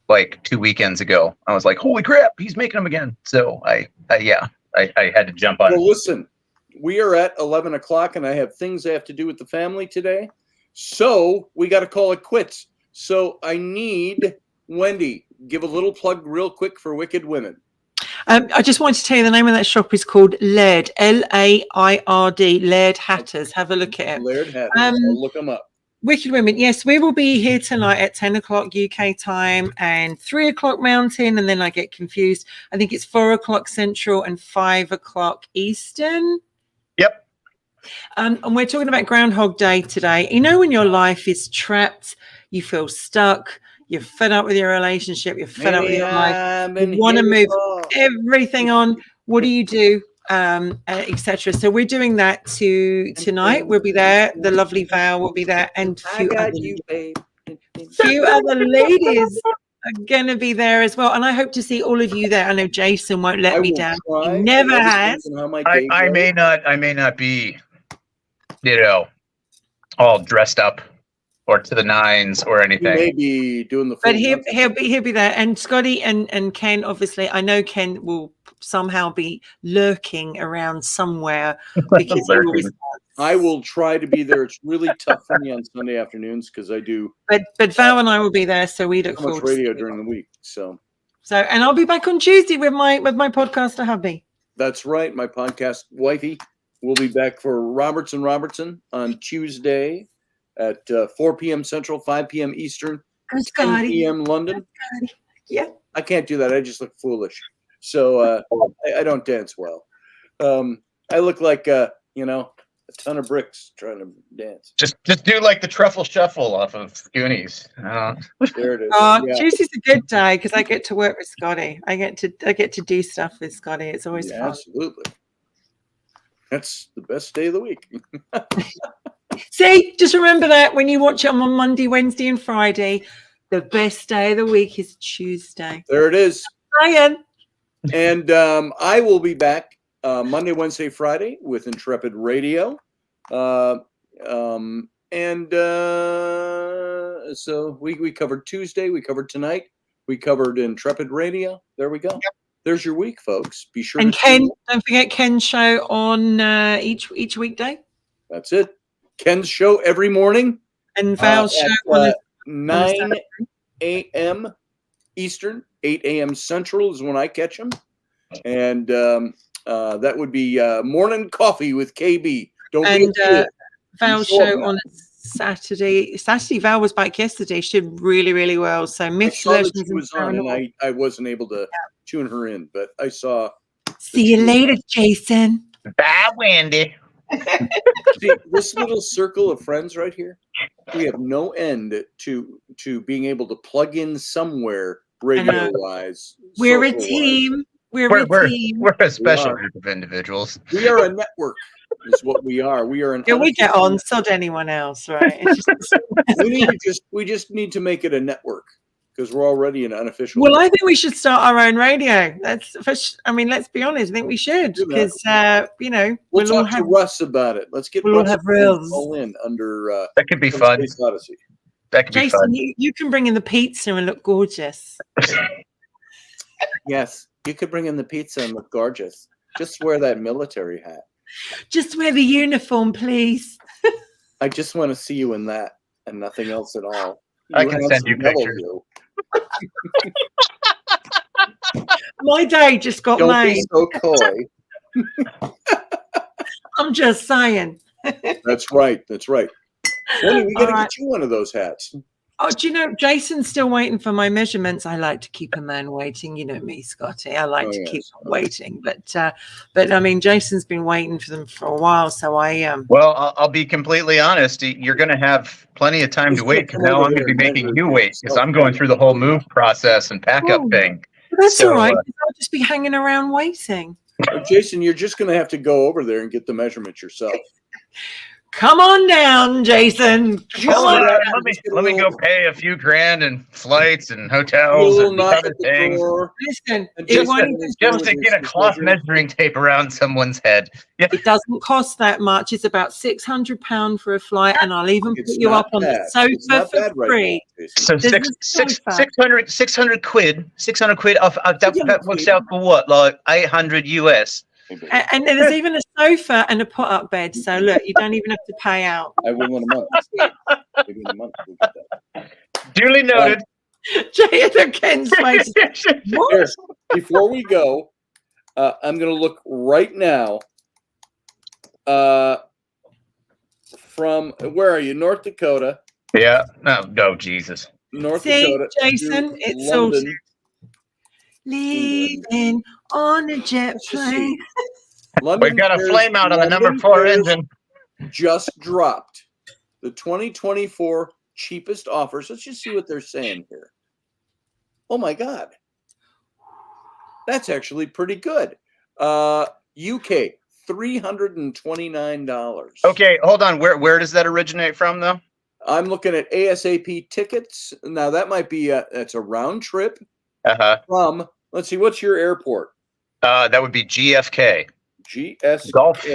like 2 weekends ago, I was like, "Holy crap, he's making them again!" So I had to jump on. Well, listen, we are at 11 o'clock, and I have things I have to do with the family today, so we got to call it quits. So I need Wendy give a little plug real quick for Wicked Women. I just wanted to tell you the name of that shop is called Laird, Laird, Laird Hatters. Have a look at it. Laird Hatters. I'll look them up. Wicked Women. Yes, we will be here tonight at 10 o'clock UK time and 3 o'clock Mountain, and then I get confused. I think it's 4 o'clock Central and 5 o'clock Eastern. Yep. And we're talking about Groundhog Day today. When your life is trapped, you feel stuck, you're fed up with your relationship, you're fed up with your life, you want to move everything on. What do you do? Etc. So we're doing that tonight. We'll be there. The lovely Val will be there, and few other ladies are going to be there as well. And I hope to see all of you there. I know Jason won't let me down. He never has. I may not be, all dressed up or to the nines or anything. He may be doing the full But he'll be there. And Scotty and Ken, obviously, I know Ken will somehow be lurking around somewhere because he always I will try to be there. It's really tough for me on Sunday afternoons because I do. But Val and I will be there, so we look forward to radio during the week. So and I'll be back on Tuesday with my podcaster hubby. That's right. My podcast wifey will be back for Robertson on Tuesday at 4 p.m. Central, 5 p.m. Eastern, 10 p.m. London. Yeah. I can't do that. I just look foolish. So I don't dance well. I look like, a ton of bricks trying to dance. Just do like the truffle shuffle off of Goonies. There it is. Tuesday's a good day because I get to work with Scotty. I get to do stuff with Scotty. It's always fun. Absolutely. That's the best day of the week. See, just remember that when you watch it on Monday, Wednesday, and Friday, the best day of the week is Tuesday. There it is. Ryan. And I will be back Monday, Wednesday, Friday with Intrepid Radio. So we covered Tuesday. We covered tonight. We covered Intrepid Radio. There we go. Yep. There's your week, folks. Be sure. And Ken, don't forget Ken's show on each weekday. That's it. Ken's show every morning. And Val's show on 9 a.m. Eastern, 8 a.m. Central is when I catch them. And that would be Morning Coffee with KB. Val's show on Saturday. Val was back yesterday. She did really, really well. So Myths, Legends, she was on, and I wasn't able to tune her in, but I saw. See you later, Jason. Bye, Wendy. See, this little circle of friends right here, we have no end to being able to plug in somewhere radio wise. We're a team. We're a team. We're a special group of individuals. We are a network. Is what we are. We are an. Yeah, we get on. Sod anyone else, right? we just need to make it a network because we're already an unofficial. Well, I think we should start our own radio. Let's be honest. I think we should because we'll talk to Russ about it. Let's get we'll Russ have rules all in under. That could be fun. Odyssey. That could be fun. Jason, you can bring in the pizza and look gorgeous. Yes, you could bring in the pizza and look gorgeous. Just wear that military hat. Just wear the uniform, please. I just want to see you in that and nothing else at all. I can send you pictures. My day just got Don't made. be so coy. I'm just saying. That's right. That's right. Wendy, we got to get you one of those hats. Oh, do you know, Jason's still waiting for my measurements. I like to keep a man waiting. You know me, Scotty. I like to keep them waiting. But I mean, Jason's been waiting for them for a while. So Well, I'll be completely honest. You're going to have plenty of time to wait because now I'm going to be making you wait because I'm going through the whole move process and pack up thing. That's So, all right. 'Cause I'll just be hanging around waiting. Jason, you're just going to have to go over there and get the measurements yourself. Come on down, Jason. Come Hold on. on, let me go pay a few grand in flights and A hotels little and knock other at the things. door. Listen, And it Just won't to, even just to get a cloth measuring tape around someone's head. Yeah. It doesn't cost that much. It's about £600 for a flight, and I'll even It's put you not up on bad. the sofa It's not for bad right free. now, Jason. So There's a sofa. 600 quid. 600 quid. That 600 works quid. out for what? Like 800 US. And there's even a sofa and a put-up bed. So look, you don't even have to pay out. I will in a month. Maybe in a month we'll get that. Duly noted. Jay and Ken's face. What? Here, before we go, I'm going to look right now from, where are you? North Dakota. Yeah. No, Jesus. North See, Dakota. Jason, to it's London. leaving on a jet Let's just see. plane. London We've got a fares- flame out on the London number 4 fares engine. Just dropped the 2024 cheapest offers. Let's just see what they're saying here. Oh my God. That's actually pretty good. UK, $329. Okay, hold on. Where does that originate from, though? I'm looking at ASAP tickets. Now that might be that's a round trip from, let's see, what's your airport? That would be GFK. GSK. Golf.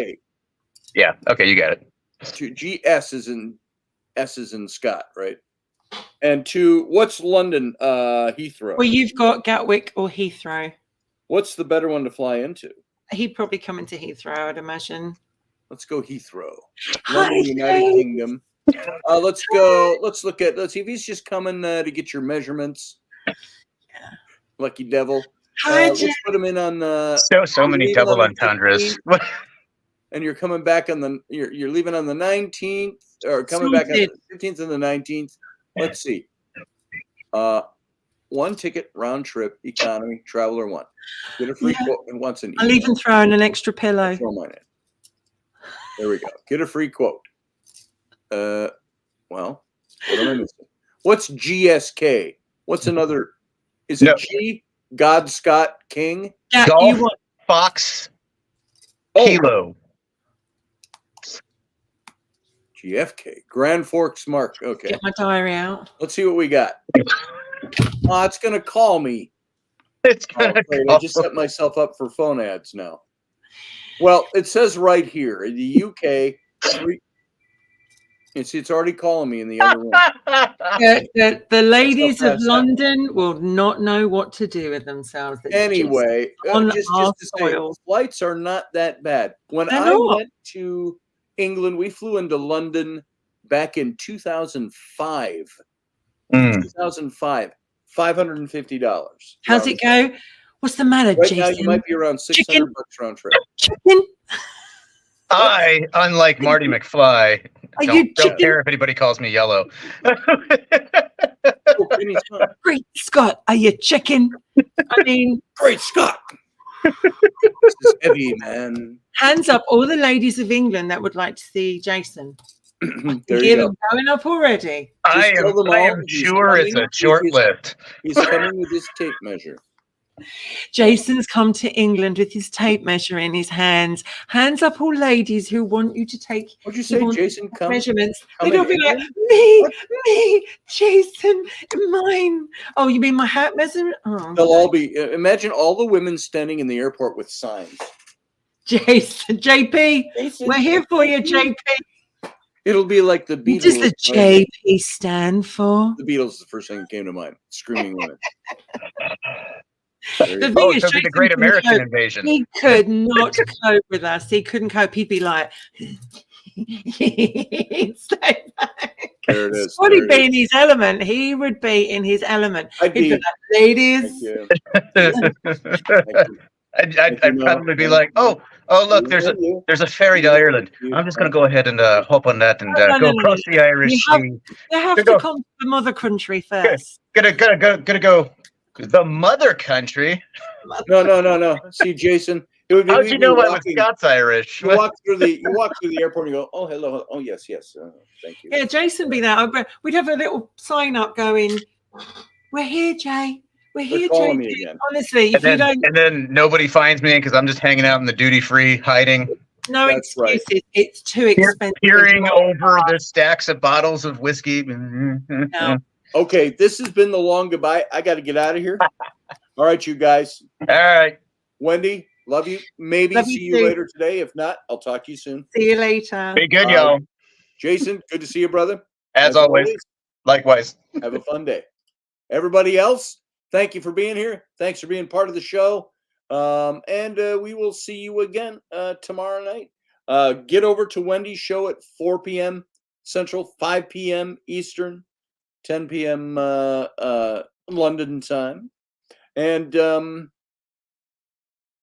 Yeah. Okay, you got it. To GS is in Scott, right? And to what's London? Heathrow. Well, you've got Gatwick or Heathrow. What's the better one to fly into? He'd probably come into Heathrow, I'd imagine. Let's go Heathrow. Hi, London, United Jay. Kingdom. Let's go. Let's see if he's just coming to get your measurements. Lucky devil. Hi, Let's Jay. put him in on So many leaving double on the entendres. 15th, and you're coming back on the you're leaving on the 19th, or coming back on the 15th and the 19th. Let's see. One ticket round trip economy traveler one. Get a free quote and once an I'll email. even throw in an extra pillow. Throw mine in. There we go. Get a free quote. Well, what am I missing? What's GSK? What's another? Is it G? God Scott King? Yeah, Golf, you want Fox, Oh, Kilo. GFK. Grand Forks Mark. Okay. get my diary out. Let's see what we got. Oh, it's going to call me. It's Oh, gonna great. I call. just set myself up for phone ads now. Well, it says right here in the UK. It's already calling me in the other room. The ladies of pass that. London will not know what to do with themselves. They're Anyway, on just our to say, soil. flights are not that bad. When They're I not. went to England, we flew into London back in 2005. 2005, $550. How's it go? What's the matter, Right Jason? now, you might be around $600 round trip. Chicken? I, unlike Marty McFly, Are don't, you don't chicken? care if anybody calls me yellow. Oh, Penny's fine. Great Scott, are you chicken? I mean, Great Scott! This is heavy, man. hands up, all the ladies of England that would like to see Jason. There Hear you go. them going up already. I tell them all am he's sure it's coming a short with lift. He's coming with his tape measure. Jason's come to England with his tape measure in his hands. Hands up, all ladies who want you to take What'd you say, want Jason? Come. measurements. come They'll in be like, England? me, Jason, mine. Oh, you mean my hat measurement? Oh, They'll all be. Imagine all the women standing in the airport with signs. Jason, JP, Jason, we're here for you, JP. It'll be like the What Beatles. does the JP stand for? The Beatles is the first thing that came to mind. Screaming women. The There thing you go. Oh, is, so it'd be the Jason Great couldn't American cope. Invasion. He could not cope with us. He couldn't cope. He'd be like, he'd stay back. There it is. Scotty There it be is. in his element. He would be in his element. I'd He'd be. be like, ladies. Thank you. I'd probably be like, oh, look, there's a ferry to Ireland. I'm just gonna go ahead and hop on that and No, go no. across the Irish You have- Sea. You have Good to go. come to the mother country first. Gonna go. The mother country. No. See, Jason. It would be, How'd we'd you be know I was walking- Scots Irish? You walk through the airport and you go, oh, hello. Oh, yes. Thank you. Yeah, Jason be there. We'd have a little sign up going, we're here, Jay. We're They're here, calling me JP. again. Honestly, if you don't, and then nobody finds me because I'm just hanging out in the duty free, hiding, no That's right. excuses. It's too expensive. peering not over hard. the stacks of bottles of whiskey. No. Okay, this has been the long goodbye. I got to get out of here. All right, you guys. All right. Wendy, love you. Maybe Love see you you too. later today. If not, I'll talk to you soon. See you later. Be good, y'all. Jason, good to see you, brother. As always. Likewise. Have a fun day. Everybody else, thank you for being here. Thanks for being part of the show. And we will see you again tomorrow night. Get over to Wendy's show at 4 p.m. Central, 5 p.m. Eastern, 10 p.m. London time. And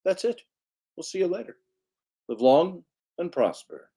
that's it. We'll see you later. Live long and prosper.